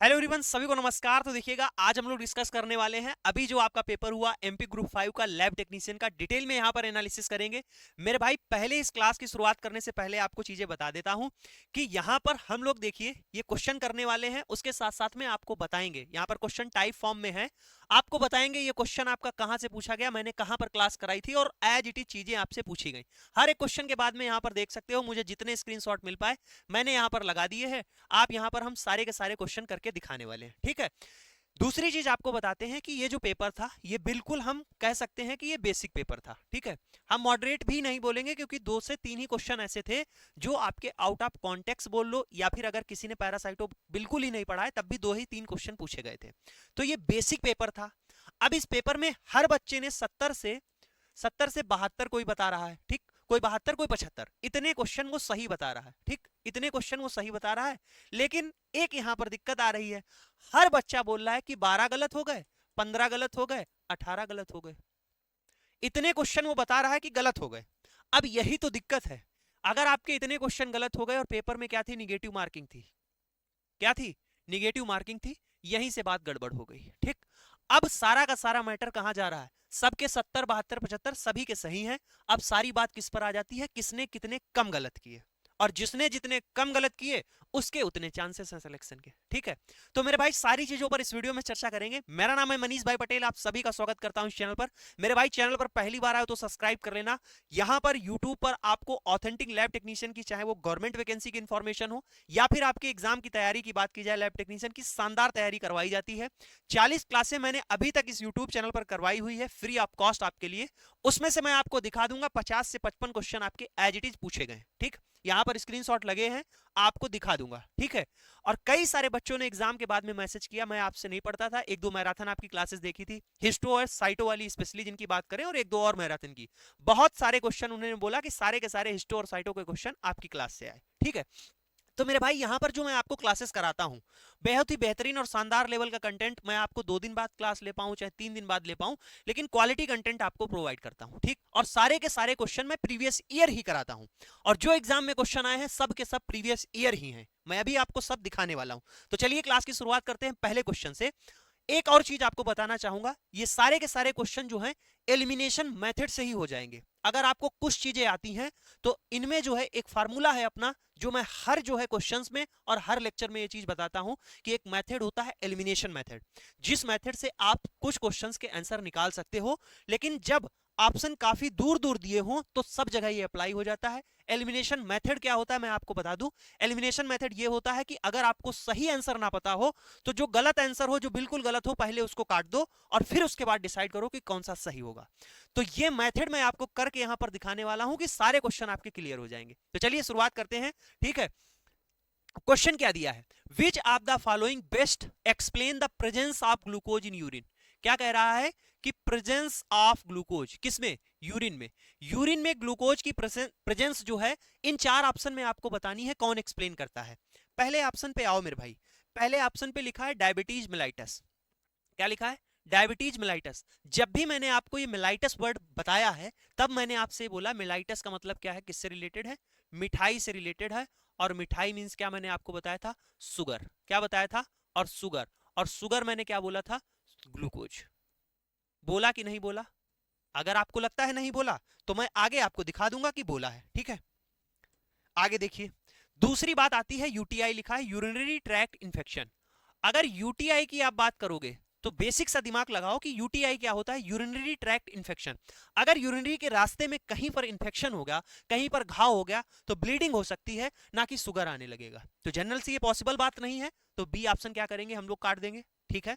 Hello everyone, सभी को नमस्कार। तो देखिएगा, आज हम लोग डिस्कस करने वाले हैं अभी जो आपका पेपर हुआ एमपी ग्रुप 5 का लैब टेक्नीशियन का। डिटेल में यहाँ पर एनालिसिस करेंगे। मेरे भाई, पहले इस क्लास की शुरुआत करने से पहले आपको चीजें बता देता हूँ कि यहाँ पर हम लोग देखिए ये क्वेश्चन करने वाले हैं, उसके साथ साथ में आपको बताएंगे। यहाँ पर क्वेश्चन टाइप फॉर्म में है, आपको बताएंगे ये क्वेश्चन आपका कहाँ से पूछा गया, मैंने कहाँ पर क्लास कराई थी, और एज इट इज चीजें आपसे पूछी गई। हर एक क्वेश्चन के बाद में यहाँ पर देख सकते हो, मुझे जितने स्क्रीनशॉट मिल पाए मैंने यहाँ पर लगा दिए हैं। आप यहाँ पर हम सारे के सारे क्वेश्चन करके दिखाने वाले हैं, ठीक है। दूसरी चीज आपको बताते हैं कि ये जो पेपर था ये बिल्कुल हम कह सकते हैं कि ये बेसिक पेपर था, ठीक है। हम मॉडरेट भी नहीं बोलेंगे, क्योंकि 2 से 3 ही क्वेश्चन ऐसे थे जो आपके आउट ऑफ कॉन्टेक्स्ट बोल लो, या फिर अगर किसी ने पैरासाइटो बिल्कुल ही नहीं पढ़ा है तब भी 2 ही 3 क्वेश्चन पूछे गए थे। तो ये बेसिक पेपर था। अब इस पेपर में हर बच्चे ने 70 से 72 कोई बता रहा है, ठीक। कोई 72, कोई 75, इतने क्वेश्चन वो सही बता रहा है, ठीक। इतने क्वेश्चन वो सही बता रहा है। लेकिन एक यहां पर दिक्कत आ रही है, हर बच्चा बोल रहा है कि 12 गलत हो गए, 15 गलत हो गए, 18 गलत हो गए। इतने क्वेश्चन वो बता रहा है कि गलत हो गए। अब यही तो दिक्कत है। अगर आपके इतने क्वेश्चन गलत हो गए और पेपर में क्या थी, निगेटिव मार्किंग थी। क्या थी? निगेटिव मार्किंग थी। यहीं से बात गड़बड़ हो गई, ठीक। अब सारा का सारा मैटर कहां जा रहा है? सबके 70, 72, 75 सभी के सही हैं। अब सारी बात किस पर आ जाती है, किसने कितने कम गलत किए, और जिसने जितने कम गलत किए उसके उतने चांसेस हैं सिलेक्शन के, ठीक है। तो मेरे भाई, सारी चीजों पर इस वीडियो में चर्चा करेंगे। मेरा नाम है मनीष भाई पटेल, आप सभी का स्वागत करता हूं इस चैनल पर। मेरे भाई, चैनल पर पहली बार आए तो सब्सक्राइब कर लेना। यहां पर यूट्यूब पर आपको ऑथेंटिक लैब टेक्नीशियन की, चाहे वो गवर्नमेंट वैकेंसी की इंफॉर्मेशन हो या फिर आपके एग्जाम की तैयारी की बात की जाए, लैब टेक्नीशियन की शानदार तैयारी करवाई जाती है। 40 क्लासें मैंने अभी तक इस यूट्यूब चैनल पर करवाई हुई है, फ्री ऑफ कॉस्ट आपके लिए। उसमें से मैं आपको दिखा दूंगा 50 से 55 क्वेश्चन आपके एज इट इज पूछे गए, ठीक। यहां पर स्क्रीनशॉट लगे हैं, आपको दिखा दूंगा, ठीक है। और कई सारे बच्चों ने एग्जाम के बाद में मैसेज किया, मैं आपसे नहीं पढ़ता था। 1-2 मैराथन आपकी क्लासेस देखी थी, हिस्टो और साइटो वाली स्पेशली जिनकी बात करें, और 1-2 और मैराथन की। बहुत सारे क्वेश्चन उन्होंने बोला कि सारे के सारे हिस्टो और साइटो के क्वेश्चन आपकी क्लास से आए, ठीक है। तो मेरे भाई, यहां पर जो मैं आपको क्लासेस कराता हूं, बेहद ही बेहतरीन और शानदार लेवल का कंटेंट। मैं आपको 2 दिन बाद क्लास ले पाऊं, चाहे 3 दिन बाद ले पाऊं, लेकिन क्वालिटी कंटेंट आपको प्रोवाइड करता हूं, ठीक। और सारे के सारे क्वेश्चन मैं प्रीवियस ईयर ही कराता हूं, और जो एग्जाम में क्वेश्चन आए हैं सब के सब प्रीवियस ईयर ही हैं। मैं अभी आपको सब दिखाने वाला हूं। तो चलिए क्लास की शुरुआत करते हैं पहले क्वेश्चन से। एक और चीज आपको बताना चाहूंगा, ये सारे के सारे क्वेश्चन जो हैं एलिमिनेशन मेथड से ही हो जाएंगे। अगर आपको कुछ चीजें आती हैं तो इनमें जो है एक फार्मूला है अपना, जो मैं हर जो है क्वेश्चंस में और हर लेक्चर में ये चीज बताता हूं कि एक मेथड होता है एलिमिनेशन मेथड, जिस मेथड से आप कुछ क्वेश्चंस के आंसर निकाल सकते हो। लेकिन जब ऑप्शन काफी दूर दूर दिए हों तो सब जगह ये अप्लाई हो जाता है। एलिमिनेशन मेथड क्या होता है मैं आपको बता दूं। एलिमिनेशन मेथड ये होता है कि अगर आपको सही आंसर ना पता हो तो जो गलत आंसर हो, जो बिल्कुल गलत हो, पहले उसको काट दो और फिर उसके बाद डिसाइड करो कि कौन सा सही होगा। तो ये मेथड मैं आपको करके यहां पर दिखाने वाला हूं कि सारे क्वेश्चन आपके क्लियर हो जाएंगे। तो चलिए शुरुआत करते हैं, ठीक है। क्वेश्चन क्या दिया है, which of the following best explain the presence of glucose in urine. क्या कह रहा है कि प्रेजेंस ऑफ ग्लूकोज किसमें, यूरिन में। यूरिन में ग्लूकोज की प्रेजेंस जो है इन 4 ऑप्शन में आपको बतानी है, कौन एक्सप्लेन करता है। पहले ऑप्शन पे आओ मेरे भाई। पहले ऑप्शन पे लिखा है डायबिटीज मेलाइटस। क्या लिखा है? Diabetes mellitus. जब भी मैंने आपको ये मेलाइटस वर्ड बताया है तब मैंने आपसे बोला मेलाइटस का मतलब क्या है, किससे रिलेटेड है, मिठाई से रिलेटेड है। और मिठाई मींस क्या, मैंने आपको बताया था, शुगर। क्या बताया था? और शुगर। और शुगर मैंने क्या बोला था, ग्लूकोज। बोला कि नहीं बोला? अगर आपको लगता है नहीं बोला तो मैं आगे आपको दिखा दूंगा कि बोला है, ठीक है। आगे देखिए, दूसरी बात आती है यूटीआई, लिखा है यूरिनरी ट्रैक्ट इंफेक्शन। अगर यूटीआई की आप बात करोगे तो बेसिक सा दिमाग लगाओ कि यूटीआई क्या होता है, यूरिनरी ट्रैक्ट इंफेक्शन। अगर यूरिनरी के रास्ते में कहीं पर इंफेक्शन हो गया, कहीं पर घाव हो गया, तो ब्लीडिंग हो सकती है, ना कि शुगर आने लगेगा। तो जनरल से ये पॉसिबल बात नहीं है, तो बी ऑप्शन क्या करेंगे हम लोग, काट देंगे, ठीक है।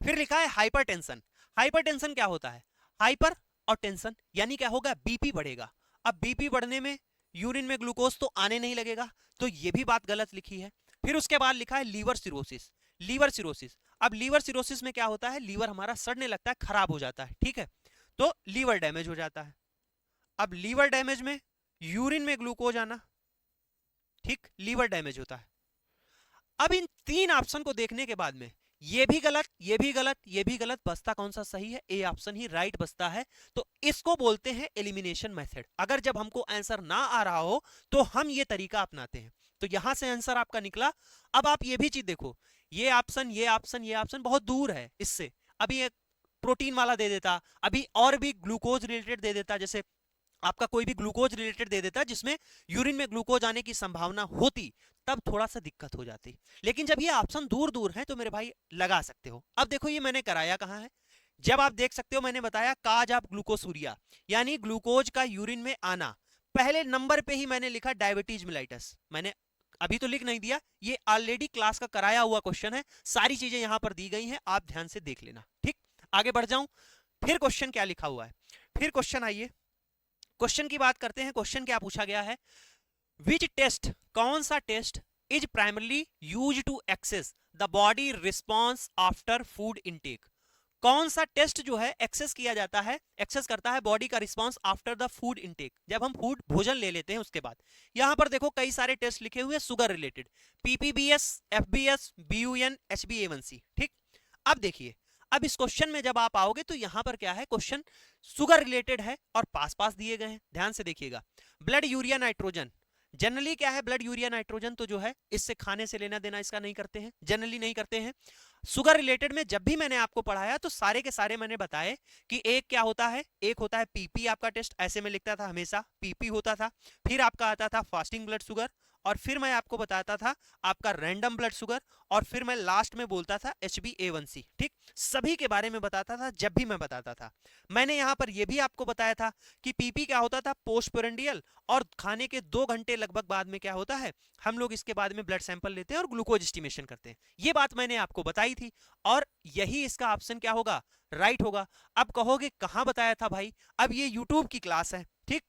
फिर लिखा है हाइपरटेंशन। हाइपरटेंशन क्या होता है, हाइपर और टेंशन, यानी क्या होगा, बीपी बढ़ेगा। अब बीपी बढ़ने में यूरिन में ग्लूकोज तो आने नहीं लगेगा, तो ये भी बात गलत लिखी है। फिर उसके बाद लिखा है लीवर सिरोसिस। लीवर सिरोसिस, अब लीवर सिरोसिस में क्या होता है, लीवर हमारा सड़ने लगता है, खराब हो जाता है, ठीक है। तो लीवर डैमेज हो जाता है। अब लीवर डैमेज में यूरिन में ग्लूकोज आना, ठीक, लीवर डैमेज होता है। अब इन 3 ऑप्शन को देखने के बाद में ये भी गलत, ये भी गलत, ये भी गलत, बचता कौन सा सही है, ए ऑप्शन ही राइट बचता है। तो इसको बोलते हैं एलिमिनेशन मेथड। अगर जब हमको आंसर ना आ रहा हो तो हम ये तरीका अपनाते हैं। तो यहां से आंसर आपका निकला। अब आप ये भी चीज देखो, ये ऑप्शन, ये ऑप्शन, ये ऑप्शन बहुत दूर है इससे। अभी एक प्रोटीन वाला दे देता, अभी और भी ग्लूकोज रिलेटेड दे देता, जैसे आपका कोई भी ग्लूकोज रिलेटेड दे देता जिसमें यूरिन में ग्लूकोज आने की संभावना होती, तब थोड़ा सा दिक्कत हो जाती। लेकिन जब ये ऑप्शन दूर दूर है तो मेरे भाई लगा सकते हो। अब देखो ये मैंने कराया कहाँ है, जब आप देख सकते हो मैंने बताया काज आप ग्लूकोसूरिया, यानी ग्लूकोज का यूरिन में आना। पहले नंबर पे ही मैंने लिखा डायबिटीज मिलाइटस, मैंने अभी तो लिख नहीं दिया, ये ऑलरेडी क्लास का कराया हुआ क्वेश्चन है, सारी चीजें यहां पर दी गई हैं, आप ध्यान से देख लेना। ठीक, आगे बढ़ जाऊं, फिर क्वेश्चन क्या लिखा हुआ है, फिर क्वेश्चन आइए क्वेश्चन की बात करते हैं। क्वेश्चन क्या पूछा गया है, विच टेस्ट, कौन सा test is primarily use to access the body response after food intake. कौन सा टेस्ट जो है एक्सेस किया जाता है, एक्सेस करता है बॉडी का response after the food intake, जब हम फूड भोजन ले लेते हैं उसके बाद। यहां पर देखो कई सारे टेस्ट लिखे हुए शुगर रिलेटेड, पीपीबीएस, एफबीएस, बीयूएन, एचबीएवन-सी। ठीक, अब देखिए, अब इस क्वेश्चन में जब आप आओगे तो यहां पर क्या है, क्वेश्चन शुगर रिलेटेड है और पास पास दिए गए हैं, ध्यान से देखिएगा। ब्लड यूरिया नाइट्रोजन, जनरली क्या है, ब्लड यूरिया नाइट्रोजन तो जो है इससे खाने से लेना देना इसका नहीं करते हैं, जनरली नहीं करते हैं। शुगर रिलेटेड में जब भी मैंने आपको पढ़ाया तो सारे के सारे मैंने बताए कि एक क्या होता है, एक होता है पीपी, आपका टेस्ट ऐसे में लिखता था हमेशा पीपी होता था, फिर आपका आता था फास्टिंग ब्लड शुगर, और फिर मैं आपको बताता था आपका रैंडम ब्लड शुगर, और फिर मैं लास्ट में बोलता था HbA1c। ठीक, सभी के बारे में बताता था जब भी मैं बताता था। मैंने यहां पर यह भी आपको बताया था कि पीपी क्या होता था, पोस्टपोरेंडियल, और खाने के 2 घंटे लगभग बाद में क्या होता है, हम लोग इसके बाद में ब्लड सैंपल लेते हैं और ग्लूकोज एस्टिमेशन करते हैं। ये बात मैंने आपको बताई थी, और यही इसका ऑप्शन क्या होगा, राइट होगा। अब कहोगे कहां बताया था भाई, अब ये यूट्यूब की क्लास है, ठीक,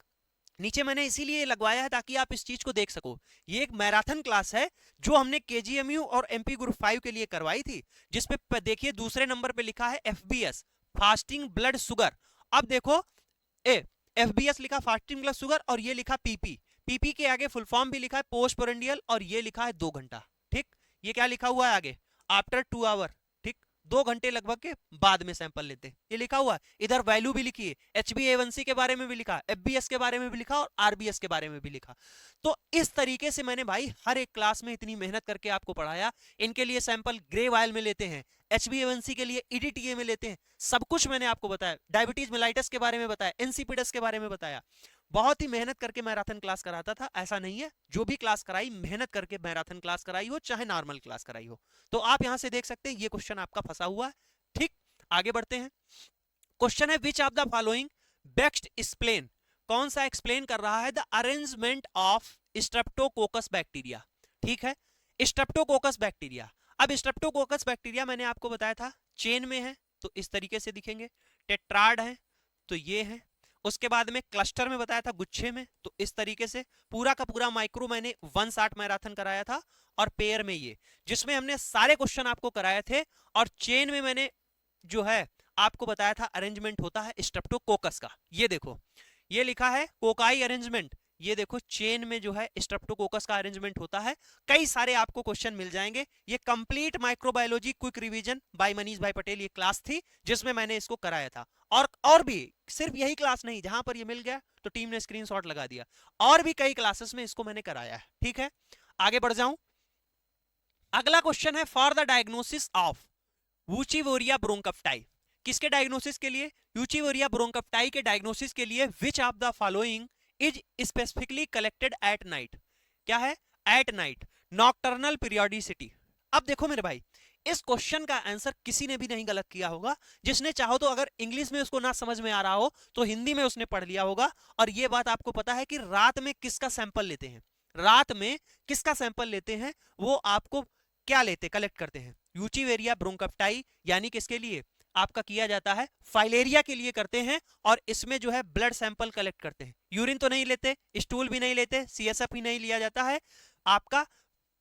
नीचे मैंने इसीलिए लगवाया है ताकि आप इस चीज को देख सको। ये एक मैराथन क्लास है जो हमने केजीएमयू और एमपी ग्रुप 5 के लिए करवाई थी, जिसपे देखिए दूसरे नंबर पे लिखा है एफबीएस, फास्टिंग ब्लड शुगर। अब देखो, ए एफबीएस लिखा फास्टिंग ब्लड शुगर, और ये लिखा पीपी, पीपी के आगे फुल फॉर्म भी लिखा है पोस्टपोरेंडियल, और ये लिखा है 2 घंटा। ठीक, ये क्या लिखा हुआ है आगे, आफ्टर 2 आवर। ठीक, 2 घंटे लगभग के बाद में सैंपल लेते, ये लिखा हुआ है। इधर वैल्यू भी लिखी है, HbA1c के बारे में भी लिखा, एफबीएस के बारे में भी लिखा, और आरबीएस के बारे में भी लिखा। तो इस तरीके से मैंने भाई हर एक क्लास में इतनी मेहनत करके आपको पढ़ाया। इनके लिए सैंपल ग्रे वायल में लेते हैं, HbA1c के लिए EDTA में लेते हैं, सब कुछ मैंने आपको बताया। डायबिटीज मेलाइटस के बारे में बताया, इंसिपिडस के बारे में बताया। बहुत ही मेहनत करके मैराथन क्लास कराता था, ऐसा नहीं है, जो भी क्लास कराई मेहनत करके मैराथन क्लास कराई हो चाहे नॉर्मल क्लास कराई हो। तो आप यहां से देख सकते हैं ये क्वेश्चन आपका फंसा हुआ है। ठीक, आगे बढ़ते हैं। क्वेश्चन है which of the following best explain, कौन सा एक्सप्लेन कर रहा है the arrangement of Streptococcus bacteria. ठीक है, स्ट्रेप्टोकोकस बैक्टीरिया। अब स्ट्रेप्टोकोकस बैक्टीरिया मैंने आपको बताया था चेन में है तो इस तरीके से दिखेंगे, टेट्राड है तो ये है, उसके बाद में क्लस्टर में बताया था गुच्छे में तो इस तरीके से। पूरा का पूरा माइक्रो मैंने 160 मैराथन कराया था, और पेयर में ये, जिसमें हमने सारे क्वेश्चन आपको कराए थे, और चेन में मैंने जो है आपको बताया था अरेंजमेंट होता है स्ट्रेप्टोकोकस का। ये देखो, ये लिखा है कोकाई अरेंजमेंट, ये देखो चेन में जो है स्ट्रेप्टोकोकस का अरेंजमेंट होता है। कई सारे आपको क्वेश्चन मिल जाएंगे। ये complete microbiology quick revision by Manish bhai Patel ये क्लास थी जिसमें मैंने इसको कराया था। और भी, सिर्फ यही क्लास नहीं, जहां पर ये मिल गया तो टीम ने स्क्रीनशॉट लगा दिया, और भी कई क्लासेस में इसको मैंने कराया है। ठीक है, आगे बढ़ जाऊं। अगला क्वेश्चन है फॉर द डायग्नोसिस ऑफ वुचिवोरिया ब्रोंकप्टाई, किसके डायग्नोसिस के लिए, यूचिवोरिया ब्रोंकप्टाई के डायग्नोसिस के लिए विच of the following is specifically collected at night. क्या है, एट नाइट, नॉक्टर्नल पीरियोडिसिटी। अब देखो मेरे भाई, इस क्वेश्चन का आंसर किसी ने भी नहीं गलत किया होगा। जिसने चाहो तो अगर इंग्लिश में उसको ना समझ में आ रहा हो तो हिंदी में उसने पढ़ लिया होगा। और यह बात आपको पता है कि रात में किसका सैंपल लेते हैं, रात में किसका सैंपल लेते हैं, वो आपको क्या लेते, कलेक्ट करते हैं, यूचिवेरिया ब्रोंकप्टाई, यानी किसके लिए आपका किया जाता है, फाइलेरिया के लिए करते हैं। और इसमें जो है ब्लड सैंपल कलेक्ट करते हैं, यूरिन तो नहीं लेते, स्टूल भी नहीं लेते, CSF भी नहीं लिया जाता है, आपका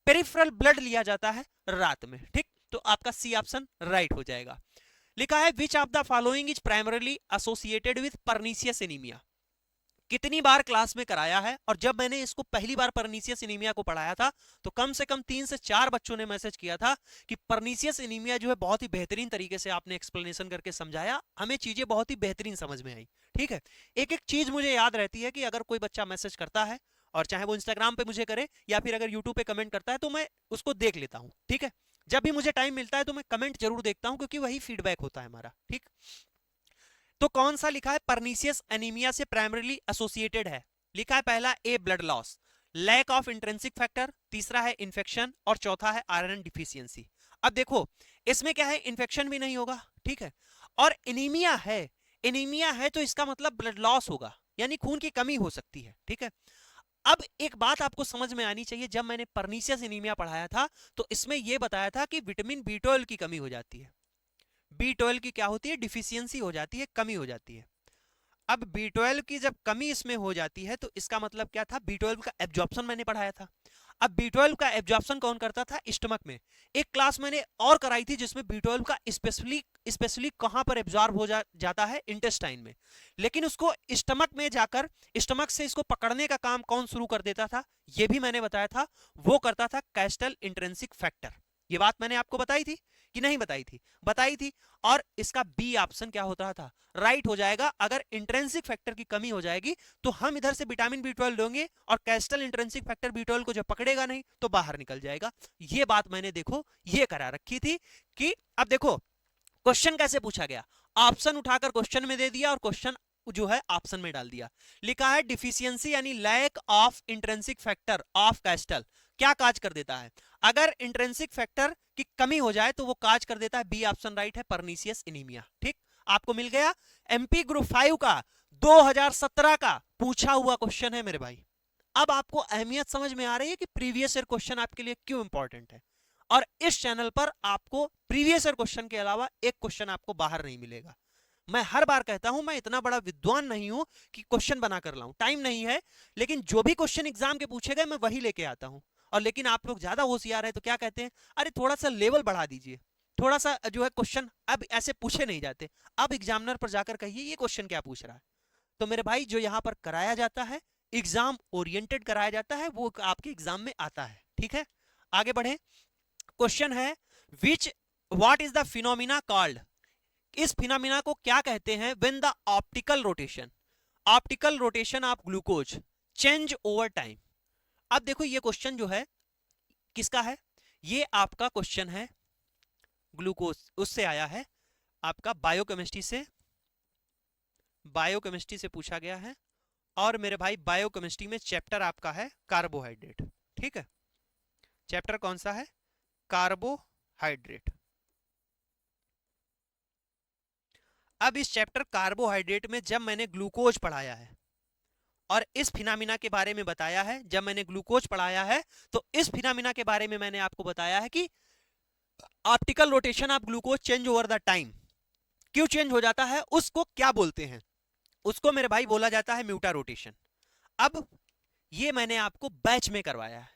पेरिफेरल ब्लड लिया जाता है रात में। ठीक, तो आपका सी ऑप्शन राइट हो जाएगा। लिखा है which of the following is primarily associated with pernicious anaemia. कितनी बार क्लास में कराया है, और जब मैंने इसको पहली बार पर्नीशियस एनीमिया को पढ़ाया था तो कम से कम 3 से 4 बच्चों ने मैसेज किया था कि पर्नीशियस एनीमिया जो है बहुत ही बेहतरीन तरीके से आपने एक्सप्लेनेशन करके समझाया, हमें चीजें बहुत ही बेहतरीन समझ में आई। ठीक है, एक एक चीज मुझे याद रहती है कि अगर कोई बच्चा मैसेज करता है, और चाहे वो इंस्टाग्राम पे मुझे करे या फिर अगर यूट्यूब पे कमेंट करता है, तो मैं उसको देख लेता हूं। ठीक है, जब भी मुझे टाइम मिलता है तो मैं कमेंट जरूर देखता हूं, क्योंकि वही फीडबैक होता है हमारा, ठीक। तो कौन सा लिखा है परनीसियस एनीमिया से प्राइमरीली एसोसिएटेड है? लिखा है पहला A blood loss, lack of intrinsic factor, तीसरा है इन्फेक्शन, और चौथा है आयरन डिफिशियंसी। अब देखो इसमें क्या है, इन्फेक्शन भी नहीं होगा, ठीक है, और एनीमिया है, एनीमिया है तो इसका मतलब ब्लड लॉस होगा, यानी खून की कमी हो सकती है, ठीक है। अब एक बात आपको समझ में आनी चाहिए, जब मैंने परनीसियस एनीमिया पढ़ाया था तो इसमें यह बताया था कि विटामिन बी12 की कमी हो जाती है, बी12 की क्या होती है, डिफिशियंसी हो जाती है, कमी हो जाती है। अब बी12 की जब कमी इसमें हो जाती है तो इसका मतलब क्या था, बी12 का एब्जॉर्प्शन मैंने पढ़ाया था। अब बी12 का एब्जॉर्प्शन कौन करता था, स्टमक में। एक क्लास मैंने और कराई थी जिसमें बी12 का स्पेशली कहां पर एब्जॉर्ब हो जाता है, इंटेस्टाइन में। लेकिन उसको स्टमक में जाकर स्टमक से इसको पकड़ने का काम कौन शुरू कर देता था, यह भी मैंने बताया था, वो करता था कैस्टल इंट्रिंसिक फैक्टर। ये बात मैंने आपको बताई थी कि नहीं बताई थी, बताई थी। और इसका बी ऑप्शन क्या होता था, राइट हो जाएगा। अगर इंट्रिंसिक फैक्टर की कमी हो जाएगी तो हम इधर से विटामिन बी12 लेंगे और कैस्टल इंट्रिंसिक फैक्टर बी12 को जब पकड़ेगा नहीं तो बाहर निकल जाएगा। ये बात मैंने देखो ये करा रखी थी कि अब देखो क्वेश्चन कैसे पूछा गया, ऑप्शन उठाकर क्वेश्चन में दे दिया और क्वेश्चन जो है ऑप्शन में डाल दिया। लिखा है डिफिशियंसी यानी lack of intrinsic factor of Castle, क्या काज कर देता है, अगर इंट्रिंसिक फैक्टर की कमी हो जाए तो वो काज कर देता है, बी ऑप्शन राइट है, परनीसियस एनीमिया, ठीक। आपको मिल गया एमपी ग्रुप 5 का 2017 का पूछा हुआ क्वेश्चन है मेरे भाई। अब आपको अहमियत समझ में आ रही है कि प्रीवियस ईयर क्वेश्चन आपके लिए क्यों इंपॉर्टेंट है। और इस चैनल पर आपको प्रीवियस ईयर क्वेश्चन के अलावा एक क्वेश्चन आपको बाहर नहीं मिलेगा। मैं हर बार कहता हूं मैं इतना बड़ा विद्वान नहीं हूं कि क्वेश्चन बना कर लाऊं, टाइम नहीं है, लेकिन जो भी क्वेश्चन एग्जाम के पूछे गए मैं वही लेके आता हूं। और लेकिन आप लोग ज्यादा होशियार है तो क्या कहते हैं, अरे थोड़ा सा लेवल बढ़ा दीजिए, थोड़ा सा जो है क्वेश्चन अब ऐसे पूछे नहीं जाते, अब एग्जामिनर पर जाकर कहिए ये क्वेश्चन क्या पूछ रहा है। तो मेरे भाई जो यहाँ पर कराया जाता है एग्जाम ओरिएंटेड कराया जाता है, वो आपके एग्जाम में आता है, ठीक है। आगे बढ़े, क्वेश्चन है विच what is the phenomena called, इस फिनोमिना को क्या कहते हैं, when the optical rotation of glucose change over time. अब देखो ये क्वेश्चन जो है किसका है, ये आपका क्वेश्चन है ग्लूकोज, उससे आया है आपका बायोकेमिस्ट्री से पूछा गया है। और मेरे भाई बायोकेमिस्ट्री में चैप्टर आपका है कार्बोहाइड्रेट, ठीक है। चैप्टर कौन सा है, कार्बोहाइड्रेट। अब इस चैप्टर कार्बोहाइड्रेट में जब मैंने ग्लूकोज पढ़ाया है और इस फिनोमिना के बारे में बताया है, जब मैंने ग्लूकोज पढ़ाया है तो इस फिनोमिना के बारे में मैंने आपको बताया है कि optical rotation of glucose change over the time, क्यों चेंज हो जाता है, उसको क्या बोलते हैं, उसको मेरे भाई बोला जाता है म्यूटा रोटेशन। अब ये मैंने आपको बैच में करवाया है,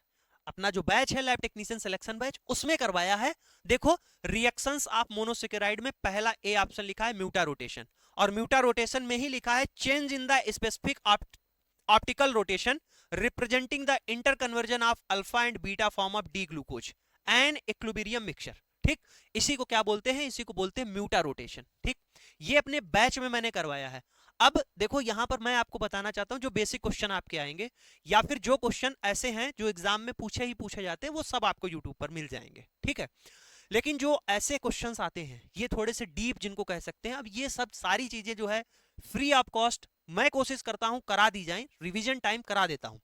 अपना जो बैच है लैब टेक्नीशियन सिलेक्शन बैच, उसमें करवाया है। देखो रिएक्शंस ऑफ मोनोसेकेराइड में पहला ए ऑप्शन लिखा है म्यूटा रोटेशन, और म्यूटा रोटेशन में ही लिखा है change in the specific optical rotation representing the interconversion of alpha and beta form of D glucose and equilibrium mixture, ठीक। इसी को क्या बोलते हैं, इसी को बोलते हैं म्यूटा रोटेशन, ठीक। ये अपने बैच में मैंने करवाया है। अब देखो यहां पर मैं आपको बताना चाहता हूं जो बेसिक क्वेश्चन आपके आएंगे या फिर जो क्वेश्चन ऐसे हैं जो एग्जाम में पूछे जाते हैं वो सब आपको यूट्यूब पर मिल जाएंगे, ठीक है। लेकिन जो ऐसे क्वेश्चंस आते हैं ये थोड़े से डीप जिनको कह सकते हैं, अब ये सब सारी चीजें जो है फ्री ऑफ कॉस्ट मैं कोशिश करता हूं करा दी जाए, रिवीजन टाइम करा देता हूं।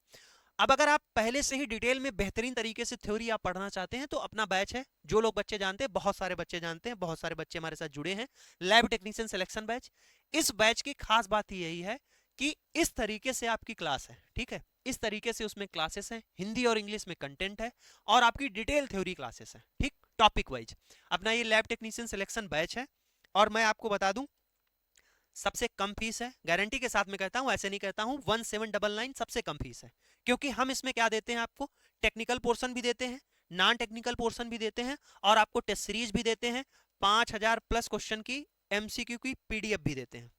अब अगर आप पहले से ही डिटेल में बेहतरीन तरीके से थ्योरी आप पढ़ना चाहते हैं तो अपना बैच है, जो लोग बच्चे जानते हैं, बहुत सारे बच्चे जानते हैं, बहुत सारे बच्चे हमारे साथ जुड़े हैं, लैब टेक्नीशियन सिलेक्शन बैच। इस बैच की खास बात यही है कि इस तरीके से आपकी क्लास है, ठीक है, इस तरीके से उसमें क्लासेस हैं, हिंदी और इंग्लिश में कंटेंट है और आपकी डिटेल थ्योरी क्लासेस है, ठीक, टॉपिक वाइज। अपना ये लैब टेक्नीशियन सिलेक्शन बैच है और मैं आपको बता दूं सबसे कम फीस है, गारंटी के साथ में कहता हूं, ऐसे नहीं कहता हूं, 1799 सबसे कम फीस है। क्योंकि हम इसमें क्या देते हैं आपको, टेक्निकल पोर्शन भी देते हैं, नॉन टेक्निकल पोर्शन भी देते हैं और आपको टेस्ट सीरीज भी देते हैं, 5000 प्लस क्वेश्चन की एमसीक्यू की पीडीएफ भी देते हैं।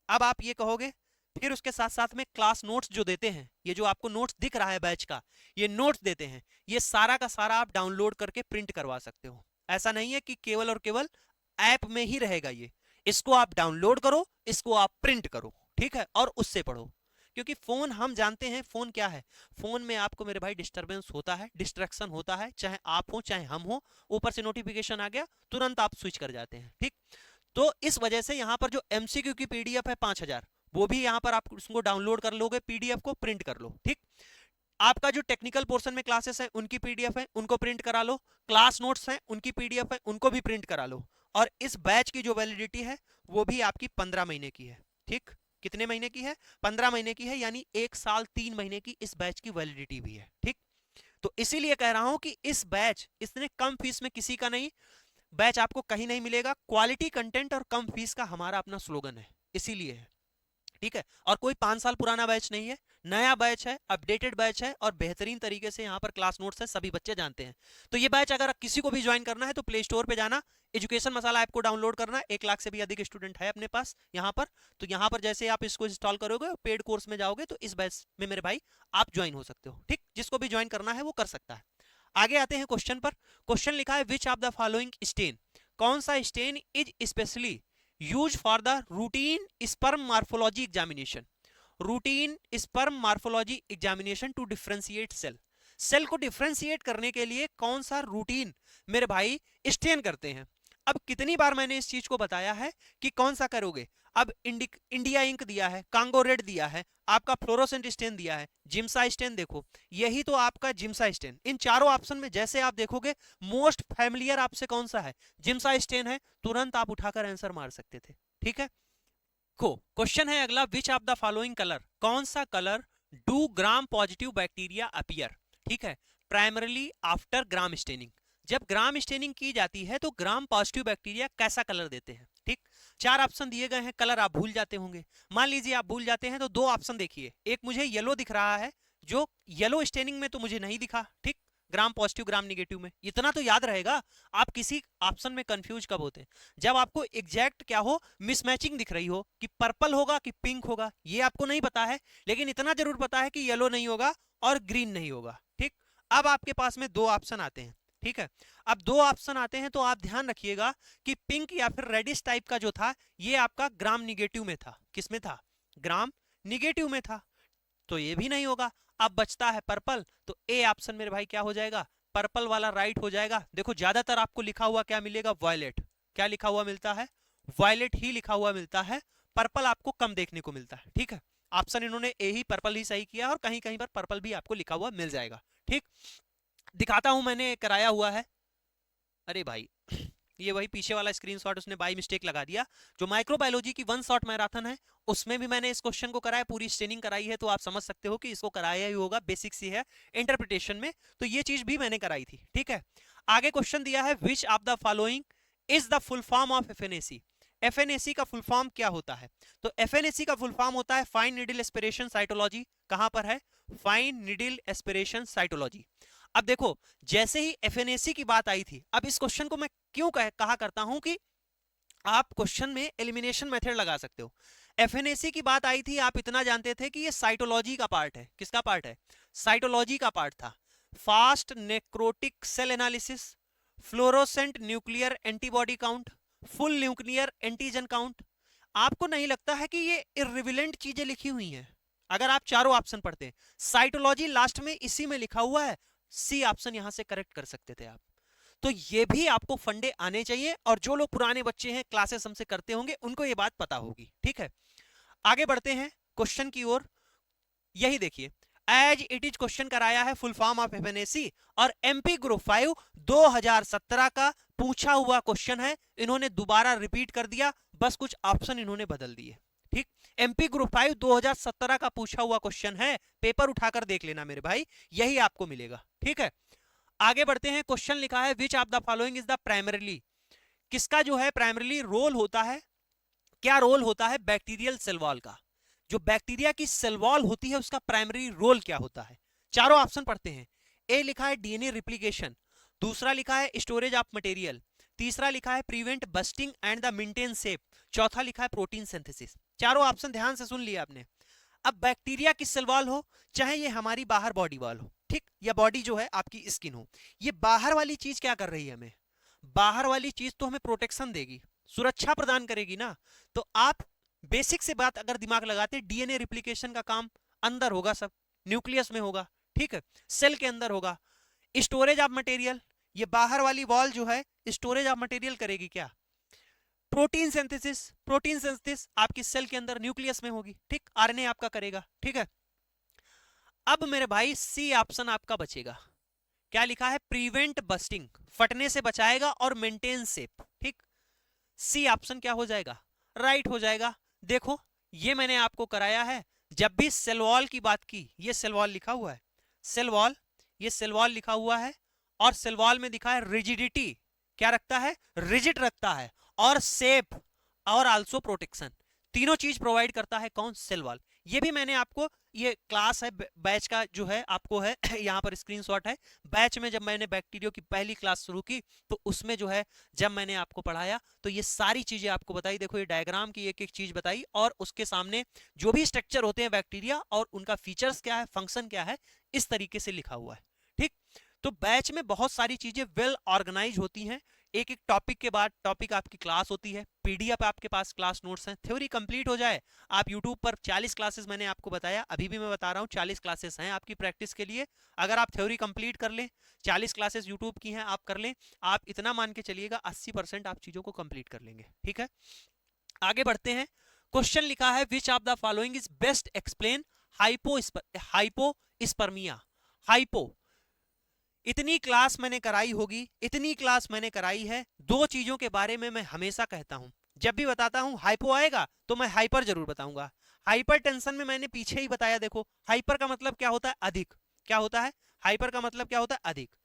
अब आप ये कहोगे फिर उसके साथ साथ में क्लास नोट्स जो देते हैं, ये जो आपको नोट्स दिख रहा है बैच का, ये नोट्स देते हैं, ये सारा का सारा आप डाउनलोड करके प्रिंट करवा सकते हो। ऐसा नहीं है कि केवल और केवल ऐप में ही रहेगा, ये इसको आप डाउनलोड करो, इसको आप प्रिंट करो, ठीक है, और उससे पढ़ो। क्योंकि फोन हम जानते हैं फोन क्या है, फोन में आपको मेरे भाई डिस्टरबेंस होता है, डिस्ट्रैक्शन होता है, चाहे आप हो चाहे हम हो, ऊपर से नोटिफिकेशन आ गया तुरंत आप स्विच कर जाते हैं, ठीक। तो इस वजह से यहाँ पर जो एमसीक्यू की पीडीएफ है 5000, वो भी यहाँ पर आप उसको डाउनलोड कर लोगे, पीडीएफ को प्रिंट कर लो, ठीक। आपका जो टेक्निकल पोर्शन में क्लासेस है उनकी पीडीएफ है, उनको प्रिंट करा लो, क्लास नोट्स हैं उनकी पीडीएफ है, उनको भी प्रिंट करा लो। और इस बैच की जो वैलिडिटी है वो भी आपकी 15 महीने की है, ठीक। कितने महीने की है? 15 महीने की है, यानी 1 साल 3 महीने की इस बैच की वैलिडिटी भी है, ठीक। तो इसीलिए कह रहा हूं कि इस बैच इतने कम फीस में किसी का नहीं, बैच आपको कहीं नहीं मिलेगा। क्वालिटी कंटेंट और कम फीस का हमारा अपना स्लोगन है, इसीलिए है, ठीक है। और कोई 5 साल पुराना बैच नहीं है, नया बैच है, अपडेटेड बैच है और बेहतरीन तरीके से यहाँ पर क्लास नोट्स है, सभी बच्चे जानते हैं। तो ये बैच अगर किसी को भी ज्वाइन करना है तो प्ले स्टोर पे जाना, एजुकेशन मसाला ऐप को डाउनलोड करना, 1 लाख से भी अधिक स्टूडेंट है अपने पास यहाँ पर। तो यहाँ पर जैसे आप इसको इंस्टॉल करोगे, पेड कोर्स में जाओगे तो इस बैच में मेरे भाई आप ज्वाइन हो सकते हो, ठीक। जिसको भी ज्वाइन करना है वो कर सकता है। आगे आते हैं क्वेश्चन पर। क्वेश्चन लिखा है which of the following stain, कौन सा stain is specially use for the routine sperm morphology examination, routine sperm morphology examination to differentiate cell, cell को डिफरेंशिएट करने के लिए कौन सा रूटीन मेरे भाई स्टेन करते हैं। अब कितनी बार मैंने इस चीज को बताया है कि कौन सा करोगे। अब इंडिया इंक दिया है, कांगो रेड दिया है, आपका फ्लोरोसेंट स्टेन दिया है, जिम्सा स्टेन देखो, यही तो आपका जिम्सा स्टेन। इन चारों ऑप्शन में जैसे आप देखोगे मोस्ट फैमिलियर आपसे कौन सा है, जिम्सा स्टेन है, तुरंत आप उठाकर आंसर मार सकते थे, ठीक है। को क्वेश्चन है अगला, विच ऑफ द फॉलोइंग कलर, कौन सा colour do gram positive bacteria appear, ठीक है, प्राइमरली आफ्टर ग्राम स्टेनिंग। जब ग्राम स्टेनिंग की जाती है तो ग्राम पॉजिटिव बैक्टीरिया कैसा कलर देते हैं, ठीक। 4 ऑप्शन दिए गए हैं, कलर आप भूल जाते होंगे, मान लीजिए आप भूल जाते हैं तो 2 ऑप्शन देखिए, एक मुझे येलो दिख रहा है, जो येलो स्टेनिंग में तो मुझे नहीं दिखा, ठीक, ग्राम पॉजिटिव ग्राम निगेटिव में, इतना तो याद रहेगा। आप किसी ऑप्शन में कंफ्यूज कब होते हैं, जब आपको एग्जैक्ट क्या हो, मिसमैचिंग दिख रही हो कि पर्पल होगा कि पिंक होगा, ये आपको नहीं पता है, लेकिन इतना जरूर पता है कि येलो नहीं होगा और ग्रीन नहीं होगा, ठीक। अब आपके पास में 2 ऑप्शन आते हैं, ठीक है। अब 2 ऑप्शन आते हैं तो आप ध्यान रखिएगा कि पिंक या फिर रेडिश टाइप का जो था ये आपका ग्राम निगेटिव में था, किसमें था, ग्राम निगेटिव में था, तो ये भी नहीं होगा। अब बचता है पर्पल, तो ए ऑप्शन मेरे भाई क्या हो जाएगा, पर्पल वाला राइट हो जाएगा। देखो ज्यादातर आपको लिखा हुआ क्या मिलेगा, वायलेट, क्या लिखा हुआ मिलता है, वायलेट ही लिखा हुआ मिलता है, पर्पल आपको कम देखने को मिलता है, ठीक है। ऑप्शन इन्होंने ए ही पर्पल ही सही किया और कहीं कहीं पर पर्पल भी आपको लिखा हुआ मिल जाएगा, ठीक। दिखाता हूं, मैंने कराया हुआ है, अरे भाई ये वही पीछे वाला स्क्रीनशॉट उसने बाई मिस्टेक लगा दिया, जो माइक्रोबायोलॉजी की 1 शॉट मैराथन है उसमें भी मैंने इस क्वेश्चन को कराया, पूरी स्टेनिंग कराई है, तो आप समझ सकते हो कि इसको कराया ही होगा, बेसिक सी है इंटरप्रिटेशन में, तो ये चीज भी मैंने कराई थी, ठीक है। आगे क्वेश्चन दिया है which of the following is the full form of FNAC, FNAC का फुल फॉर्म क्या होता है, तो एफएनएसी का फुल फॉर्म होता है फाइन नीडल एस्पिरेशन साइटोलॉजी, कहां पर है, फाइन नीडल एस्पिरेशन साइटोलॉजी। अब देखो जैसे ही एफएनएसी की बात आई थी, अब इस क्वेश्चन को मैं क्यों कहा करता हूं कि आप क्वेश्चन में एलिमिनेशन मेथड लगा सकते हो। एफएनएसी की बात आई थी, आप इतना जानते थे कि ये साइटोलॉजी का पार्ट है, किसका पार्ट है, साइटोलॉजी का पार्ट था। Fast necrotic cell analysis, fluorescent nuclear antibody count, full nuclear antigen count. आपको नहीं लगता है कि ये इर्रिलेवेंट चीजें लिखी हुई हैं? अगर आप चारों ऑप्शन पढ़ते हैं, साइटोलॉजी लास्ट में इसी में लिखा हुआ है, सी ऑप्शन यहां से करेक्ट कर सकते थे आप। तो ये भी आपको फंडे आने चाहिए, और जो लोग पुराने बच्चे हैं क्लासेस हमसे करते होंगे उनको ये बात पता होगी, ठीक है। आगे बढ़ते हैं क्वेश्चन की ओर, यही देखिए एज इट इज क्वेश्चन कराया है फुल फॉर्म ऑफ एफएनएसी, और एमपी ग्रुप 5 2017 का पूछा हुआ क्वेश्चन है, इन्होंने दोबारा रिपीट कर दिया, बस कुछ ऑप्शन इन्होंने बदल दिए, ठीक। एमपी ग्रुप 5 2017 का पूछा हुआ क्वेश्चन है, पेपर उठाकर देख लेना मेरे भाई, यही आपको मिलेगा, ठीक है। आगे बढ़ते हैं, क्वेश्चन लिखा है which of the following is the primarily, किसका जो है प्राइमरीली रोल होता है, क्या रोल होता है बैक्टीरियल सेल वॉल का, जो बैक्टीरिया की सेल वॉल होती है उसका प्राइमरी रोल क्या होता है। चारों ऑप्शन पढ़ते हैं, ए लिखा है डीएनए रिप्लिकेशन, दूसरा लिखा है स्टोरेज ऑफ मटेरियल, तीसरा लिखा है prevent bursting and the maintain shape, चौथा लिखा है प्रोटीन सिंथेसिस। चारों ऑप्शन ध्यान से सुन लिया आपने। अब बैक्टीरिया की सेल वॉल हो, चाहे ये हमारी बाहर बॉडी वॉल हो, ठीक, या बॉडी जो है आपकी स्किन हो, ये बाहर वाली चीज क्या कर रही है, हमें बाहर वाली चीज तो हमें प्रोटेक्शन देगी, सुरक्षा प्रदान करेगी ना। तो आप बेसिक से बात अगर दिमाग लगाते, डीएनए रिप्लिकेशन का काम अंदर होगा सब, न्यूक्लियस में होगा, ठीक है, सेल के अंदर होगा। स्टोरेज ऑफ मटेरियल, ये बाहर वाली वॉल जो है स्टोरेज ऑफ मटेरियल करेगी क्या? प्रोटीन सिंथेसिस, प्रोटीन सिंथेसिस आपकी सेल के अंदर न्यूक्लियस में होगी, ठीक, आरएनए आपका करेगा, ठीक है। अब मेरे भाई सी ऑप्शन आपका बचेगा, क्या लिखा है? प्रिवेंट बस्टिंग, फटने से बचाएगा और मेंटेन शेप, ठीक। सी ऑप्शन क्या हो जाएगा? राइट हो जाएगा। देखो ये मैंने आपको कराया है, जब भी सेल वॉल की बात की, ये सेल वॉल लिखा हुआ है, सेल वॉल, ये सेल वॉल लिखा हुआ है, और सेल वॉल में दिखा है रिजिडिटी, क्या रखता है? रिजिड रखता है, और शेप और आल्सो प्रोटेक्शन, तीनों चीज प्रोवाइड करता है कौन? Cell wall. ये भी मैंने आपको, ये क्लास है बैच का जो है आपको है यहाँ पर स्क्रीनशॉट है, बैच में जब मैंने बैक्टीरियो की पहली क्लास शुरू की तो उसमें जो है जब मैंने आपको पढ़ाया तो ये सारी चीजें आपको बताई। देखो ये डायग्राम की एक एक चीज बताई, और उसके सामने जो भी स्ट्रक्चर होते हैं बैक्टीरिया और उनका फीचर्स क्या है, फंक्शन क्या है, इस तरीके से लिखा हुआ है, ठीक। तो बैच में बहुत सारी चीजें वेल ऑर्गेनाइज होती हैं, एक एक टॉपिक के बाद टॉपिक आपकी क्लास होती है, पीडीएफ आपके पास क्लास नोट्स हैं, थ्योरी कंप्लीट हो जाए। आप यूट्यूब पर 40 क्लासेस मैंने आपको बताया, अभी भी मैं बता रहा हूँ 40 क्लासेस हैं आपकी प्रैक्टिस के लिए। अगर आप थ्योरी कंप्लीट कर लें, 40 क्लासेस यूट्यूब की हैं आप कर लें, आप इतना मान के चलिएगा 80% आप चीजों को कंप्लीट कर लेंगे, ठीक है। आगे बढ़ते हैं। क्वेश्चन लिखा है which of the following is best explain hypospermia. Hypo, इतनी क्लास मैंने कराई होगी, इतनी क्लास मैंने कराई है, दो चीजों के बारे में मैं हमेशा कहता हूं, जब भी बताता हूं हाइपो आएगा तो मैं हाइपर जरूर बताऊंगा। हाइपर टेंशन में मैंने पीछे ही बताया, देखो हाइपर का मतलब क्या होता है? अधिक। क्या होता है? हाइपर का मतलब क्या होता है? अधिक,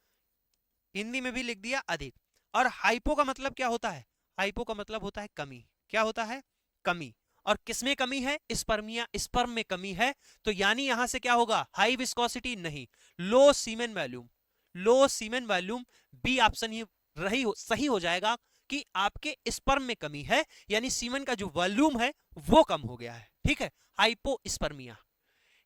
हिंदी में भी लिख दिया अधिक। और हाइपो का मतलब क्या होता है? हाइपो का मतलब होता है कमी। क्या होता है? कमी। और किसमें कमी है? स्पर्मिया, स्पर्म में कमी है, तो यानी यहां से क्या होगा? हाई विस्कोसिटी नहीं, लो सीमेन वॉल्यूम, लो सीमेन वॉल्यूम। बी ऑप्शन ही सही हो जाएगा कि आपके स्पर्म में कमी है, यानी सीमेन का जो वॉल्यूम है वो कम हो गया है, ठीक है, हाइपोस्पर्मिया।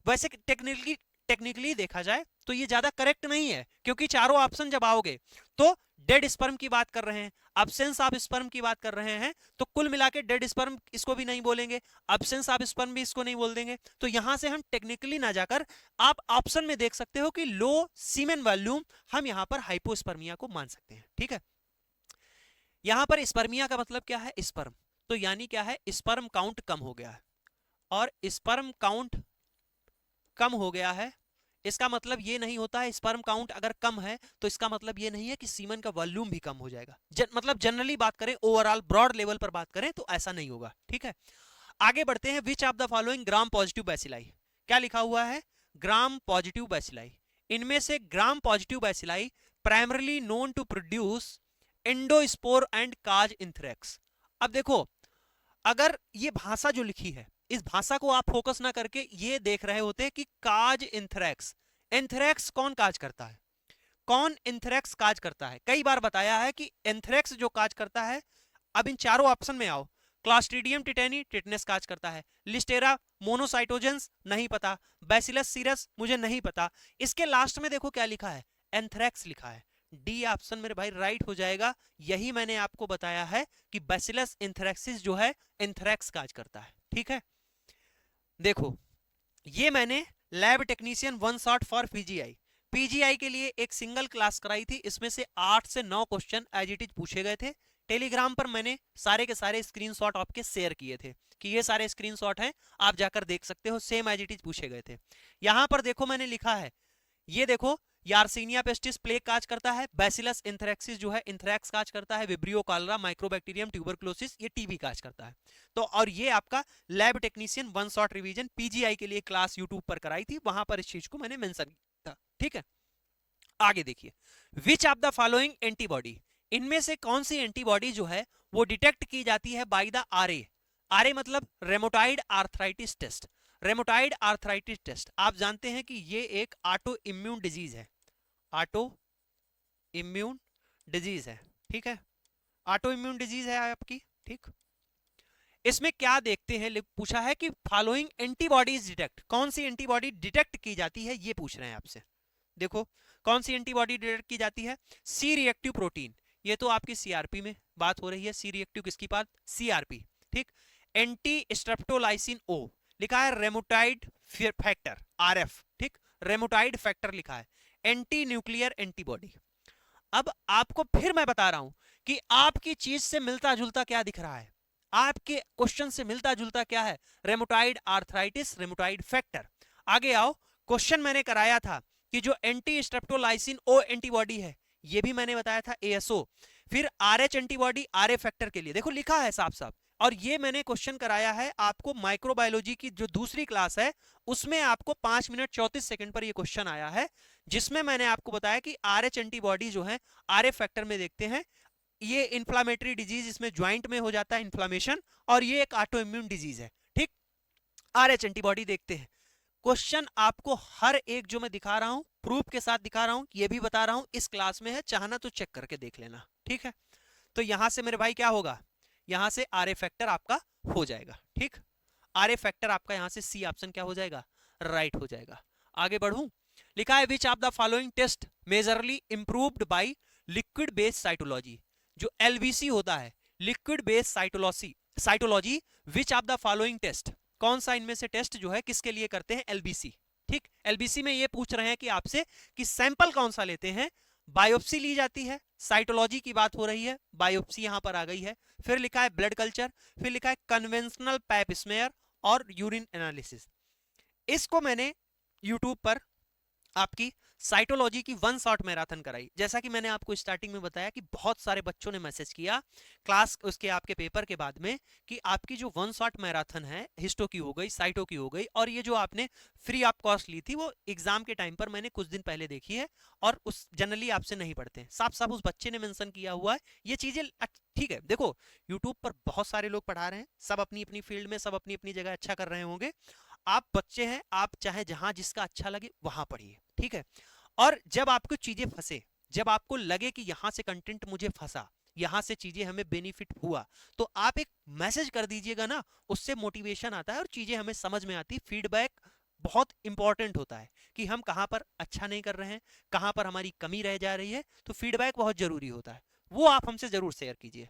वैसे टेक्निकली देखा जाए तो ये ज्यादा करेक्ट नहीं है, क्योंकि चारों ऑप्शन जब आओगे तो डेड स्पर्म की बात कर रहे हैं, अब्सेंस ऑफ स्पर्म की बात कर रहे हैं, तो कुल मिला के डेड स्पर्म इसको भी नहीं बोलेंगे, अब्सेंस ऑफ स्पर्म भी इसको नहीं बोल देंगे। तो यहां से हम टेक्निकली ना जाकर आप ऑप्शन में देख सकते हो कि लो सीमेन वॉल्यूम, हम यहां पर हाइपोस्पर्मिया को मान सकते हैं, ठीक है। यहां पर स्पर्मिया का मतलब क्या है? स्पर्म, तो यानी क्या है? स्पर्म काउंट कम हो गया है, और स्पर्म काउंट कम हो गया है, इसका मतलब ये नहीं होता है, स्पर्म काउंट अगर कम है तो इसका मतलब ये नहीं है कि सीमन का वॉल्यूम भी कम हो जाएगा। मतलब जनरली बात करें, ओवरऑल ब्रॉड लेवल पर बात करें तो ऐसा नहीं होगा, ठीक है। आगे बढ़ते हैं। Which of the following gram positive bacilli, क्या लिखा हुआ है? Gram positive bacilli. इनमें से gram positive bacilli primarily known to produce endospore and cause anthrax. अब देखो, अगर ये भाषा जो लिखी है, इस भाषा को आप फोकस ना करके ये देख रहे होते कि काज इंथ्रेक्स, एंथ्रेक्स कौन काज करता है? कौन एंथ्रेक्स काज करता है? कई बार बताया है कि एंथ्रेक्स जो काज करता है, अब इन चारों ऑप्शन में आओ, क्लास्ट्रीडियम टिटेनी टिटनेस काज करता है, लिस्टेरा मोनोसाइटोजेंस नहीं पता, बैसिलस सीरस मुझे नहीं पता, इसके लास्ट में देखो क्या लिखा है? एंथ्रेक्स लिखा है। डी ऑप्शन मेरे भाई राइट हो जाएगा। यही मैंने आपको बताया है कि बैसिलस एंथ्रेक्सिस जो है एंथ्रेक्स काज करता है, ठीक है। देखो ये मैंने lab technician one shot for PGI, PGI के लिए एक सिंगल क्लास कराई थी, इसमें से 8 से 9 क्वेश्चन एज इट इज पूछे गए थे। टेलीग्राम पर मैंने सारे के सारे स्क्रीनशॉट आपके शेयर किए थे कि ये सारे स्क्रीनशॉट हैं, आप जाकर देख सकते हो, सेम एज इट इज पूछे गए थे। यहां पर देखो मैंने लिखा है, ये देखो, यार्सिनिया पेस्टिस प्लेग काज करता है, बैसिलस एंथ्रेक्सिस जो है एंथ्रेक्स काज करता है, विब्रियो कॉलरा माइक्रोबैक्टीरियम ट्यूबरक्लोसिस ये टीबी काज करता है। तो और ये आपका lab technician one shot revision PGI के लिए क्लास यूट्यूब पर कराई थी, वहां पर इस चीज को मैंने मेंशन किया था, ठीक है। आगे देखिए, which of the following antibody, इनमें से कौन सी एंटीबॉडी जो है वो डिटेक्ट की जाती है बाय द आरए। आरए मतलब rheumatoid arthritis test. Rheumatoid arthritis test आप जानते हैं कि ये एक ऑटो इम्यून डिजीज है, ऑटो इम्यून डिजीज है, ठीक है, ऑटो इम्यून डिजीज है आपकी, ठीक। इसमें क्या देखते हैं, पूछा है कि फॉलोइंग एंटीबॉडीज डिटेक्ट, कौन सी एंटीबॉडी डिटेक्ट की जाती है, ये पूछ रहे हैं आपसे। देखो कौन सी एंटीबॉडी डिटेक्ट की जाती है? सी रिएक्टिव प्रोटीन, ये तो आपकी सीआरपी में बात हो रही है, सी रिएक्टिव किसकी बात? सीआरपी, ठीक। एंटी स्ट्रेप्टोलाइसिन ओ लिखा है, रेमोटाइड फिर फैक्टर आरएफ, ठीक, रेमोटाइड फैक्टर लिखा है, एंटी न्यूक्लियर एंटीबॉडी। अब आपको फिर मैं बता रहा हूं कि आपकी चीज से मिलता जुलता क्या दिख रहा है, आपके क्वेश्चन से मिलता जुलता क्या है, रेमोटाइड आर्थराइटिस, रेमोटाइड फैक्टर। आगे आओ, क्वेश्चन मैंने कराया था कि जो एंटी स्ट्रेप्टोलाइसिन ओ एंटीबॉडी है, ये भी मैंने बताया था एएसओ, फिर आरएच एंटीबॉडी आरए फैक्टर के लिए, देखो लिखा है साफ साफ। और ये मैंने क्वेश्चन कराया है आपको माइक्रोबायोलॉजी की जो दूसरी क्लास है, उसमें आपको 5 मिनट 34 सेकंड पर ये क्वेश्चन आया है, जिसमें मैंने आपको बताया कि आरएच एंटीबॉडी जो है आरए फैक्टर में देखते हैं, ये इंफ्लामेटरी डिजीज, इसमें ज्वाइंट में हो जाता है इंफ्लामेशन, और ये एक ऑटो इम्यून डिजीज है, ठीक। आरएच एंटीबॉडी देखते हैं। क्वेश्चन आपको हर एक जो मैं दिखा रहा हूं प्रूफ के साथ दिखा रहा हूं, ये भी बता रहा हूं इस क्लास में है, चाहना तो चेक करके देख लेना, ठीक है। तो यहां से मेरे भाई क्या होगा, यहां से आरए फैक्टर आपका हो जाएगा, ठीक। आरए फैक्टर आपका यहां से सी ऑप्शन क्या हो जाएगा, राइट हो जाएगा। आगे बढ़ूं, लिखा है which of the following test majorly improved by liquid based cytology. जो एलबीसी होता है, liquid based cytology, which of the following test, कौन सा इनमें से टेस्ट जो है किसके लिए करते हैं, एलबीसी, ठीक। एलबीसी में ये पूछ रहे हैं कि आपसे कि सैंपल कौन सा लेते हैं, बायोप्सी ली जाती है, साइटोलॉजी की बात हो रही है, बायोप्सी यहां पर आ गई है। फिर लिखा है ब्लड कल्चर, फिर लिखा है कन्वेंशनल पैप स्मेयर और यूरिन एनालिसिस। इसको मैंने यूट्यूब पर आपकी साइटोलॉजी की 1 शॉट मैराथन कराई। जैसा कि मैंने आपको स्टार्टिंग में बताया कि बहुत सारे बच्चों ने मैसेज किया क्लास उसके आपके पेपर के बाद में कि आपकी जो 1 शॉट मैराथन है, हिस्टो की हो गई, साइटो की हो गई, और ये जो आपने फ्री ऑफ कॉस्ट ली थी वो एग्जाम के टाइम पर मैंने कुछ दिन पहले देखी है, और उस जनरली आपसे नहीं पढ़ते हैं, साफ साफ उस बच्चे ने मेंशन किया हुआ है ये चीजें। ठीक है, देखो यूट्यूब पर बहुत सारे लोग पढ़ा रहे हैं, सब अपनी अपनी फील्ड में, सब अपनी अपनी जगह अच्छा कर रहे होंगे। आप बच्चे हैं, आप चाहे जहां जिसका अच्छा लगे वहां पढ़िए, ठीक है। और जब आपको चीजें फंसे, जब आपको लगे कि यहां से कंटेंट मुझे फंसा, यहां से चीजें हमें बेनिफिट हुआ, तो आप एक मैसेज कर दीजिएगा ना, उससे मोटिवेशन आता है और चीजें हमें समझ में आती। फीडबैक बहुत इंपॉर्टेंट होता है कि हम कहां पर अच्छा नहीं कर रहे हैं, कहां पर हमारी कमी रह जा रही है, तो फीडबैक बहुत जरूरी होता है, वो आप हमसे जरूर शेयर कीजिए,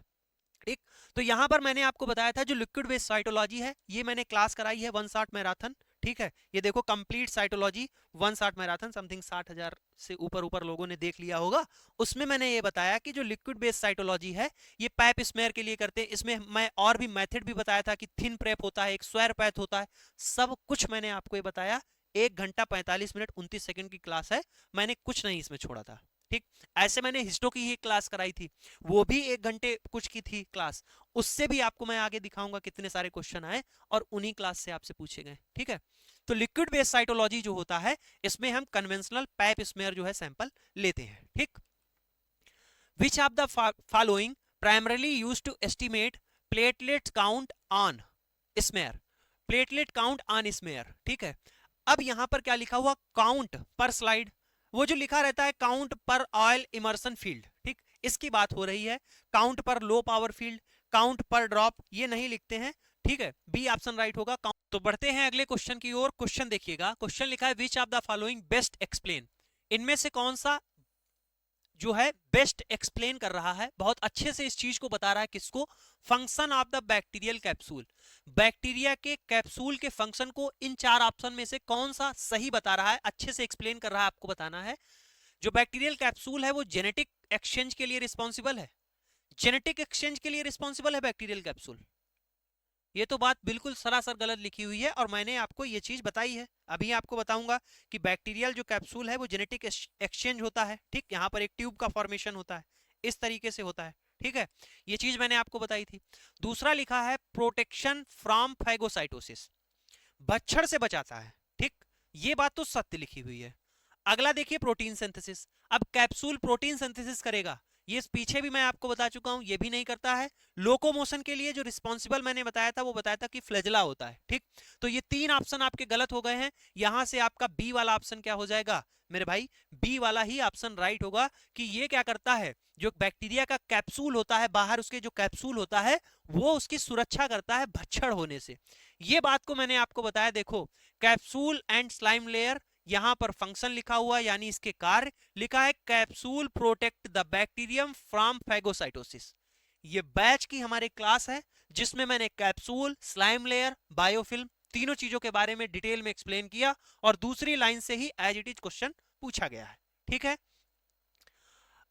ठीक। तो यहां पर मैंने आपको बताया था जो लिक्विड बेस्ड साइटोलॉजी है, ये मैंने क्लास कराई है 1 शॉट मैराथन, ठीक है। ये देखो complete cytology 1 shot marathon, something 60,000 से ऊपर ऊपर लोगों ने देख लिया होगा। उसमें मैंने ये बताया कि जो लिक्विड बेस्ड साइटोलॉजी है ये पैप स्मेयर के लिए करते हैं। इसमें मैं और भी मेथड भी बताया था कि थिन प्रेप होता है, एक स्क्वायर पैथ होता है, सब कुछ मैंने आपको ये बताया। 1 घंटा 45 मिनट 29 सेकंड की क्लास है, मैंने कुछ नहीं इसमें छोड़ा था, ठीक। ऐसे मैंने हिस्टो की ही क्लास कराई थी, वो भी 1 घंटे कुछ की थी क्लास, उससे भी आपको मैं आगे दिखाऊंगा कितने सारे क्वेश्चन आए और उन्हीं क्लास से आपसे पूछे गए, ठीक है। तो लिक्विड बेस्ड साइटोलॉजी जो होता है, इसमें हम कन्वेंशनल पैप स्मेयर जो है सैंपल लेते हैं, ठीक। Which of the following primarily used to estimate platelet count on smear, platelet count on smear, ठीक है। अब यहां पर क्या लिखा हुआ, काउंट पर स्लाइड, वो जो लिखा रहता है काउंट पर ऑयल इमर्सन फील्ड, ठीक, इसकी बात हो रही है। काउंट पर लो पावर फील्ड, काउंट पर ड्रॉप, ये नहीं लिखते हैं, ठीक है। बी ऑप्शन राइट होगा। तो बढ़ते हैं अगले क्वेश्चन की ओर। क्वेश्चन देखिएगा, क्वेश्चन लिखा है which of the following best explain, इनमें से कौन सा जो है बेस्ट एक्सप्लेन कर रहा है, बहुत अच्छे से इस चीज को बता रहा है, किसको, function of the bacterial capsule, bacteria के कैप्सूल के फंक्शन को इन 4 ऑप्शन में से कौन सा सही बता रहा है, अच्छे से एक्सप्लेन कर रहा है, आपको बताना है। जो बैक्टीरियल कैप्सूल है वो जेनेटिक एक्सचेंज के लिए रिस्पॉन्सिबल है, जेनेटिक एक्सचेंज के लिए रिस्पॉन्सिबल है बैक्टीरियल कैप्सूल। ये तो बात बिल्कुल सरासर गलत लिखी हुई है और मैंने आपको ये चीज बताई है। अभी आपको बताऊंगा कि बैक्टीरियल जो कैप्सूल है वो जेनेटिक एक्सचेंज होता है, ठीक। यहाँ पर एक ट्यूब का फॉर्मेशन होता है, इस तरीके से होता है, ठीक है। ये चीज मैंने आपको बताई थी। दूसरा लिखा है प्रोटेक्शन फ्रॉम फैगोसाइटोसिस, बच्छर से बचाता है, ठीक, ये बात तो सत्य लिखी हुई है। अगला देखिए प्रोटीन सिंथेसिस, अब कैप्सूल प्रोटीन सिंथेसिस करेगा, ये पीछे भी मैं आपको बता चुका हूं, ये भी नहीं करता है। लोकोमोशन के लिए जो रिस्पॉन्सिबल मैंने बताया था वो बताया था कि फ्लैजला होता है, ठीक। तो ये 3 ऑप्शन आपके गलत हो गए हैं, यहां से आपका बी वाला ऑप्शन क्या हो जाएगा मेरे भाई, बी वाला ही ऑप्शन राइट होगा कि ये क्या करता है, जो बैक्टीरिया का कैप्सूल होता है, बाहर उसके जो कैप्सूल होता है वो उसकी सुरक्षा करता है भक्षण होने से। ये बात को मैंने आपको बताया, देखो कैप्सूल एंड स्लाइम लेयर, यहां पर फंक्शन लिखा हुआ यानी इसके कार्य लिखा है, capsule protect the bacterium from phagocytosis. ये बैच की हमारी क्लास है जिसमें मैंने कैप्सूल, स्लाइम लेयर, बायोफिल्म तीनों चीजों के बारे में डिटेल में एक्सप्लेन किया और दूसरी लाइन से ही एज इट इज क्वेश्चन पूछा गया है। ठीक है,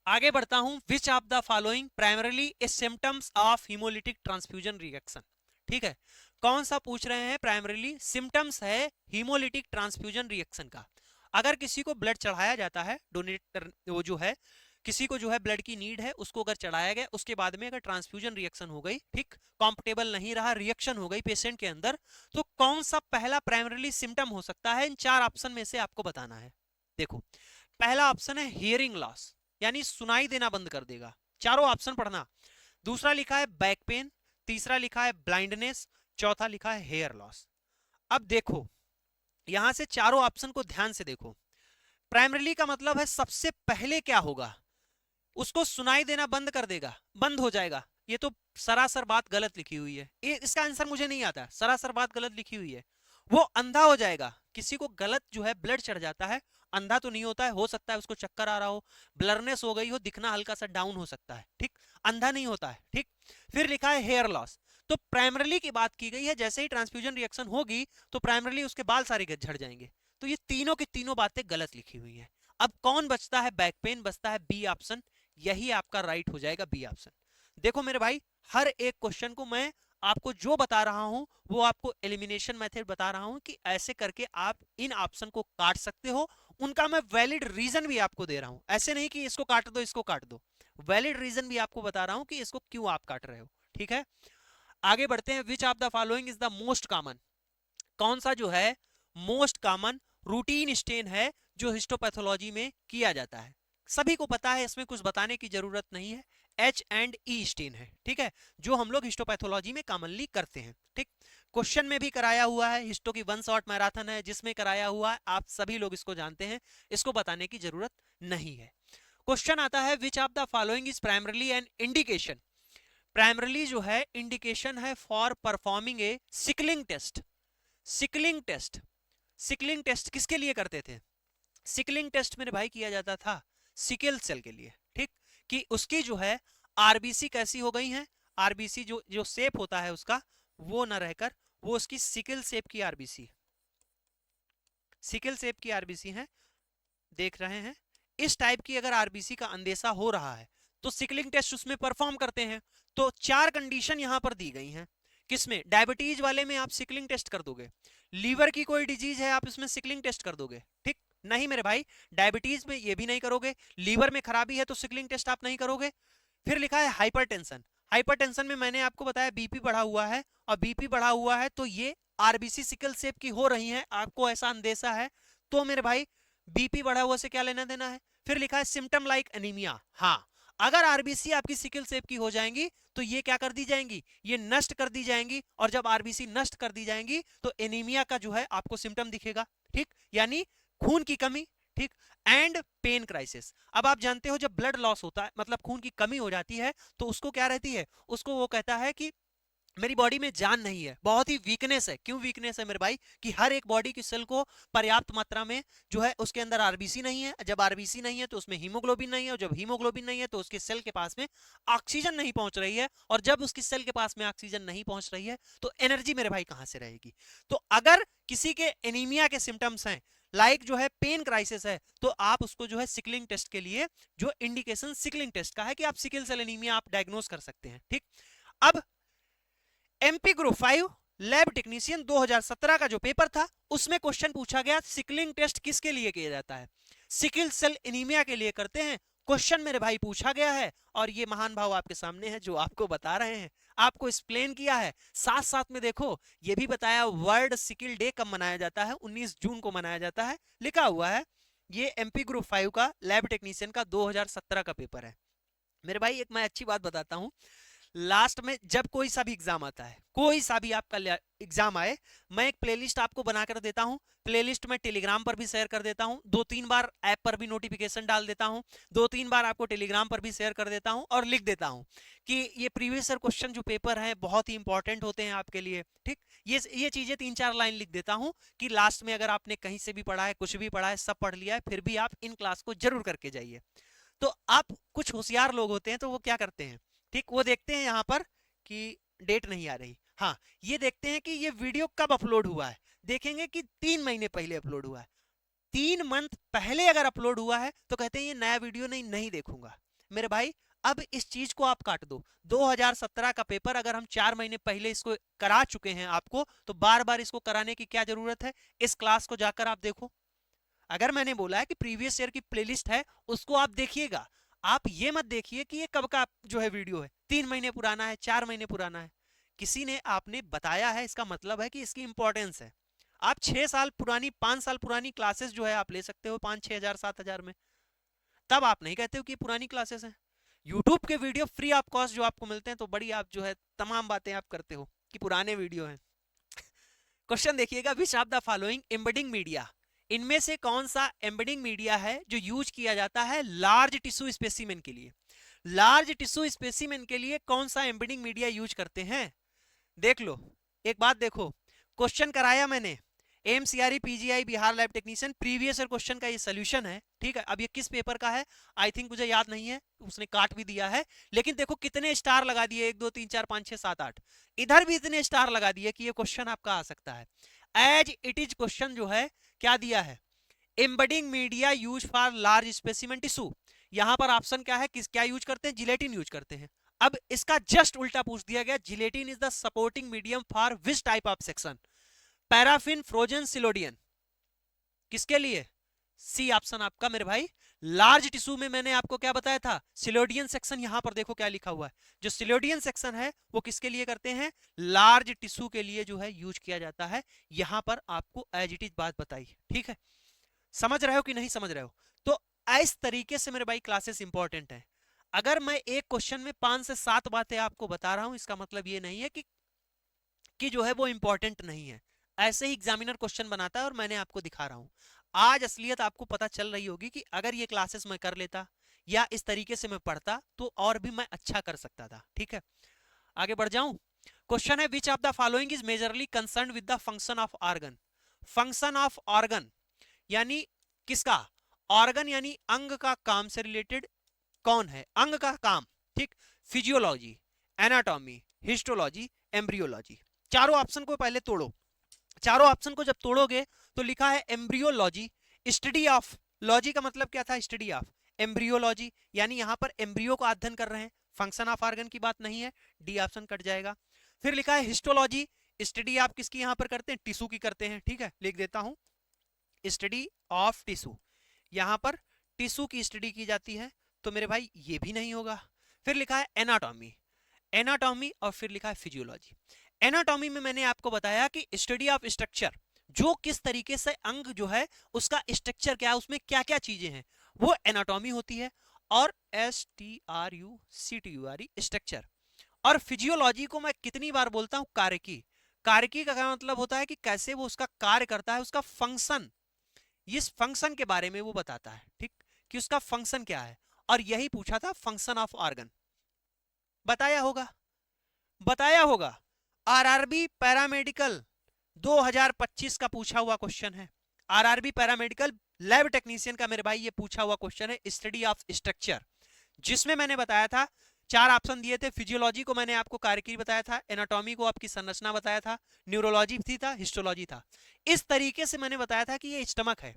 आगे बढ़ता हूं। विच of the following primarily A symptoms of haemolytic transfusion reaction. ठीक है, कौन सा पूछ रहे हैं, प्राइमरीली सिम्टम्स है हीमोलिटिक ट्रांसफ्यूजन रिएक्शन का। अगर किसी को ब्लड चढ़ाया जाता है, डोनेट कर, वो जो है किसी को जो है ब्लड की नीड है, उसको अगर चढ़ाया गया, उसके बाद में अगर ट्रांसफ्यूजन रिएक्शन हो गई, ठीक, कंफर्टेबल नहीं रहा, रिएक्शन हो गई पेशेंट के अंदर, तो कौन सा पहला प्राइमरीली सिम्टम हो सकता है, इन चार ऑप्शन में से आपको बताना है। देखो, पहला ऑप्शन है हियरिंग लॉस, यानी सुनाई देना बंद कर देगा। चारों ऑप्शन पढ़ना। दूसरा लिखा है बैक पेन, तीसरा लिखा है ब्लाइंडनेस, चौथा लिखा है हेयर लॉस। अब देखो, यहां से चारों ऑप्शन को ध्यान से देखो। प्राइमरीली का मतलब है सबसे पहले क्या होगा, उसको सुनाई देना बंद कर देगा, बंद हो जाएगा। ये तो सरासर बात गलत लिखी हुई है, इसका आंसर मुझे नहीं आता, सरासर बात गलत लिखी हुई है। वो अंधा हो जाएगा। किसी को गलत जो है ब्लड चढ़ जाता है, अंधा तो नहीं होता है, हो सकता है उसको चक्कर आ रहा हो, ब्लरनेस हो गई हो, दिखना हल्का सा डाउन हो सकता है, ठीक, अंधा नहीं होता है। ठीक, फिर लिखा है हेयर लॉस। तो प्राइमरीली की बात की गई है, जैसे ही ट्रांसफ्यूजन रिएक्शन होगी तो प्राइमरीली उसके बाल सारे झड़ जाएंगे। तो ये तीनों की तीनों बातें गलत लिखी हुई है। अब कौन बचता है, बैक पेन बचता है, बी ऑप्शन, यही आपका राइट हो जाएगा, बी ऑप्शन। देखो मेरे भाई, हर एक क्वेश्चन को मैं आपको जो बता रहा हूं वो आपको एलिमिनेशन मेथड बता रहा हूं कि ऐसे करके आप इन ऑप्शन को काट सकते हो। उनका मैं वैलिड रीजन भी आपको दे रहा हूं, ऐसे नहीं कि इसको काट दो इसको काट दो, वैलिड रीजन भी आपको बता रहा हूं कि इसको क्यों आप काट रहे हो। ठीक है, आगे बढ़ते हैं। Which of the following is the most common, कौन सा जो है मोस्ट कॉमन रूटीन स्टेन है जो हिस्टोपैथोलॉजी में किया जाता है। सभी को पता है, इसमें कुछ बताने की जरूरत नहीं है, H&E स्टेन है। ठीक है, जो हम लोग हिस्टोपैथोलॉजी में कॉमनली करते हैं। ठीक, क्वेश्चन में भी कराया हुआ है, हिस्टो की 1 शॉट मैराथन है जिसमें कराया हुआ है, आप सभी लोग इसको जानते हैं, इसको बताने की जरूरत नहीं है। क्वेश्चन आता है which of the following is primarily an indication. Primarily जो है इंडिकेशन है for performing a sickling test. Sickling test, sickling test किसके लिए करते थे, सिकलिंग टेस्ट मेरे भाई किया जाता था सिकल सेल के लिए। ठीक, कि उसकी जो है आरबीसी कैसी हो गई है, आरबीसी जो जो शेप होता है उसका, वो ना रहकर वो उसकी सिकल शेप की आरबीसी, सिकल शेप की आरबीसी है, देख रहे हैं। इस टाइप की अगर आरबीसी का अंदेशा हो रहा है तो सिकलिंग टेस्ट उसमें परफॉर्म करते हैं। तो चार कंडीशन यहां पर दी गई हैं। किसमें, डायबिटीज वाले में आप सिकलिंग टेस्ट कर दोगे, लीवर की कोई डिजीज है आप इसमें सिकलिंग टेस्ट कर दोगे। ठीक, नहीं मेरे भाई, डायबिटीज में ये भी नहीं करोगे, लीवर में खराबी है तो सिकलिंग टेस्ट आप नहीं करोगे। फिर लिखा है हाइपरटेंशन, हाइपरटेंशन में मैंने आपको बताया बीपी बढ़ा हुआ है, और बीपी बढ़ा हुआ है तो ये आरबीसी सिकल शेप की हो रही है, आपको ऐसा अंदेशा है, तो मेरे भाई बीपी बढ़ा हुआ से क्या लेना देना है। फिर लिखा है सिम्टम लाइक एनीमिया, हाँ, अगर आरबीसी आपकी सिकल शेप की हो जाएंगी तो ये क्या कर दी जाएंगी, ये नष्ट कर दी जाएंगी, और जब आरबीसी नष्ट कर दी जाएंगी तो एनीमिया का जो है आपको सिम्टम दिखेगा। ठीक, यानी खून की कमी। ठीक, एंड पेन क्राइसिस। अब आप जानते हो जब ब्लड लॉस होता है, मतलब खून की कमी हो जाती है, तो उसको क्या रहती है, उसको वो कहता है कि मेरी बॉडी में जान नहीं है, बहुत ही वीकनेस है। क्यों वीकनेस है मेरे भाई, कि हर एक बॉडी की सेल को पर्याप्त मात्रा में जो है उसके अंदर आरबीसी नहीं है, जब आरबीसी नहीं है तो उसमें हीमोग्लोबिन नहीं है, और जब हीमोग्लोबिन नहीं है तो उसके सेल के पास में ऑक्सीजन नहीं पहुंच रही है, और जब उसकी सेल के पास में ऑक्सीजन नहीं पहुंच रही है तो एनर्जी मेरे भाई कहां से रहेगी। तो अगर किसी के एनीमिया के सिम्टम्स हैं, लाइक जो है पेन क्राइसिस है, तो आप उसको जो है सिकलिंग टेस्ट के लिए, जो इंडिकेशन सिकलिंग टेस्ट का है कि आप सिकल सेल एनीमिया आप डायग्नोस कर सकते हैं। ठीक, अब एमपी ग्रुप 5 लैब टेक्नीशियन 2017 का जो पेपर था उसमें क्वेश्चन पूछा गया सिकलिंग टेस्ट किसके लिए किया जाता है, सिकल सेल एनीमिया के लिए करते हैं। क्वेश्चन मेरे भाई पूछा गया है और ये महान भाव आपके सामने है जो आपको बता रहे हैं, आपको एक्सप्लेन किया है, साथ साथ में देखो ये भी बताया वर्ल्ड सिकल डे कब मनाया जाता है, 19 जून को मनाया जाता है, लिखा हुआ है। ये एमपी ग्रुप 5 का लैब टेक्नीशियन का 2017 का पेपर है। मेरे भाई एक मैं अच्छी बात बताता हूं, लास्ट में जब कोई सा भी एग्जाम आता है, कोई सा भी आपका एग्जाम आए, मैं एक प्लेलिस्ट आपको बनाकर देता हूं, प्लेलिस्ट में टेलीग्राम पर भी शेयर कर देता हूं, 2-3 बार ऐप पर भी नोटिफिकेशन डाल देता हूं, 2-3 बार आपको टेलीग्राम पर भी शेयर कर देता हूं, और लिख देता हूं कि ये प्रीवियस ईयर क्वेश्चन जो पेपर है बहुत ही इंपॉर्टेंट होते हैं आपके लिए। ठीक, ये चीजें 3-4 लाइन लिख देता हूं कि लास्ट में अगर आपने कहीं से भी पढ़ा है, कुछ भी पढ़ा है, सब पढ़ लिया है, फिर भी आप इन क्लास को जरूर करके जाइए। तो आप कुछ होशियार लोग होते हैं तो वो क्या करते हैं, ठीक, वो देखते हैं यहाँ पर कि डेट नहीं आ रही, हाँ, ये देखते हैं कि ये वीडियो कब अपलोड हुआ है। देखेंगे कि 3 महीने पहले अपलोड हुआ है। 3 मंथ पहले अगर अपलोड हुआ है तो कहते हैं ये नया वीडियो नहीं, नहीं देखूंगा। मेरे भाई अब इस चीज को आप काट दो। 2017 का पेपर अगर हम 4 महीने पहले इसको करा चुके हैं आपको, तो बार बार इसको कराने की क्या जरूरत है? इस क्लास को जाकर आप देखो। अगर मैंने बोला है कि प्रीवियस ईयर की प्लेलिस्ट है, उसको आप देखिएगा। आप ये मत देखिए कि ये कब का जो है वीडियो है, 3 महीने पुराना है, 4 महीने पुराना है। किसी ने आपने बताया है, इसका मतलब है कि इसकी इंपॉर्टेंस है। आप 6 साल पुरानी, 5 साल पुरानी क्लासेस जो है आप ले सकते हो 5-6 हजार 7 हजार में। तब आप नहीं कहते हो कि पुरानी क्लासेस हैं। यूट्यूब के वीडियो फ्री ऑफ कॉस्ट जो आपको मिलते हैं, तो बड़ी आप जो है तमाम बातें आप करते हो कि पुराने वीडियो हैं। क्वेश्चन देखिएगा, विच of the following embedding media, इनमें से कौन सा एम्बेडिंग मीडिया है जो यूज किया जाता है लार्ज टिश्यू स्पेसिमेन के लिए? लार्ज टिश्यू स्पेसिमेन के लिए कौन सा एम्बेडिंग मीडिया यूज करते हैं? देख लो, एक बात देखो, क्वेश्चन कराया मैंने, MCRE PGI Bihar lab technician, previous year question का ये सोल्यूशन है। ठीक है, अब ये किस पेपर का है आई थिंक मुझे याद नहीं है, उसने काट भी दिया है। लेकिन देखो कितने स्टार लगा दिए, 1 2 3 4 5 6 7 8, इधर भी इतने स्टार लगा दिए कि ये क्वेश्चन आपका आ सकता है। एज इट इज क्वेश्चन जो है क्या दिया है, embedding media use for large specimen tissue. यहां पर ऑप्शन क्या है, किस क्या यूज करते हैं? जिलेटिन यूज करते हैं। अब इसका जस्ट उल्टा पूछ दिया गया, gelatin is the supporting medium for which type of section? Paraffin, frozen, celloidin, किसके लिए? सी ऑप्शन आपका मेरे भाई। लार्ज टिश्यू में मैंने आपको क्या बताया था, सिलोडियन सेक्शन। यहां पर देखो क्या लिखा हुआ है, जो सिलोडियन सेक्शन है वो किसके लिए करते हैं? लार्ज टिश्यू के लिए जो है यूज किया जाता है। यहां पर आपको एज इट इज बात बताई। ठीक है, समझ रहे हो कि नहीं समझ रहे हो? तो इस तरीके से मेरे भाई क्लासेस इंपॉर्टेंट है। अगर मैं एक क्वेश्चन में 5 से 7 बातें आपको बता रहा हूं, इसका मतलब ये नहीं है कि जो है वो इंपॉर्टेंट नहीं है। ऐसे ही एग्जामिनर क्वेश्चन बनाता है और मैंने आपको दिखा रहा हूं। आज असलियत आपको पता चल रही होगी कि अगर ये क्लासेस मैं कर लेता या इस तरीके से मैं पढ़ता तो और भी मैं अच्छा कर सकता था। ठीक है, आगे बढ़ जाऊं। क्वेश्चन है, which of the following is majorly concern with the function of organ? Function of organ यानी किसका? ऑर्गन यानी अंग का काम से रिलेटेड कौन है? अंग का काम। ठीक, फिजियोलॉजी, एनाटॉमी, हिस्टोलॉजी, एम्ब्रियोलॉजी। चारों ऑप्शन को पहले तोड़ो। चारों ऑप्शन को जब तोड़ोगे तो लिखा है एम्ब्रियोलॉजी, स्टडी ऑफ, लॉजी का मतलब क्या था? स्टडी ऑफ, एम्ब्रियोलॉजी यानी यहां पर एम्ब्रियो को अध्ययन कर रहे हैं, फंक्शन ऑफ ऑर्गन की बात नहीं है, डी ऑप्शन कट जाएगा। फिर लिखा है हिस्टोलॉजी, स्टडी आप किसकी यहां पर करते हैं? टिश्यू की करते हैं। ठीक है, लिख देता हूं, स्टडी ऑफ टिश्यू, यहां पर टिश्यू की स्टडी की जाती है, तो मेरे भाई ये भी नहीं होगा। फिर लिखा है एनाटॉमी, एनाटॉमी, और फिर लिखा है फिजियोलॉजी। एनाटॉमी में मैंने आपको बताया कि स्टडी ऑफ स्ट्रक्चर, जो किस तरीके से अंग जो है उसका स्ट्रक्चर क्या है, उसमें क्या क्या चीजें हैं, वो एनाटॉमी होती है। और STRUCTURE स्ट्रक्चर। और फिजियोलॉजी को मैं कितनी बार बोलता हूं? कार्यकी। कार्यकी का क्या मतलब होता है कि कैसे वो उसका कार्य करता है, उसका फंक्शन, इस फंक्शन के बारे में वो बताता है। ठीक, कि उसका फंक्शन क्या है। और यही पूछा था फंक्शन ऑफ ऑर्गन, बताया होगा, बताया होगा। आरआरबी पैरामेडिकल 2025 का पूछा हुआ क्वेश्चन है। आरआरबी पैरामेडिकल लैब टेक्नीशियन का मेरे भाई ये पूछा हुआ क्वेश्चन है, स्टडी ऑफ स्ट्रक्चर, जिसमें मैंने बताया था 4 ऑप्शन दिए थे। फिजियोलॉजी को मैंने आपको कार्यकी बताया था, एनाटॉमी को आपकी संरचना बताया था, न्यूरोलॉजी थी था, हिस्टोलॉजी था। इस तरीके से मैंने बताया था कि ये स्टमक है।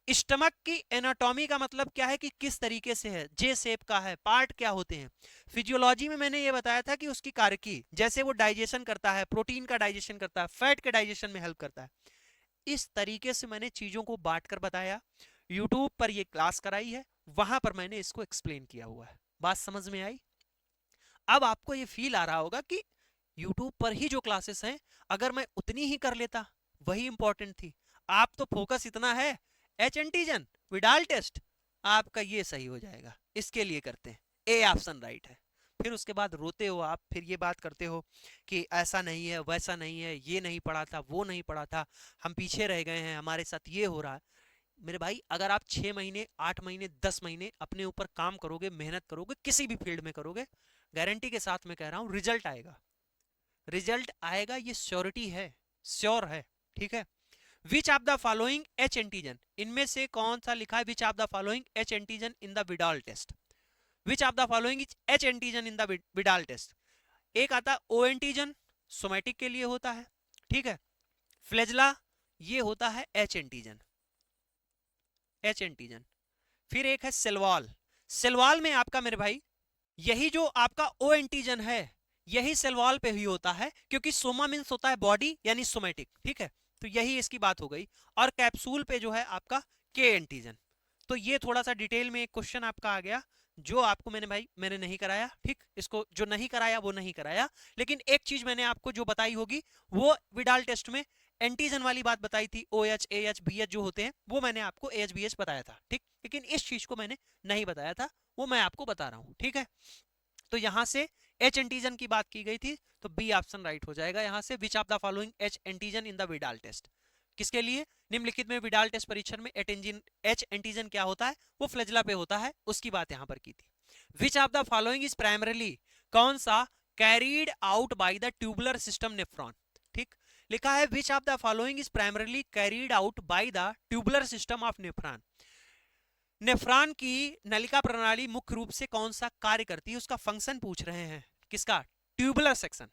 स्टमक की एनाटॉमी का मतलब क्या है कि किस तरीके से है, जे शेप का है, पार्ट क्या होते हैं। फिजियोलॉजी में मैंने ये बताया था कि उसकी कार्यकी, जैसे वो डाइजेशन करता है, प्रोटीन का डाइजेशन करता है, फैट के डाइजेशन में हेल्प करता है। इस तरीके से मैंने चीजों को बांट कर बताया। यूट्यूब पर ये क्लास कराई है, वहां पर मैंने इसको एक्सप्लेन किया हुआ है। बात समझ में आई? अब आपको ये फील आ रहा होगा कि यूट्यूब पर ही जो क्लासेस हैं, अगर मैं उतनी ही कर लेता वही इंपॉर्टेंट थी। आप तो फोकस इतना है एच एंटीजन विडाल टेस्ट, आपका ये सही हो जाएगा, इसके लिए करते हैं, ए ऑप्शन राइट है। फिर उसके बाद रोते हो आप, फिर ये बात करते हो कि ऐसा नहीं है, वैसा नहीं है, ये नहीं पढ़ा था, वो नहीं पढ़ा था, हम पीछे रह गए हैं, हमारे साथ ये हो रहा है। मेरे भाई अगर आप 6 महीने, 8 महीने, 10 महीने अपने ऊपर काम करोगे, मेहनत करोगे, किसी भी फील्ड में करोगे, गारंटी के साथ मैं कह रहा हूं रिजल्ट आएगा, रिजल्ट आएगा, ये श्योरिटी है, श्योर है। ठीक है, which of the following H antigen, इनमें से कौन सा लिखा है which of the following H antigen in the Widal test? Which of the following is H antigen in the Widal test? एक आता है ओ एंटीजन, सोमैटिक के लिए होता है, ठीक है। फ्लैजेला ये होता है एच एंटीजन, एच एंटीजन। फिर एक है सेलवाल, सेलवाल में आपका मेरे भाई यही जो आपका ओ एंटीजन है यही सेल वॉल पे ही होता है, क्योंकि सोमा मीन्स होता है बॉडी यानी सोमेटिक, ठीक है। तो यही इसकी बात हो गई। और कैप्सूल पे जो है आपका के एंटीजन। तो ये थोड़ा सा डिटेल में एक क्वेश्चन आपका आ गया जो आपको मैंने नहीं कराया, ठीक। इसको जो नहीं कराया वो नहीं कराया, लेकिन एक चीज मैंने आपको जो बताई होगी वो विडाल टेस्ट में एंटीजन वाली बात बताई थी, O H A H B H जो होते हैं वो मैंने आपको ए एच बी एच बताया था, ठीक। लेकिन इस चीज को मैंने नहीं बताया था, वो मैं आपको बता रहा हूं, ठीक है। तो यहां से एच एंटीजन की बात की गई थी, तो बी ऑप्शन राइट हो जाएगा यहां से। Which of the following H antigen in the Widal test, किसके लिए निम्नलिखित में विडाल टेस्ट परीक्षण में एच एंटीजन क्या होता है, वो फ्लैजेला पे होता है, उसकी बात यहां पर की थी। विच of the following is primarily, कौन सा carried out by the tubular system nephron, ठीक। लिखा है which of the following is primarily carried out by the tubular system of nephron. Nephron की नलिका प्रणाली मुख्य रूप से कौन सा कार्य करती है, उसका फंक्शन पूछ रहे हैं, किसका, ट्यूबुलर सेक्शन।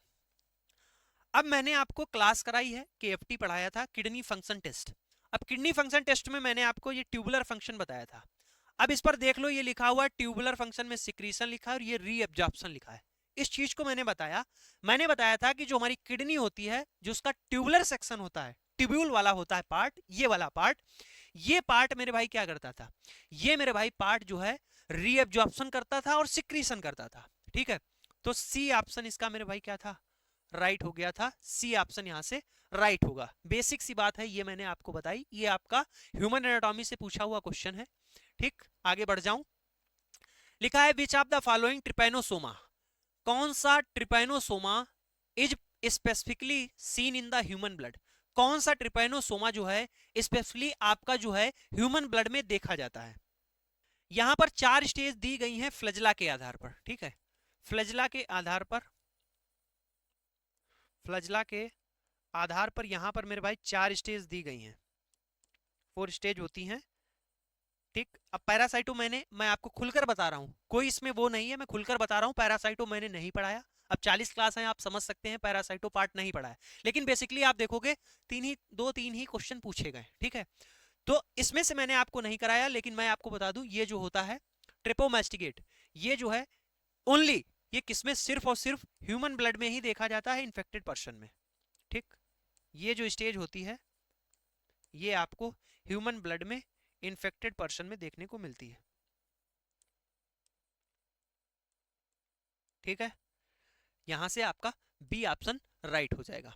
अब मैंने आपको क्लास कराई है, केएफटी पढ़ाया था, किडनी फंक्शन टेस्ट। अब किडनी फंक्शन टेस्ट में मैंने आपको ये ट्यूबुलर फंक्शन बताया था। अब इस पर देख लो, ये लिखा हुआ ट्यूबुलर फंक्शन में सिक्रीशन लिखा है और ये रीअब्जॉर्प्शन लिखा है। इस चीज को मैंने बताया था कि जो हमारी किडनी होती है, जो उसका ट्यूबुलर सेक्शन होता है, ट्यूब्यूल वाला होता है पार्ट, ये वाला पार्ट, ये पार्ट मेरे भाई क्या करता था, ये मेरे भाई पार्ट जो है रीअब्जॉर्प्शन करता था और सिक्रीशन करता था, ठीक है। तो सी ऑप्शन इसका मेरे भाई क्या था, राइट हो गया था। सी ऑप्शन यहां से राइट होगा। बेसिक सी बात है, ये मैंने आपको बताई, ये आपका ह्यूमन एनाटॉमी से पूछा हुआ क्वेश्चन है, ठीक। आगे बढ़ जाऊं, लिखा है which of the following Trypanosoma, कौन सा Trypanosoma is specifically seen in the human blood, कौन सा ट्रिपैनोसोमा जो है स्पेशली आपका जो है ह्यूमन ब्लड में देखा जाता है। यहां पर 4 स्टेज दी गई हैं फ्लैजेला के आधार पर, ठीक है। फ्लैजेला के आधार पर, फ्लैजेला के आधार पर यहां पर मेरे भाई 4 स्टेज दी गई हैं, 4 स्टेज होती हैं, ठीक। अब पैरासाइटो मैं आपको खुलकर बता रहा हूं, कोई इसमें वो नहीं है, मैं खुलकर बता रहा हूं। पैरासाइटो मैंने नहीं पढ़ाया, अब 40 क्लास है, आप समझ सकते हैं पैरासाइटो पार्ट नहीं पढ़ा है, लेकिन बेसिकली आप देखोगे 3 ही क्वेश्चन पूछे गए, ठीक है। तो इसमें से मैंने आपको नहीं कराया, लेकिन मैं आपको बता दूं, ये जो होता है ट्रिपोमेस्टिगेट, ये जो है ओनली, ये किसमें, सिर्फ और सिर्फ ह्यूमन ब्लड में ही देखा जाता है, इन्फेक्टेड पर्सन में, ठीक। ये जो स्टेज होती है ये आपको ह्यूमन ब्लड में इन्फेक्टेड पर्सन में देखने को मिलती है, ठीक है। यहां से आपका बी ऑप्शन राइट हो जाएगा।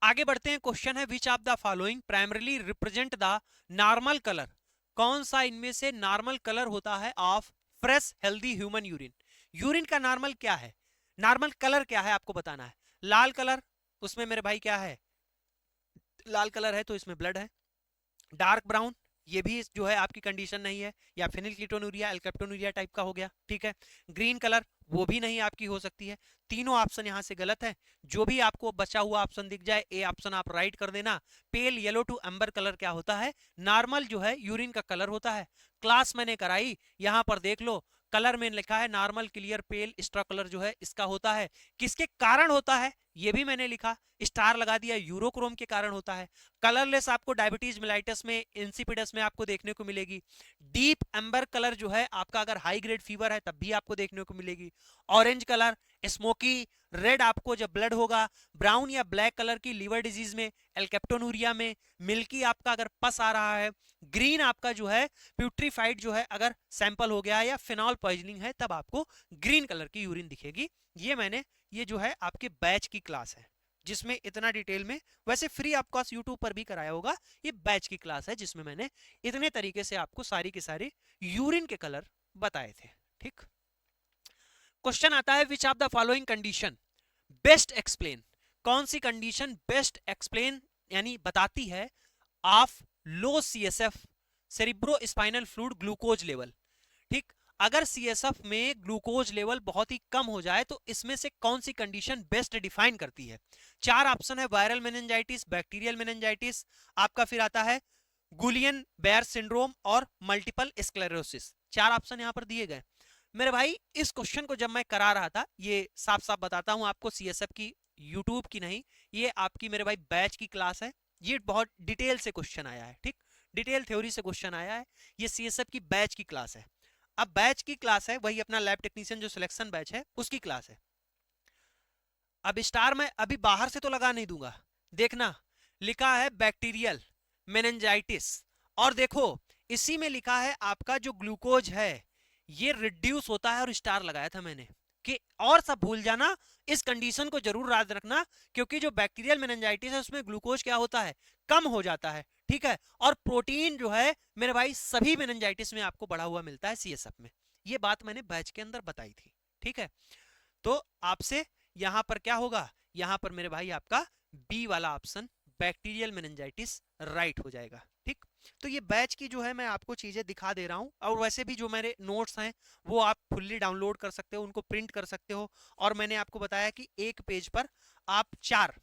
आगे बढ़ते हैं, क्वेश्चन है which of the following primarily represent the normal colour, कौन सा इनमें से नॉर्मल कलर होता है of fresh healthy human urine. Urine का नॉर्मल क्या है, नॉर्मल कलर क्या है आपको बताना है। लाल कलर, उसमें मेरे भाई क्या है, लाल कलर है तो इसमें ब्लड है। डार्क ब्राउन, ये भी जो है आपकी कंडीशन नहीं है, या फिनिलकीटोनुरिया एल्केप्टोनुरिया टाइप का हो गया, ठीक है। ग्रीन कलर, वो भी नहीं आपकी हो सकती है। तीनों ऑप्शन यहां से गलत है। जो भी आपको बचा हुआ ऑप्शन दिख जाए ए ऑप्शन आप राइट कर देना। Pale yellow to amber colour क्या होता है, नॉर्मल जो है यूरिन का कलर होता है। क्लास मैंने कराई, यहां पर देख लो कलर में लिखा है नॉर्मल क्लियर पेल स्ट्रा कलर जो है इसका होता है। किसके कारण होता है ये भी मैंने लिखा, स्टार लगा दिया, यूरोक्रोम के कारण होता है। कलरलेस आपको डायबिटीज मिलाइटस में, इंसिपिडस में आपको देखने को मिलेगी। डीप एम्बर कलर जो है आपका अगर हाई ग्रेड फीवर है तब भी आपको देखने को मिलेगी। ऑरेंज कलर, स्मोकी रेड आपको जब ब्लड होगा। ब्राउन या ब्लैक कलर की लीवर डिजीज में, एल्केप्टोनूरिया में। मिल्की आपका अगर पस आ रहा है। ग्रीन आपका जो है प्यूट्रीफाइड जो है अगर सैंपल हो गया है या फिनॉल पॉइजनिंग है तब आपको ग्रीन कलर की यूरिन दिखेगी। ये जो है आपके बैच की क्लास है जिसमें इतना डिटेल में, वैसे फ्री आपको यूट्यूब पर भी कराया होगा, ये बैच की क्लास है जिसमें मैंने इतने तरीके से आपको सारी के सारी यूरिन के कलर बताए थे, ठीक। क्वेश्चन आता है which of the following condition best explain, कौन सी कंडीशन बेस्ट एक्सप्लेन यानी बताती है of low CSF cerebro spinal fluid glucose level, ठीक। अगर सीएसएफ में ग्लूकोज लेवल बहुत ही कम हो जाए तो इसमें से कौन सी कंडीशन बेस्ट डिफाइन करती है। 4 ऑप्शन है, वायरल मेनिंजाइटिस, बैक्टीरियल मेनिंजाइटिस, आपका फिर आता है गुलियन बेयर सिंड्रोम और मल्टीपल स्क्लेरोसिस। 4 ऑप्शन यहां पर दिए गए। मेरे भाई इस क्वेश्चन को जब मैं करा रहा था, ये साफ साफ बताता हूं आपको, सीएसएफ की, यूट्यूब की नहीं, ये आपकी मेरे भाई बैच की क्लास है। ये बहुत डिटेल से क्वेश्चन आया है, ठीक, डिटेल थ्योरी से क्वेश्चन आया है। ये सीएसएफ की बैच की क्लास है। अब बैच की क्लास है, वही अपना लैब टेक्नीशियन जो सिलेक्शन बैच है उसकी क्लास है। अब स्टार मैं अभी बाहर से तो लगा नहीं दूंगा, देखना लिखा है बैक्टीरियल मेनिंजाइटिस, और देखो इसी में लिखा है आपका जो ग्लूकोज है ये रिड्यूस होता है, और स्टार लगाया था मैंने कि और सब भूल जाना, इस कंडीशन को जरूर याद रखना, क्योंकि जो बैक्टीरियल मेनिंजाइटिस है उसमें ग्लूकोज क्या होता है, कम हो जाता है, ठीक है। और प्रोटीन जो है मेरे भाई सभी मेनिंजाइटिस में आपको बढ़ा हुआ मिलता है सीएसएफ में। ये बात मैंने बैच के अंदर बताई थी, ठीक है। तो आपसे यहां पर क्या होगा, यहां पर मेरे भाई आपका बी वाला ऑप्शन बैक्टीरियल मेनिंजाइटिस राइट हो जाएगा, ठीक। तो ये बैच की जो है मैं आपको चीजें दिखा दे रहा हूं, और वैसे भी जो मेरे नोट्स हैं वो आप फुल्ली डाउनलोड कर सकते हो, उनको प्रिंट कर सकते हो। और मैंने आपको बताया कि एक पेज पर आप 4,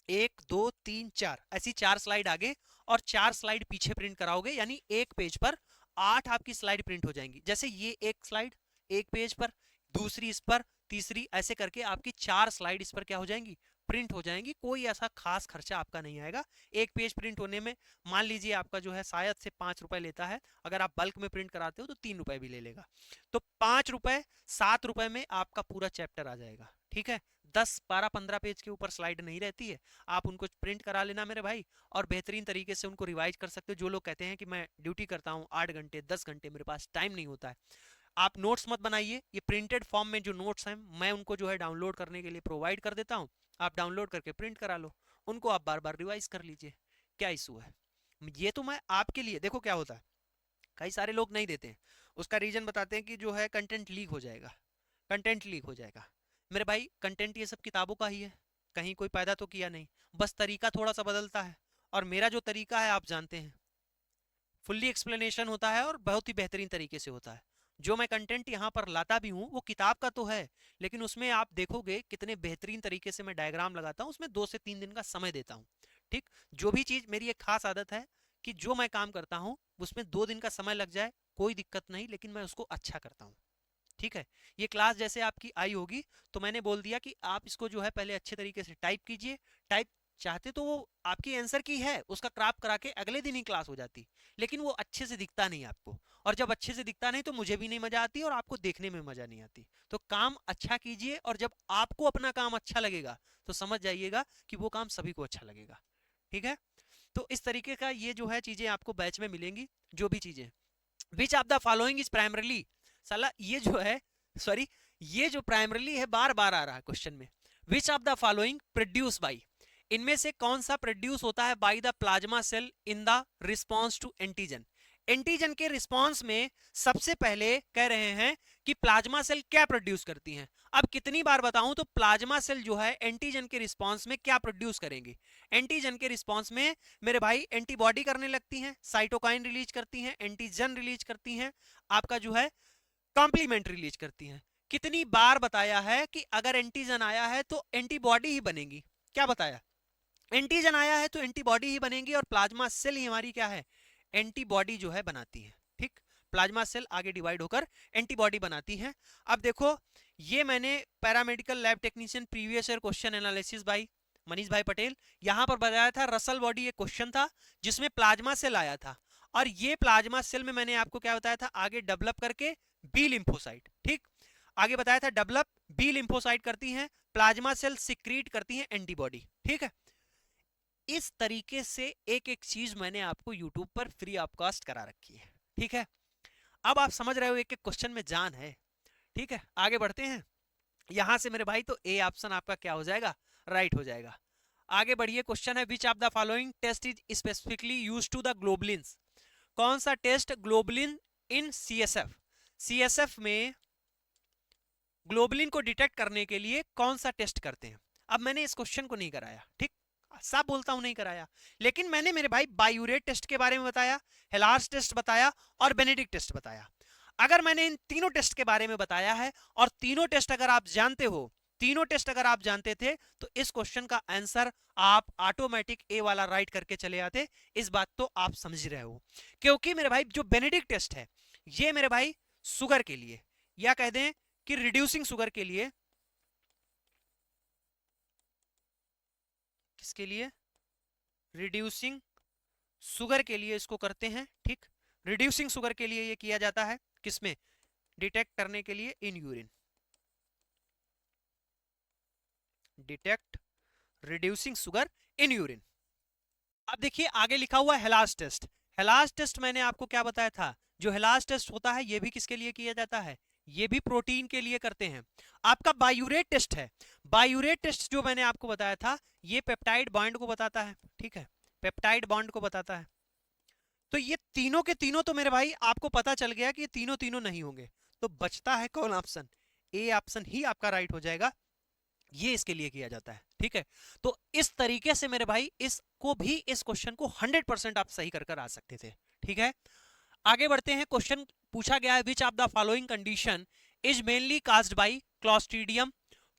1 2 3 4 ऐसी 4 स्लाइड आगे और 4 स्लाइड पीछे प्रिंट कराओगे, यानी एक पेज पर 8 आपकी स्लाइड प्रिंट हो जाएंगी। जैसे ये एक स्लाइड एक पेज पर, दूसरी इस पर, तीसरी, ऐसे करके आपकी 4 स्लाइड इस पर क्या हो जाएंगी, प्रिंट हो जाएंगी। कोई ऐसा खास खर्चा आपका नहीं आएगा एक पेज प्रिंट होने में। मान लीजिए आपका जो है शायद से 5 रुपए लेता है, अगर आप बल्क में प्रिंट कराते हो तो 3 रुपए भी ले लेगा, तो 5 रुपए 7 रुपए में आपका पूरा चैप्टर आ जाएगा, ठीक है। 10 12 15 पेज के ऊपर स्लाइड नहीं रहती है, आप उनको प्रिंट करा लेना मेरे भाई, और बेहतरीन तरीके से उनको रिवाइज कर सकते हो। जो लोग कहते हैं कि मैं ड्यूटी करता हूँ 8 घंटे 10 घंटे, मेरे पास टाइम नहीं होता है, आप नोट्स मत बनाइए, ये प्रिंटेड फॉर्म में जो नोट्स हैं मैं उनको जो है डाउनलोड करने के लिए प्रोवाइड कर देता हूँ, आप डाउनलोड करके प्रिंट करा लो, उनको आप बार बार रिवाइज कर लीजिए, क्या इशू है। ये तो मैं आपके लिए, देखो क्या होता है, कई सारे लोग नहीं देते हैं, उसका रीजन बताते हैं कि जो है कंटेंट लीक हो जाएगा, कंटेंट लीक हो जाएगा। मेरे भाई कंटेंट ये सब किताबों का ही है, कहीं कोई पैदा तो किया नहीं, बस तरीका थोड़ा सा बदलता है, और मेरा जो तरीका है आप जानते हैं, फुल्ली एक्सप्लेनेशन होता है और बहुत ही बेहतरीन तरीके से होता है। जो मैं कंटेंट यहाँ पर लाता भी हूँ वो किताब का तो है, लेकिन उसमें आप देखोगे कितने बेहतरीन तरीके से मैं डायग्राम लगाता हूँ, उसमें 2 से 3 दिन का समय देता हूँ, ठीक। जो भी चीज, मेरी एक खास आदत है कि जो मैं काम करता हूँ उसमें 2 दिन का समय लग जाए कोई दिक्कत नहीं, लेकिन मैं उसको अच्छा करता हूँ, ठीक है। ये क्लास जैसे आपकी आई होगी तो मैंने बोल दिया कि आप इसको जो है पहले अच्छे तरीके से टाइप कीजिए, टाइप चाहते तो वो आपकी आंसर की है उसका क्रॉप करा के अगले दिन ही क्लास हो जाती, लेकिन वो अच्छे से दिखता नहीं आपको, और जब अच्छे से दिखता नहीं तो मुझे भी नहीं मजा आती और आपको देखने में मजा नहीं आती। तो काम अच्छा कीजिए, और जब आपको अपना काम अच्छा लगेगा तो समझ जाइएगा कि वो काम सभी को अच्छा लगेगा, ठीक है। तो इस तरीके का ये जो है चीजें आपको बैच में मिलेंगी, जो भी चीजें, विच of the following is primarily, साला ये जो है, सॉरी, ये जो प्राइमरली है बार बार आ रहा है क्वेश्चन में, which of the following produce by, इनमें से कौन सा प्रोड्यूस होता है by the plasma cell in the response to antigen. Antigen के रिस्पॉन्स में सबसे पहले कह रहे हैं कि प्लाज्मा सेल क्या प्रोड्यूस करती हैं। अब कितनी बार बताऊं, तो प्लाज्मा सेल जो है एंटीजन के रिस्पॉन्स में क्या प्रोड्यूस करेंगे, एंटीजन के रिस्पॉन्स में मेरे भाई एंटीबॉडी करने लगती हैं, साइटोकाइन रिलीज करती हैं, एंटीजन रिलीज करती हैं, आपका जो है कॉम्प्लीमेंट रिलीज करती हैं। कितनी बार बताया है कि अगर एंटीजन आया है तो एंटीबॉडी ही बनेगी, क्या बताया, एंटीजन आया है तो एंटीबॉडी ही बनेगी, और प्लाज्मा सेल ही हमारी क्या है, एंटीबॉडी जो है बनाती है, ठीक। प्लाज्मा सेल आगे डिवाइड होकर एंटीबॉडी बनाती है। अब देखो ये मैंने paramedical lab technician previous year question analysis by Manish bhai Patel, यहां पर बताया था रसल बॉडी एक क्वेश्चन था जिसमें प्लाज्मा सेल आया था, और ये प्लाज्मा सेल में मैंने आपको क्या बताया था, आगे डेवलप करके बी लिम्फोसाइट, ठीक, आगे बताया था डेवलप बी लिम्फोसाइट करती हैं, प्लाज्मा सेल सिक्रीट करती हैं एंटीबॉडी, ठीक है। इस तरीके से एक एक चीज मैंने आपको YouTube पर फ्री ऑफ कॉस्ट करा रखी है, ठीक है। अब आप समझ रहे हो एक एक क्वेश्चन में जान है, ठीक है। आगे बढ़ते हैं यहां से मेरे भाई, तो ए ऑप्शन आपका क्या हो जाएगा, राइट हो जाएगा। आगे बढ़िए, क्वेश्चन है which of the following test is specifically use to the globulins, कौन सा test globulin in CSF, CSF में ग्लोबुलिन को डिटेक्ट करने के लिए कौन सा टेस्ट करते हैं। अब मैंने इस क्वेश्चन को नहीं कराया, ठीक, सब बोलता हूं नहीं कराया, लेकिन मैंने मेरे भाई बायूरेट टेस्ट के बारे में बताया, हेलार्स टेस्ट बताया और बेनेडिक्ट टेस्ट बताया। अगर मैंने इन तीनों टेस्ट के बारे में बताया है और तीनों टेस्ट अगर आप जानते हो, तीनों टेस्ट अगर आप जानते थे तो इस क्वेश्चन का आंसर आप ऑटोमेटिक ए वाला राइट करके चले आते, इस बात तो आप समझ रहे हो। क्योंकि मेरे भाई जो बेनेडिक्ट टेस्ट है ये मेरे भाई शुगर के लिए, या कह दें कि रिड्यूसिंग शुगर के लिए, किसके लिए, रिड्यूसिंग शुगर के लिए इसको करते हैं, ठीक। रिड्यूसिंग शुगर के लिए ये किया जाता है, किसमें, डिटेक्ट करने के लिए in urine, detect reducing sugar in urine. अब देखिए आगे लिखा हुआ है हेलास टेस्ट। हेलास टेस्ट मैंने आपको क्या बताया था, जो हेलास टेस्ट होता है ये भी किसके लिए किया जाता है, ये भी प्रोटीन के लिए करते हैं। आपका बायूरेट टेस्ट है, बायूरेट टेस्ट जो मैंने आपको बताया था ये पेप्टाइड बॉन्ड को बताता है, ठीक है, पेप्टाइड बॉन्ड को बताता है। तो ये तीनों के तीनों तो मेरे भाई आपको पता चल गया कि ये तीनों तीनों नहीं होंगे, तो बचता है कौन ऑप्शन, ए ऑप्शन ही आपका राइट हो जाएगा, ये इसके लिए किया जाता है, ठीक है। तो इस तरीके से मेरे भाई इसको भी, इस क्वेश्चन को 100% आप सही कर आ सकते थे, ठीक है। आगे बढ़ते हैं, क्वेश्चन पूछा गया है which of the following condition is mainly caused by Clostridium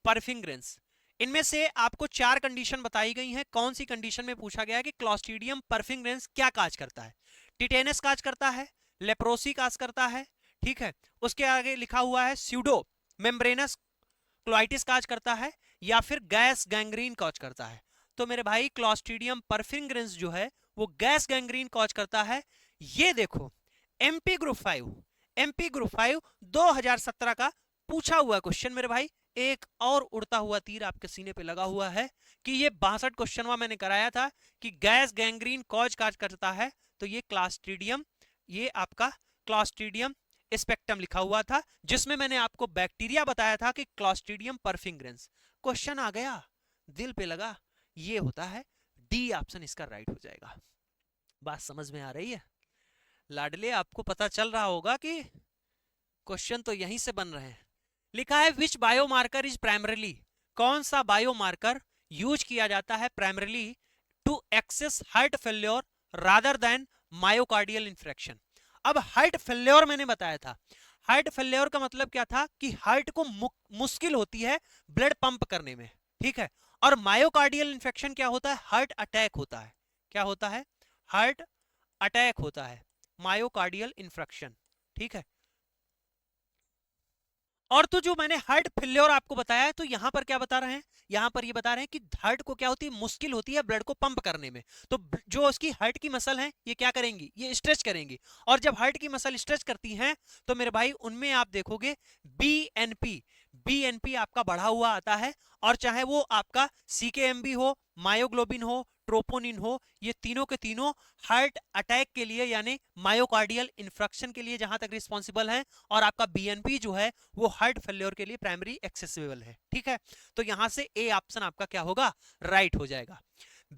perfringens. इनमें से आपको 4 कंडीशन बताई गई हैं, कौन सी कंडीशन में पूछा गया है कि क्लॉस्ट्रीडियम परफिंगरेंस क्या काज करता है, टिटेनस काज करता है, लेप्रोसी काज करता है, ठीक है। उसके आगे लिखा हुआ है स्यूडो मेम्ब्रेनस क्लोइटिस काज करता है, या फिर गैस गैंग्रीन कॉज करता है। तो मेरे भाई क्लॉस्ट्रीडियम परफिंगरेंस जो है वो गैस गैंग्रीन कॉज करता है। ये देखो एमपी ग्रुप 5, एमपी ग्रुप 5 2017 का पूछा हुआ क्वेश्चन मेरे भाई, एक और उड़ता हुआ तीर आपके सीने पे लगा हुआ है कि ये 62 क्वेश्चन मैंने कराया था कि गैस गैंग्रीन कॉज काज करता है, तो ये क्लॉस्ट्रीडियम, ये आपका क्लॉस्ट्रीडियम स्पेक्ट्रम लिखा हुआ था, जिसमें मैंने आपको बैक्टीरिया बताया था कि क्लॉस्ट्रीडियम परफिंगरेंस। क्वेश्चन आ गया, दिल पे लगा, ये होता है डी ऑप्शन इसका राइट हो जाएगा। बात समझ में आ रही है लाडले, आपको पता चल रहा होगा कि क्वेश्चन तो यहीं से बन रहे हैं। लिखा है विच बायोमार्कर इज प्राइमरीली, कौन सा बायोमार्कर यूज किया जाता है primarily to access heart failure rather than myocardial infarction. अब हार्ट फेल्योर मैंने बताया था, हार्ट फेल्योर का मतलब क्या था कि हार्ट को मुश्किल होती है ब्लड पंप करने में, ठीक है। और मायोकार्डियल इंफेक्शन क्या होता है, हार्ट अटैक होता है, क्या होता है, हार्ट अटैक होता है, मायोकार्डियल इंफ्रेक्शन, ठीक है। और तो जो मैंने हार्ट फेल्योर आपको बताया है, तो यहां पर क्या बता रहे हैं, यहां पर ये बता रहे हैं कि हार्ट को क्या होती है, मुश्किल होती है ब्लड को पंप करने में। तो जो उसकी हार्ट की मसल है ये क्या करेंगी, ये स्ट्रेच करेंगी, और जब हार्ट की मसल स्ट्रेच करती हैं तो मेरे भाई उनमें आप देखोगे बीएनपी, बीएनपी आपका बढ़ा हुआ आता है, और चाहे वो आपका सीकेएमबी हो, मायोग्लोबिन हो, ट्रोपोनिन हो, ये तीनों के तीनों हार्ट अटैक के लिए यानी मायोकार्डियल इंफ्रक्शन के लिए जहां तक रिस्पॉन्सिबल है, और आपका बीएनपी जो है वो हार्ट फेल्योर के लिए प्राइमरी एक्सेसिबल है, ठीक है। तो यहां से ए ऑप्शन आपका क्या होगा, राइट हो जाएगा।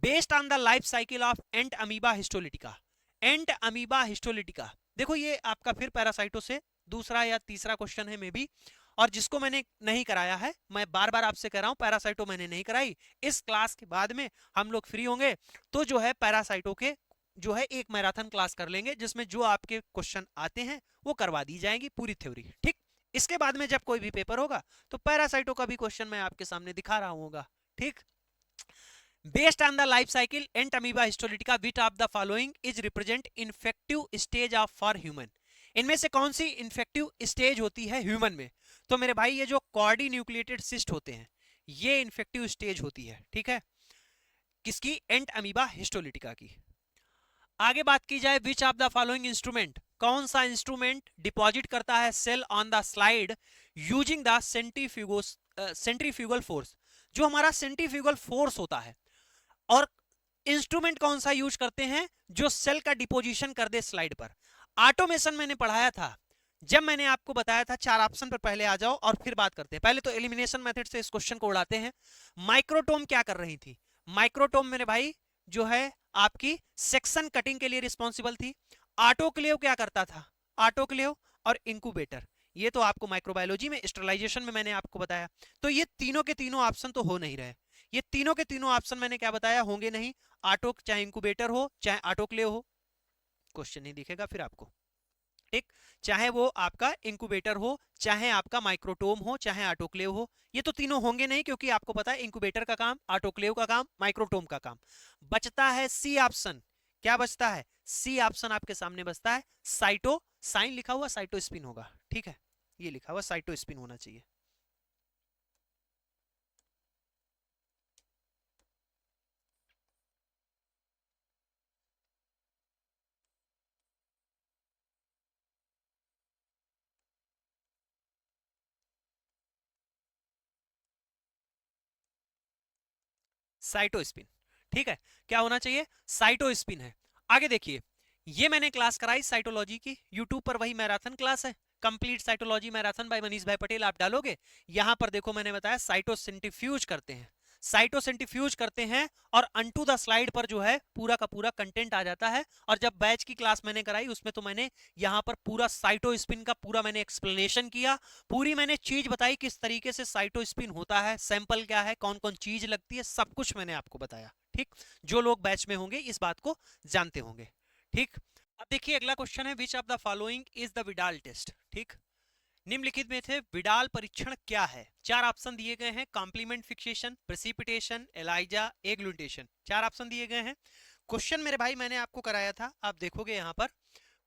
Based on the life cycle of ant amoeba histolytica, ant amoeba histolytica, देखो ये आपका फिर पैरासाइटो से दूसरा या तीसरा क्वेश्चन है मे बी, और जिसको मैंने नहीं कराया है, मैं बार बार आपसे कह रहा हूं, पैरासाइटो मैंने नहीं कराई। इस क्लास के बाद में हम लोग फ्री होंगे तो जो है पैरासाइटो के जो है एक मैराथन क्लास कर लेंगे, जिसमें जो आपके क्वेश्चन आते हैं वो करवा दी जाएंगी पूरी थ्योरी, ठीक। इसके बाद में जब कोई भी पेपर होगा तो पैरासाइटो का भी क्वेश्चन मैं आपके सामने दिखा रहा हूँ, ठीक। Based on the life cycle ant amoeba histolytica which of the following is represent infective stage of for human, इनमें से कौन सी इन्फेक्टिव स्टेज होती है ह्यूमन में। तो मेरे भाई ये जो कॉर्डी न्यूक्लिएटेड सिस्ट होते हैं ये इन्फेक्टिव स्टेज होती है, ठीक है, किसकी, एंट अमीबा हिस्टोलिटिका की। आगे बात की जाए which of the following instrument, कौन सा इंस्ट्रूमेंट डिपॉजिट करता है cell on the slide using the centrifugal force, जो हमारा सेंट्रीफ्यूगल फोर्स होता है, और इंस्ट्रूमेंट कौन सा यूज करते हैं जो सेल का डिपोजिशन कर दे स्लाइड पर। ऑटोमेशन मैंने पढ़ाया था, जब मैंने आपको बताया था 4 ऑप्शन पर पहले आ जाओ और फिर बात करते हैं। पहले तो एलिमिनेशन मेथड से इस क्वेश्चन को उड़ाते हैं। माइक्रोटोम क्या कर रही थी, माइक्रोटोम मेरे भाई जो है आपकी सेक्शन कटिंग के लिए रिस्पॉन्सिबल थी। ऑटोक्लेव क्या करता था, ऑटोक्लेव और इंक्यूबेटर, ये तो आपको माइक्रोबायोलॉजी में स्टरलाइजेशन में मैंने आपको बताया। तो ये तीनों के तीनों ऑप्शन तो हो नहीं रहे, ये तीनों के तीनों ऑप्शन मैंने क्या बताया, होंगे नहीं। ऑटो चाहे इंक्यूबेटर हो चाहे ऑटोक्लेव हो, क्वेश्चन नहीं दिखेगा फिर आपको, ठीक। चाहे वो आपका इंक्यूबेटर हो, चाहे आपका माइक्रोटोम हो, चाहे ऑटोक्लेव हो, ये तो तीनों होंगे नहीं, क्योंकि आपको पता है इंक्यूबेटर का काम, ऑटोक्लेव का काम, माइक्रोटोम का काम। बचता है सी ऑप्शन, क्या बचता है, सी ऑप्शन आपके सामने बचता है, साइटो, साइन लिखा हुआ साइटोस्पिन होगा, ठीक है, ये लिखा हुआ साइटोस्पिन होना चाहिए। साइटोस्पिन, ठीक है, क्या होना चाहिए, साइटोस्पिन है। आगे देखिए, ये मैंने क्लास कराई साइटोलॉजी की, यूट्यूब पर वही मैराथन क्लास है, complete cytology marathon by Manish bhai Patel, आप डालोगे यहां पर देखो मैंने बताया साइटोसेंट्रीफ्यूज करते हैं, साइटोसेंट्रीफ्यूज करते हैं और अनटू द स्लाइड पर जो है पूरा का पूरा कंटेंट आ जाता है। और जब बैच की क्लास मैंने कराई उसमें तो मैंने यहां पर पूरा साइटोस्पिन का पूरा मैंने एक्सप्लेनेशन किया, पूरी मैंने चीज बताई किस तरीके से साइटोस्पिन होता है, सैंपल क्या है, कौन कौन चीज लगती है, सब कुछ मैंने आपको बताया। ठीक, जो लोग बैच में होंगे इस बात को जानते होंगे। ठीक, अब देखिए अगला क्वेश्चन है, which of the following is the Widal test. ठीक, निम्नलिखित में थे विडाल परीक्षण क्या है, चार ऑप्शन दिए गए हैं, कॉम्प्लीमेंट फिक्सेशन, प्रेसिपिटेशन, एलाइजा, एग्लूटेशन, चार ऑप्शन दिए गए हैं। क्वेश्चन मेरे भाई मैंने आपको कराया था, आप देखोगे यहां पर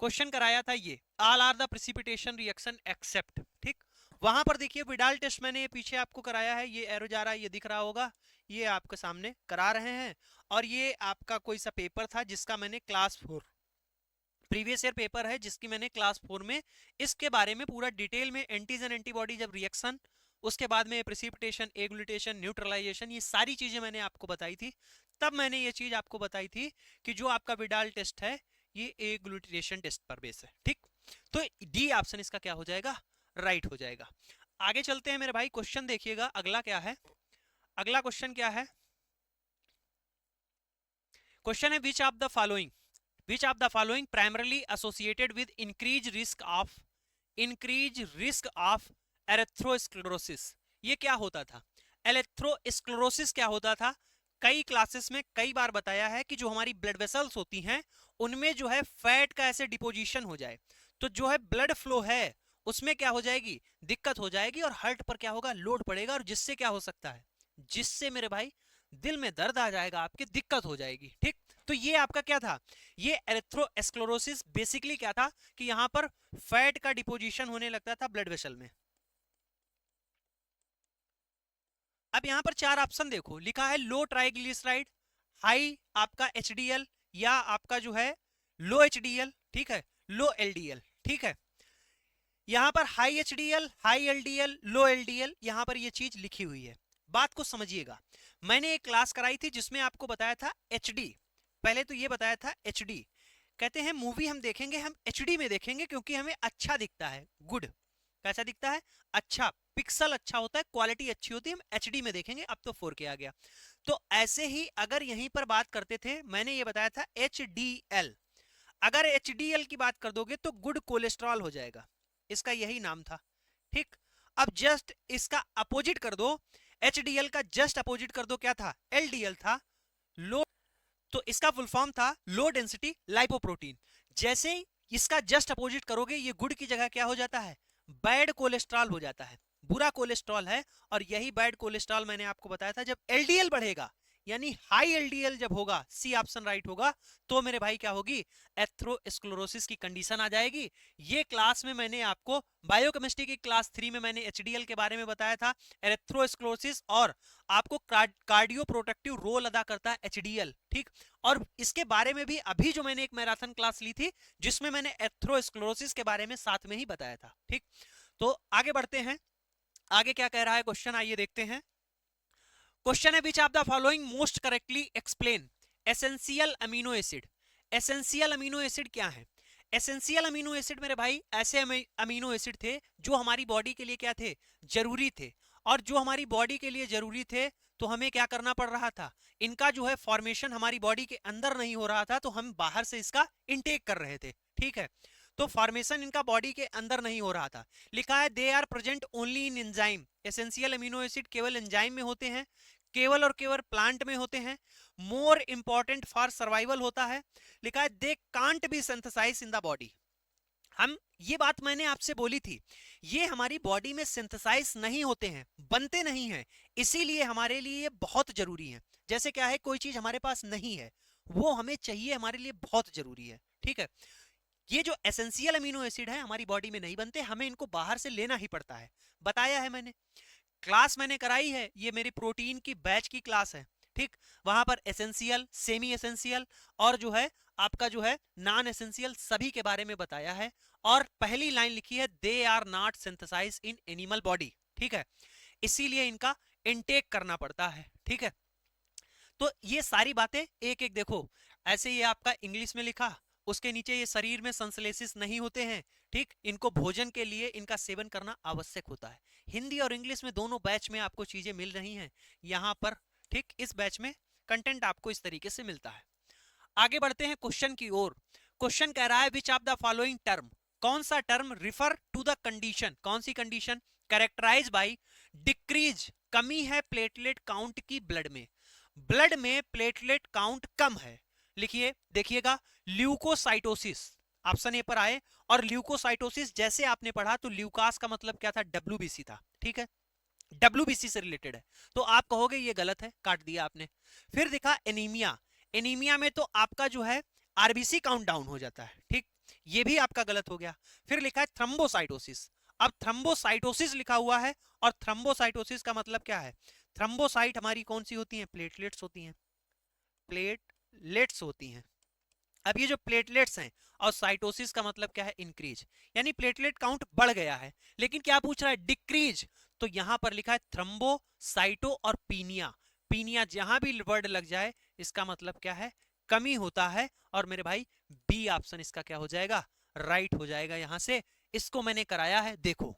क्वेश्चन कराया था ये, all are the precipitation reaction except. ठीक, वहां पर देखिए विडाल टेस्ट मैंने ये पीछे आपको कराया है, ये एरो जा रहा है, ये दिख रहा होगा, ये आपके सामने करा रहे हैं। और ये आपका कोई सा पेपर था जिसका मैंने क्लास 4 प्रीवियस ईयर पेपर है जिसकी मैंने क्लास 4 में इसके बारे में पूरा डिटेल में एंटीजन एंटीबॉडी जब रिएक्शन, उसके बाद में प्रेसिपिटेशन, एग्लूटेशन, न्यूट्रलाइजेशन, ये सारी चीजें मैंने आपको बताई थी। तब मैंने ये चीज आपको बताई थी कि जो आपका विडाल टेस्ट है ये एग्लूटेशन टेस्ट पर बेस है। ठीक, तो डी ऑप्शन इसका क्या हो जाएगा, राइट हो जाएगा। आगे चलते हैं मेरे भाई, क्वेश्चन देखिएगा अगला क्या है, अगला क्वेश्चन क्या है, क्वेश्चन है which of the following, which of the following primarily associated with increased risk of erythrosclerosis। ये क्या होता था, एलेथ्रोस्क्लेरोसिस क्या होता था, कई क्लासेस में कई बार बताया है कि जो हमारी ब्लड वेसल्स होती हैं उनमें जो है फैट का ऐसे डिपोजिशन हो जाए तो जो है ब्लड फ्लो है उसमें क्या हो जाएगी, दिक्कत हो जाएगी और हार्ट पर क्या होगा, लोड पड़ेगा और जिससे क्या हो सकता है, जिससे मेरे भाई दिल में दर्द आ जाएगा, आपकी दिक्कत हो जाएगी। ठीक, तो ये आपका क्या था, ये एरिथ्रोस्क्लेरोसिस बेसिकली क्या था कि यहां पर फैट का डिपोजिशन होने लगता था ब्लड वेसल में। अब यहां पर चार ऑप्शन देखो, लिखा है लो ट्राइग्लिसराइड, हाई आपका एचडीएल, या आपका जो है लो एचडीएल, ठीक है, लो एलडीएल। ठीक है, यहां पर हाई एचडीएल, हाई एलडीएल, लो एलडीएल, यहां पर ये चीज लिखी हुई है। बात को समझिएगा, मैंने एक क्लास कराई थी जिसमें आपको बताया था एचडी, पहले तो ये बताया था एचडी, कहते हैं मूवी हम देखेंगे हम एचडी में देखेंगे क्योंकि हमें अच्छा दिखता है, गुड, कैसा दिखता है, अच्छा, पिक्सल अच्छा होता है, क्वालिटी अच्छी होती है, हम एचडी में देखेंगे। अब तो 4K आ गया। तो ऐसे ही अगर यहीं पर बात करते थे, मैंने ये बताया था एचडीएल, अगर एचडीएल की बात कर दोगे तो गुड कोलेस्ट्रॉल हो जाएगा, इसका यही नाम था। ठीक, अब जस्ट इसका अपोजिट कर दो, एचडीएल का जस्ट अपोजिट कर दो, क्या था, एलडीएल था, लो, तो इसका फुल फॉर्म था लो डेंसिटी लाइपोप्रोटीन। जैसे ही इसका जस्ट अपोजिट करोगे ये गुड की जगह क्या हो जाता है, बैड कोलेस्ट्रॉल हो जाता है, बुरा कोलेस्ट्रॉल है। और यही बैड कोलेस्ट्रॉल मैंने आपको बताया था, जब एलडीएल बढ़ेगा यानी हाई एलडीएल जब होगा, सी ऑप्शन राइट होगा, तो मेरे भाई क्या होगी, एथ्रोस्क्लेरोसिस की कंडीशन आ जाएगी। ये क्लास में मैंने आपको बायोकेमिस्ट्री की क्लास 3 में मैंने एचडीएल के बारे में बताया था, एथ्रोस्क्लेरोसिस, और आपको कार्डियो प्रोटेक्टिव रोल अदा करता है एचडीएल। ठीक, और इसके बारे में भी अभी जो मैंने एक मैराथन क्लास ली थी जिसमें मैंने एथ्रोस्क्लेरोसिस के बारे में साथ में ही बताया था। ठीक, तो आगे बढ़ते हैं, आगे क्या कह रहा है क्वेश्चन, आइए देखते हैं। क्वेश्चन है which of the following most correctly explain essential amino acid. Essential amino acid क्या है, एसेंशियल अमीनो एसिड मेरे भाई ऐसे अमीनो एसिड थे जो हमारी बॉडी के लिए क्या थे, जरूरी थे, और जो हमारी बॉडी के लिए जरूरी थे तो हमें क्या करना पड़ रहा था, इनका जो है फॉर्मेशन हमारी बॉडी के अंदर नहीं हो रहा था तो हम बाहर से इसका इनटेक कर रहे थे। ठीक है, तो फॉर्मेशन इनका बॉडी के अंदर नहीं हो रहा था। लिखा है they are present only in enzyme, essential amino acid केवल एंजाइम में होते हैं, केवल और केवल प्लांट में होते हैं, मोर इंपॉर्टेंट फॉर सर्वाइवल होता है। लिखा है they can't be synthesize in the body, हम ये बात मैंने आपसे बोली थी, ये हमारी बॉडी में सिंथेसाइज नहीं होते हैं, बनते नहीं हैं, इसीलिए हमारे लिए ये बहुत जरूरी है। जैसे क्या है, कोई चीज हमारे पास नहीं है वो हमें चाहिए, हमारे लिए बहुत जरूरी है। ठीक है, ये जो एसेंशियल अमीनो एसिड है हमारी बॉडी में नहीं बनते, हमें इनको बाहर से लेना ही पड़ता है। बताया है मैंने, क्लास मैंने कराई है, ये मेरी प्रोटीन की बैच की क्लास है, ठीक। वहां पर एसेंशियल, सेमी एसेंशियल और जो है आपका जो है नॉन एसेंशियल सभी के बारे में बताया है। और पहली लाइन लिखी है, they are not synthesize in animal body, ठीक है, इसीलिए इनका इनटेक करना पड़ता है, ठीक है। तो ये सारी बातें एक एक देखो, ऐसे ये आपका इंग्लिश में लिखा, उसके नीचे ये शरीर में संश्लेषित नहीं होते हैं, ठीक, इनको भोजन के लिए इनका सेवन करना आवश्यक होता है। हिंदी और इंग्लिश में दोनों बैच में आपको चीजें मिल रही हैं यहाँ पर, ठीक। इस बैच में कंटेंट आपको इस तरीके से मिलता है। आगे बढ़ते हैं क्वेश्चन की ओर। क्वेश्चन कह रहा है which of the following term, कौन सा term refer to the condition, कौन सी कंडीशन, कैरेक्टराइज बाय डिक्रीज, कमी है प्लेटलेट काउंट की ब्लड में, ब्लड में प्लेटलेट काउंट कम है। लिखिए, देखिएगा, ल्यूकोसाइटोसिस ऑप्शन ए पर आए, और ल्यूकोसाइटोसिस जैसे आपने पढ़ा तो ल्यूकास का मतलब क्या था, डब्ल्यूबीसी था, ठीक है, डब्ल्यूबीसी से रिलेटेड है, तो आप कहोगे ये गलत है, काट दिया आपने। फिर दिखा एनीमिया, एनीमिया में तो आपका जो है आरबीसी काउंट डाउन हो जाता है, ठीक, ये भी आपका गलत हो गया। फिर लिखा है थ्रम्बोसाइटोसिस, अब थ्रम्बोसाइटोसिस लिखा हुआ है, और थ्रम्बोसाइटोसिस का मतलब क्या है, थ्रम्बोसाइट हमारी कौन सी होती हैं, प्लेटलेट्स होती हैं, प्लेटलेट्स होती हैं। अब ये जो प्लेटलेट्स हैं और साइटोसिस का मतलब क्या है, इंक्रीज, यानी प्लेटलेट काउंट बढ़ गया है, लेकिन क्या पूछ रहा है, डिक्रीज, तो यहां पर लिखा है थ्रम्बो साइटो और पीनिया, पीनिया जहां भी वर्ड लग जाए इसका मतलब क्या है, कमी होता है। और मेरे भाई बी ऑप्शन इसका क्या हो जाएगा, राइट हो जाएगा। यहां से इसको मैंने कराया है। देखो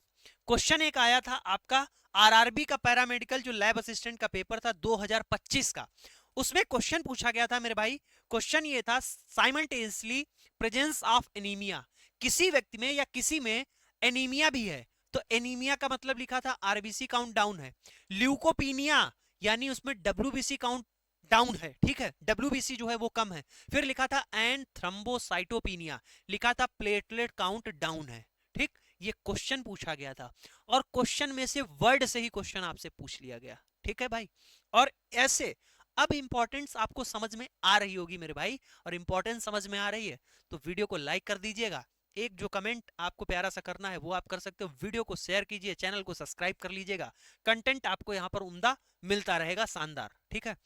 क्वेश्चन एक आया था आपका आरआरबी का पैरामेडिकल जो लैब असिस्टेंट का पेपर था 2025 का, उसमें क्वेश्चन पूछा गया था मेरे भाई, क्वेश्चन ये था साइमल्टेनियसली प्रेजेंस ऑफ एनीमिया, किसी व्यक्ति में या किसी में एनीमिया भी है, तो एनीमिया का मतलब लिखा था आरबीसी काउंट डाउन है, ल्यूकोपीनिया यानी उसमें डब्ल्यूबीसी काउंट डाउन है, ठीक है, डब्ल्यूबीसी जो है वो कम है। फिर लिखा था एंड थ्रम्बोसाइटोपिनिया, लिखा था प्लेटलेट काउंट डाउन है, ठीक। ये क्वेश्चन पूछा गया था, और क्वेश्चन में से वर्ड से ही क्वेश्चन आपसे पूछ लिया गया, ठीक है भाई। और ऐसे अब इंपॉर्टेंस आपको समझ में आ रही होगी मेरे भाई, और इंपॉर्टेंस समझ में आ रही है तो वीडियो को लाइक कर दीजिएगा, एक जो कमेंट आपको प्यारा सा करना है वो आप कर सकते हो, वीडियो को शेयर कीजिए, चैनल को सब्सक्राइब कर लीजिएगा, कंटेंट आपको यहाँ पर उम्दा मिलता रहेगा, शानदार, ठीक है।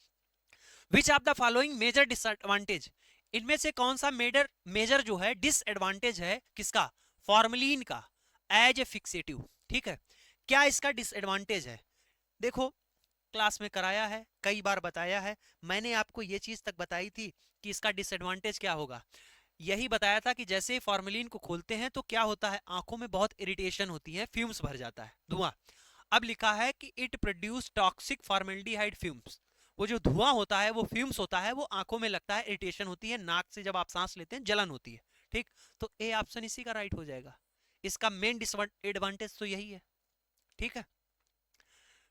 Which of the following major disadvantage, इनमें से कौन सा मेजर जो है डिसएडवांटेज है किसका, फॉर्मलिन का एज ए फिक्सेटिव, ठीक है, क्या इसका डिसएडवांटेज है। देखो क्लास में कराया है, कई बार बताया है, मैंने आपको ये चीज तक बताई थी कि इसका डिसएडवांटेज क्या होगा, यही बताया था कि जैसे फॉर्मेलिन को खोलते हैं तो क्या होता है, आंखों में बहुत इरिटेशन होती है, फ्यूम्स भर जाता है, धुआं। अब लिखा है कि it produce toxic formaldehyde fumes, वो जो धुआं होता है वो फ्यूम्स होता है, वो आंखों में लगता है, इरिटेशन होती है, नाक से जब आप सांस लेते हैं जलन होती है, ठीक। तो ए ऑप्शन इसी का राइट हो जाएगा, इसका मेन डिसएडवांटेज तो यही है, ठीक है।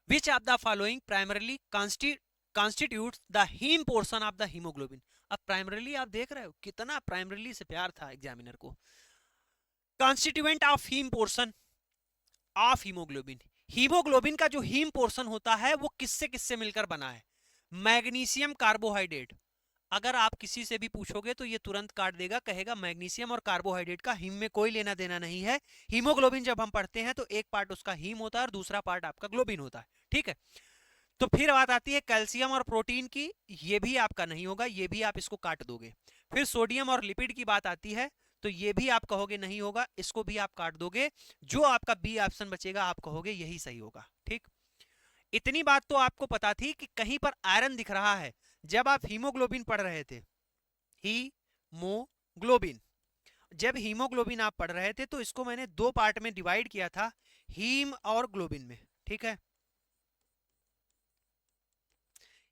Which of the following primarily constitutes the heme portion of the hemoglobin, अब प्राइमरीली आप देख रहे हो कितना प्राइमरीली से प्यार था एग्जामिनर को, constituent of haem portion of haemoglobin, haemoglobin का जो हीम पोर्शन होता है वो किससे किससे मिलकर बना है, मैग्नीशियम कार्बोहाइड्रेट, अगर आप किसी से भी पूछोगे तो ये तुरंत काट देगा, कहेगा मैग्नीशियम और कार्बोहाइड्रेट का हीम में कोई लेना देना नहीं है, हीमोग्लोबिन जब हम पढ़ते हैं तो एक पार्ट उसका हीम होता है और दूसरा पार्ट आपका ग्लोबिन होता है, ठीक है। तो फिर बात आती है कैल्शियम और प्रोटीन की, ये भी आपका नहीं होगा, ये भी आप इसको काट दोगे। फिर सोडियम और लिपिड की बात आती है तो ये भी आप कहोगे नहीं होगा, इसको भी आप काट दोगे, जो आपका बी ऑप्शन बचेगा आप कहोगे यही सही होगा, ठीक। इतनी बात तो आपको पता थी कि कहीं पर आयरन दिख रहा है जब आप हीमोग्लोबिन पढ़ रहे थे, हीमोग्लोबिन, जब हीमोग्लोबिन आप पढ़ रहे थे तो इसको मैंने दो पार्ट में डिवाइड किया था, हीम और ग्लोबिन में, ठीक है,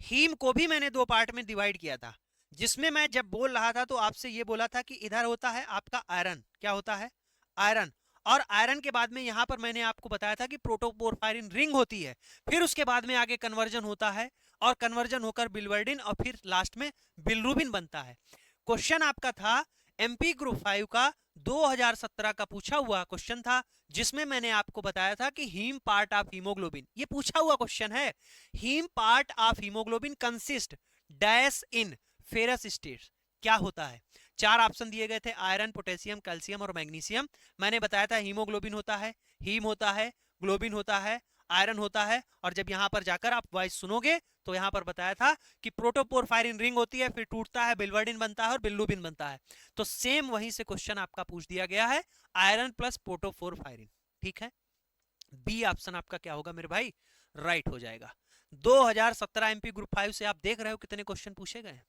हीम को भी मैंने दो पार्ट में डिवाइड किया था, जिसमें मैं जब बोल रहा था तो आपसे ये बोला था कि इधर होता है आपका आयरन, क्या होता है, आयरन, और आयरन के बाद में यहां पर मैंने आपको बताया था कि प्रोटोपोरफायरिन रिंग होती है, फिर उसके बाद में आगे कन्वर्जन होता है, और कन्वर्जन होकर बिलवर्डिन, और फिर लास्ट में बिलरुबिन बनता है। क्वेश्चन आपका था एमपी ग्रुप 5 का 2017 का पूछा हुआ क्वेश्चन था, जिसमें मैंने आपको बताया था कि हीम पार्ट ऑफ हीमोग्लोबिन, ये पूछा हुआ क्वेश्चन है, haem part of haemoglobin consist dash in ferrous state, क्या होता है, 4 ऑप्शन दिए गए थे, आयरन, पोटेशियम, कैल्शियम और मैग्नीशियम। मैंने बताया था हीमोग्लोबिन होता है, हीम होता है, ग्लोबिन होता है, आयरन होता है, और जब यहां पर जाकर आप वॉइस सुनोगे तो यहां पर बताया था कि प्रोटोपोरफायरिन रिंग होती है, फिर टूटता है, बिल्वर्डिन बनता है और बिल्लुबिन बनता है। तो सेम वहीं से क्वेश्चन आपका पूछ दिया गया है, आयरन प्लस प्रोटोपोरफायरिन। ठीक है, बी ऑप्शन आपका क्या होगा मेरे भाई, राइट हो जाएगा। 2017 एमपी ग्रुप 5 से आप देख रहे हो कितने क्वेश्चन पूछे गए हैं।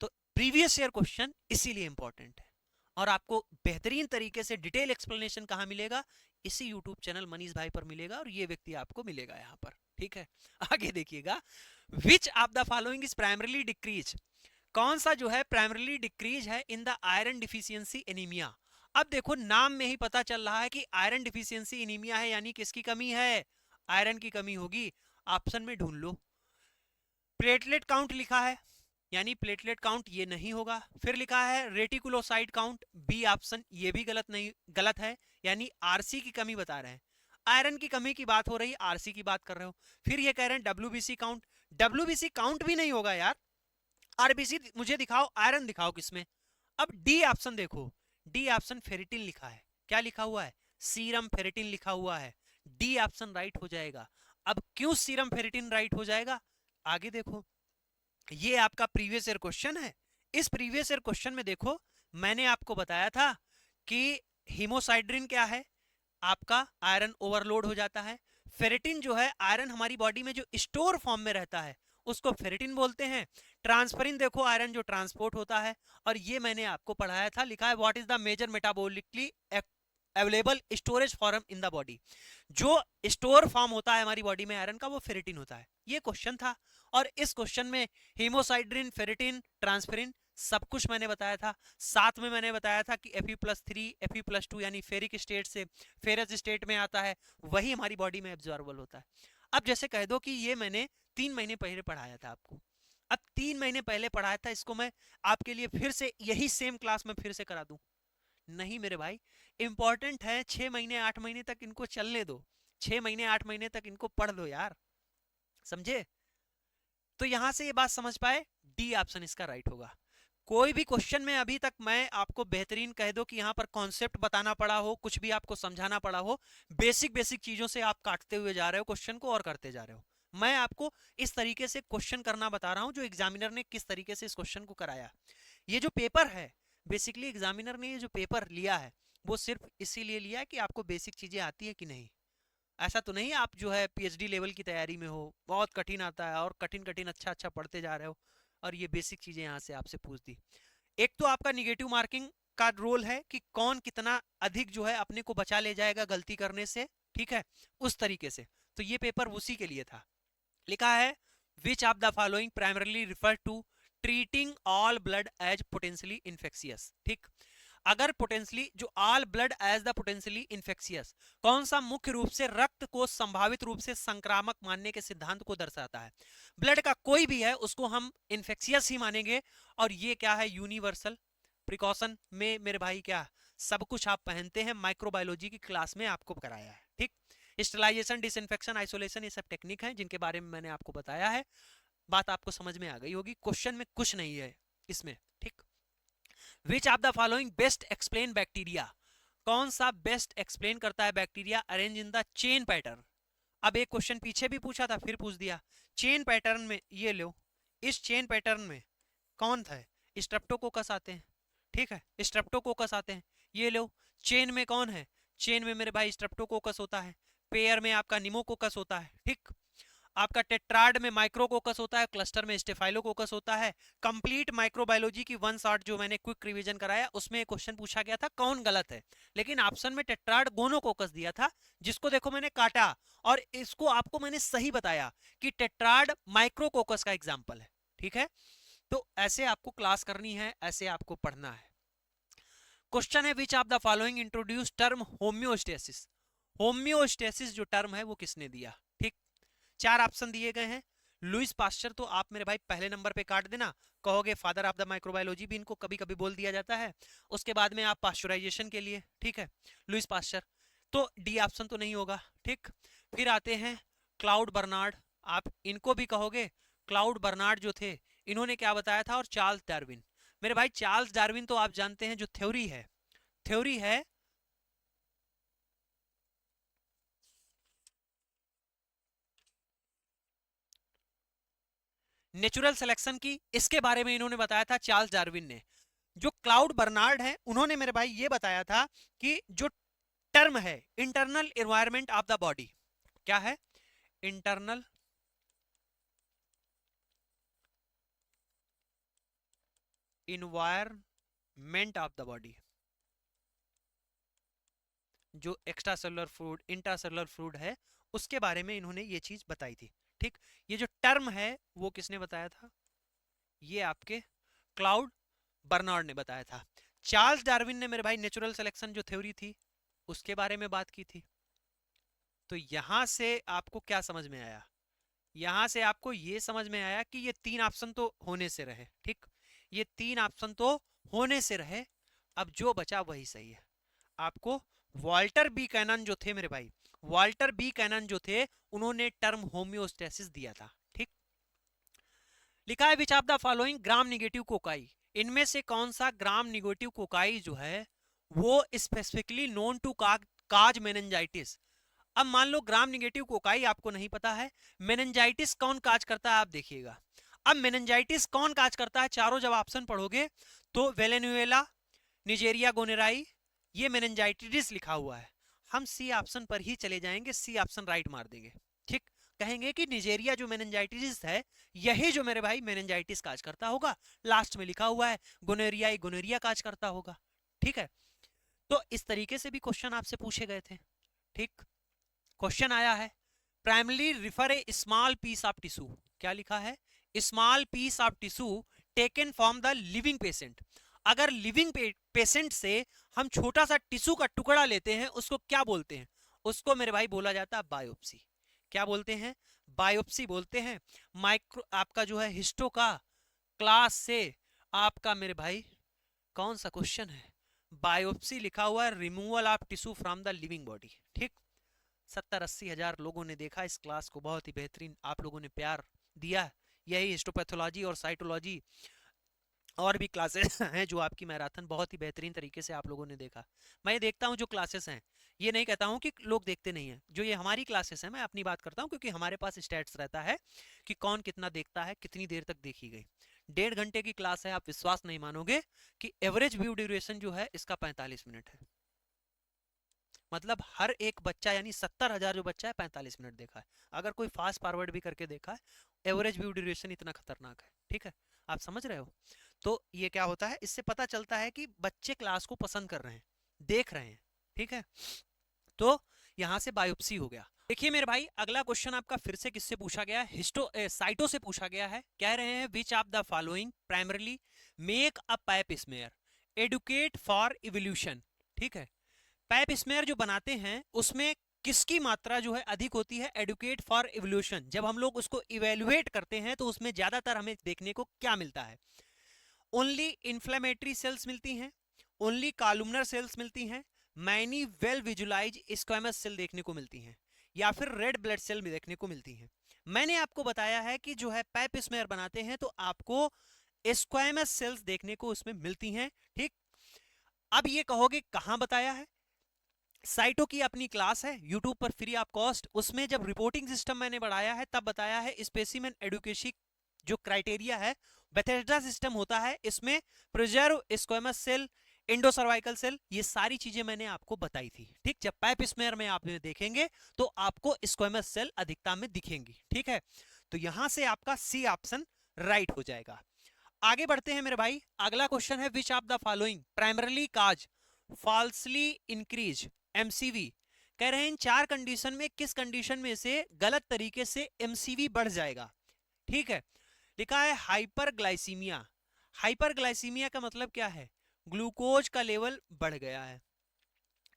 तो प्रीवियस ईयर क्वेश्चन इसीलिए इंपॉर्टेंट है, और आपको बेहतरीन तरीके से डिटेल एक्सप्लेनेशन कहां मिलेगा, इसी यूट्यूब चैनल मनीष भाई पर मिलेगा, और ये व्यक्ति आपको मिलेगा यहां पर। ठीक है, आगे देखिएगा, विच of the following is primarily decrease, कौन सा जो है प्राइमरली डिक्रीज है in the iron deficiency anaemia. अब देखो नाम में ही पता चल रहा है कि आयरन डिफिशियंसी एनीमिया है, यानी किसकी कमी है, आयरन की कमी होगी। ऑप्शन में ढूंढ लो, प्लेटलेट काउंट लिखा है, यानी प्लेटलेट काउंट ये नहीं होगा। फिर लिखा है रेटिकुलोसाइट काउंट, बी ऑप्शन ये भी गलत नहीं, गलत है, यानी आरसी की कमी बता रहे हैं। आयरन की कमी की बात हो रही है, आरसी की बात कर रहे हो। फिर ये कह रहे हैं डब्ल्यूबीसी काउंट, डब्ल्यूबीसी काउंट भी नहीं होगा यार, आरबीसी मुझे दिखाओ, आयरन दिखाओ किसमें। अब डी ऑप्शन देखो, डी ऑप्शन फेरिटिन लिखा है, क्या लिखा हुआ है, सीरम फेरिटिन लिखा हुआ है, डी ऑप्शन राइट हो जाएगा। अब क्यों सीरम फेरिटिन राइट हो जाएगा, आगे देखो, ये आपका प्रीवियस ईयर क्वेश्चन है। इस प्रीवियस ईयर क्वेश्चन में देखो, मैंने आपको बताया था कि हीमोसाइड्रिन क्या है, आपका आयरन ओवरलोड हो जाता है। फेरिटिन जो है आयरन हमारी बॉडी में जो स्टोर फॉर्म में रहता है उसको फेरिटिन बोलते हैं। ट्रांसफरिन देखो आयरन जो ट्रांसपोर्ट होता है, और ये मैंने आपको पढ़ाया था, लिखा है what is the major metabolically available storage form in the body, जो स्टोर फॉर्म होता है हमारी बॉडी में आयरन का वो फेरिटिन होता है। ये क्वेश्चन था, और इस क्वेश्चन में हीमोसाइड्रिन, फेरिटिन, ट्रांसफेरिन सब कुछ मैंने बताया था। साथ में मैंने बताया था कि Fe+3 Fe+2 यानी फेरिक स्टेट से फेरस स्टेट में आता है, वही हमारी बॉडी में एब्जॉर्बल होता है। अब जैसे कह दो कि ये मैंने 3 महीने पहले पढ़ाया था आपको, अब 3 महीने पहले पढ़ाया था, इसको मैं आपके लिए फिर से यही सेम क्लास में फिर से करा दूं, नहीं मेरे भाई, इंपॉर्टेंट है। 6 महीने 8 महीने तक इनको चलने दो, 6 महीने 8 महीने तक इनको पढ़ लो यार, समझे। तो यहां से ये बात समझ पाए, डी ऑप्शन इसका राइट होगा। कोई भी क्वेश्चन में अभी तक मैं आपको बेहतरीन कह दो कि यहां पर कॉन्सेप्ट बताना पड़ा हो, कुछ भी आपको समझाना पड़ा हो, बेसिक बेसिक चीजों से आप काटते हुए जा रहे हो क्वेश्चन को और करते जा रहे हो। मैं आपको इस तरीके से क्वेश्चन करना बता रहा हूं, जो एग्जामिनर ने किस तरीके से इस क्वेश्चन को कराया। ये जो पेपर है, बेसिकली एग्जामिनर ने ये जो पेपर लिया है वो सिर्फ इसीलिए लिया है कि आपको बेसिक चीजें आती है कि नहीं। ऐसा तो नहीं आप जो है पीएचडी लेवल की तैयारी में हो, बहुत कठिन आता है और कठिन कठिन अच्छा अच्छा पढ़ते जा रहे हो, और ये बेसिक चीजें यहाँ से आपसे पूछ दी। एक तो आपका निगेटिव मार्किंग का रोल है कि कौन कितना अधिक जो है अपने को बचा ले जाएगा गलती करने से, ठीक है, उस तरीके से। तो ये पेपर उसी के लिए था। लिखा है which of the following primarily refer to treating all blood as potentially infectious. ठीक, अगर पोटेंशियली जो all blood as the potentially infectious, कौन सा मुख्य रूप से रक्त को संभावित रूप से संक्रामक मानने के सिद्धांत को दर्शाता है। ब्लड का कोई भी है उसको हम इन्फेक्शियस ही मानेंगे, और ये क्या है, यूनिवर्सल प्रिकॉशन में मेरे भाई क्या सब कुछ आप पहनते हैं, माइक्रोबायोलॉजी की क्लास में आपको कराया है। ठीक, स्टेलाइजेशन, डिसइंफेक्शन, आइसोलेशन, ये सब टेक्निक है जिनके बारे में मैंने आपको बताया है। बात आपको समझ में आ गई होगी, क्वेश्चन में कुछ नहीं है इसमें। ठीक, which of the following best explain bacteria, कौन सा बेस्ट एक्सप्लेन करता है bacteria arrange in the chain pattern. अब एक क्वेश्चन पीछे भी पूछा था फिर पूछ दिया, चेन पैटर्न में ये लो, इस चेन पैटर्न में कौन था, स्ट्रेप्टोकोकस आते हैं, ठीक है, स्ट्रेप्टोकोकस आते हैं, ये लो। चेन में कौन है, चेन में मेरे भाई स्ट्रेप्टोकोकस होता है, पेयर में आपका निमोकोकस होता है, ठीक, आपका टेट्राड में माइक्रोकोकस होता है, क्लस्टर में स्टेफाइलोकोकस होता है। कंप्लीट माइक्रोबायोलॉजी की 1 शॉट जो मैंने क्विक रिवीजन कराया उसमें क्वेश्चन पूछा गया था कौन गलत है, लेकिन ऑप्शन में टेट्राड गोनोकोकस दिया था, जिसको देखो मैंने काटा और इसको आपको मैंने सही बताया कि टेट्राड माइक्रोकोकस का एग्जाम्पल है। ठीक है, तो ऐसे आपको क्लास करनी है, ऐसे आपको पढ़ना है। क्वेश्चन है which of the following introduce term homeostasis, homeostasis जो टर्म है वो किसने दिया। ठीक, 4 ऑप्शन दिए गए हैं। लुइस पास्चर तो आप मेरे भाई पहले नंबर पे काट देना, कहोगे फादर ऑफ द माइक्रोबायोलॉजी भी इनको कभी कभी बोल दिया जाता है। उसके बाद में आप पास्चराइजेशन के लिए, ठीक है, लुइस पास्चर, तो डी ऑप्शन तो नहीं होगा। ठीक, फिर आते हैं क्लाउड बर्नार्ड, आप इनको भी कहोगे, क्लाउड बर्नार्ड जो थे इन्होंने क्या बताया था, और चार्ल्स डार्विन। मेरे भाई चार्ल्स डार्विन तो आप जानते हैं, जो थ्योरी है नेचुरल सिलेक्शन की, इसके बारे में इन्होंने बताया था चार्ल्स डार्विन ने। जो क्लाउड बर्नार्ड है, उन्होंने मेरे भाई ये बताया था कि जो टर्म है internal environment of the body, क्या है internal environment of the body, जो extra cellular fluid intra cellular fluid है, उसके बारे में इन्होंने ये चीज बताई थी। ठीक, ये जो टर्म है वो किसने बताया था, ये आपके क्लाउड बर्नार्ड ने बताया था। चार्ल्स डार्विन ने मेरे भाई नेचुरल सिलेक्शन जो थ्योरी थी उसके बारे में बात की थी। तो यहां से आपको क्या समझ में आया, यहां से आपको ये समझ में आया कि ये तीन ऑप्शन तो होने से रहे। ठीक, ये तीन ऑप्शन तो होने से रहे, अब जो बचा वही सही है। आपको वॉल्टर बी कैनन जो थे मेरे भाई, वॉल्टर बी कैनन जो थे, उन्होंने टर्म होम्योस्टेसिस दिया था। ठीक, लिखा है which of the following gram negative cocci, इनमें से कौन सा ग्राम निगेटिव कोकाई जो है वो specifically known to cause meningitis. अब मान लो ग्राम निगेटिव कोकाई आपको नहीं पता है, मेनिंजाइटिस कौन काज करता है आप देखिएगा। अब मेनिंजाइटिस कौन काज करता है, चारों जब ऑप्शन पढ़ोगे तो वेलेनुएला, निजेरिया गोनेराई, ये मेनिंजाइटिस लिखा हुआ है। हम सी ऑप्शन पर ही चले जाएंगे, सी ऑप्शन राइट मार देंगे। ठीक, कहेंगे कि निजेरिया जो मेनिंजाइटिस है, यही जो मेरे भाई मेनिंजाइटिस काज करता होगा। लास्ट में लिखा हुआ है गोनेरिया गोनेरिया काज करता होगा। ठीक है, तो इस तरीके से भी क्वेश्चन आपसे पूछे गए थे। ठीक, क्वेश्चन आया है primary refer a small piece of tissue, क्या लिखा है, small piece of tissue taken from the living patient. अगर लिविंग पेशेंट से हम छोटा सा टिश्यू का टुकड़ा लेते हैं उसको क्या बोलते हैं, उसको मेरे भाई बोला जाता है बायोप्सी। क्या बोलते हैं, बायोप्सी बोलते हैं। माइक्रो आपका जो है हिस्टो का क्लास से आपका मेरे भाई कौन सा क्वेश्चन है, बायोप्सी लिखा हुआ है, removal of tissue from the living body. ठीक, 70-80 हजार लोगों ने देखा इस क्लास को, बहुत ही बेहतरीन आप लोगों ने प्यार दिया। यही हिस्टोपैथोलॉजी और साइटोलॉजी और भी क्लासेस हैं जो आपकी मैराथन बहुत ही बेहतरीन तरीके से आप लोगों ने देखा। मैं ये देखता हूँ जो क्लासेस हैं, ये नहीं कहता हूँ कि लोग देखते नहीं हैं, जो ये हमारी क्लासेस हैं मैं अपनी बात करता हूँ, क्योंकि हमारे पास स्टैट्स रहता है कि कौन कितना देखता है, कितनी देर तक देखी गई। 1.5 घंटे की क्लास है, आप विश्वास नहीं मानोगे कि एवरेज व्यू ड्यूरेशन जो है इसका 45 मिनट है। मतलब हर एक बच्चा यानी 70,000 जो बच्चा है 45 मिनट देखा है। अगर कोई फास्ट फॉरवर्ड भी करके देखा है, एवरेज व्यू ड्यूरेशन इतना खतरनाक है। ठीक है, आप समझ रहे हो। तो ये क्या होता है, इससे पता चलता है कि बच्चे क्लास को पसंद कर रहे हैं, देख रहे हैं। ठीक है, तो यहां से बायोप्सी हो गया। देखिए मेरे भाई अगला क्वेश्चन आपका फिर से किससे पूछा गया है, साइटो से पूछा गया है। कह रहे हैं which of the following primarily make a pipe smear adequate for evolution. ठीक है, पाइप स्मेयर जो बनाते हैं उसमें किसकी मात्रा जो है अधिक होती है, एडुकेट फॉर इवोल्यूशन। जब हम लोग उसको इवेल्युएट करते हैं तो उसमें ज्यादातर हमें देखने को क्या मिलता है, ओनली इन्फ्लेमेटरी सेल्स मिलती हैं, ओनली कॉलुमनर सेल्स मिलती हैं, many well visualize squamous cell देखने को मिलती हैं, या फिर रेड ब्लड सेल भी देखने को मिलती हैं। मैंने आपको बताया है कि जो है पैप स्मेयर बनाते हैं तो आपको स्क्वेमस सेल्स देखने को उसमें मिलती हैं। ठीक, अब ये कहोगे कहां बताया है, साइटो की अपनी क्लास है यूट्यूब पर फ्री ऑफ कॉस्ट, उसमें जब रिपोर्टिंग सिस्टम मैंने बढ़ाया है तब बताया है। स्पेसिमेन एडुकेशन जो क्राइटेरिया है बेथेस्डा सिस्टम होता है, इसमें प्रिजर्व स्क्वेमस सेल, इंडोसर्वाइकल सेल, ये सारी चीजें मैंने आपको बताई थी। ठीक, जब पाइप स्मेयर में आप देखेंगे तो आपको स्क्वेमस सेल अधिकता में दिखेंगी। ठीक है, तो यहां से आपका सी ऑप्शन राइट हो जाएगा। आगे बढ़ते हैं मेरे भाई, अगला क्वेश्चन है which of the following primarily cause falsely increase MCV. कह रहे हैं इन चार कंडीशन में किस कंडीशन में से गलत तरीके से एमसीवी बढ़ जाएगा। ठीक है, लिखा है हाइपरग्लाइसीमिया। हाइपरग्लाइसीमिया का मतलब क्या है, ग्लूकोज का लेवल बढ़ गया है।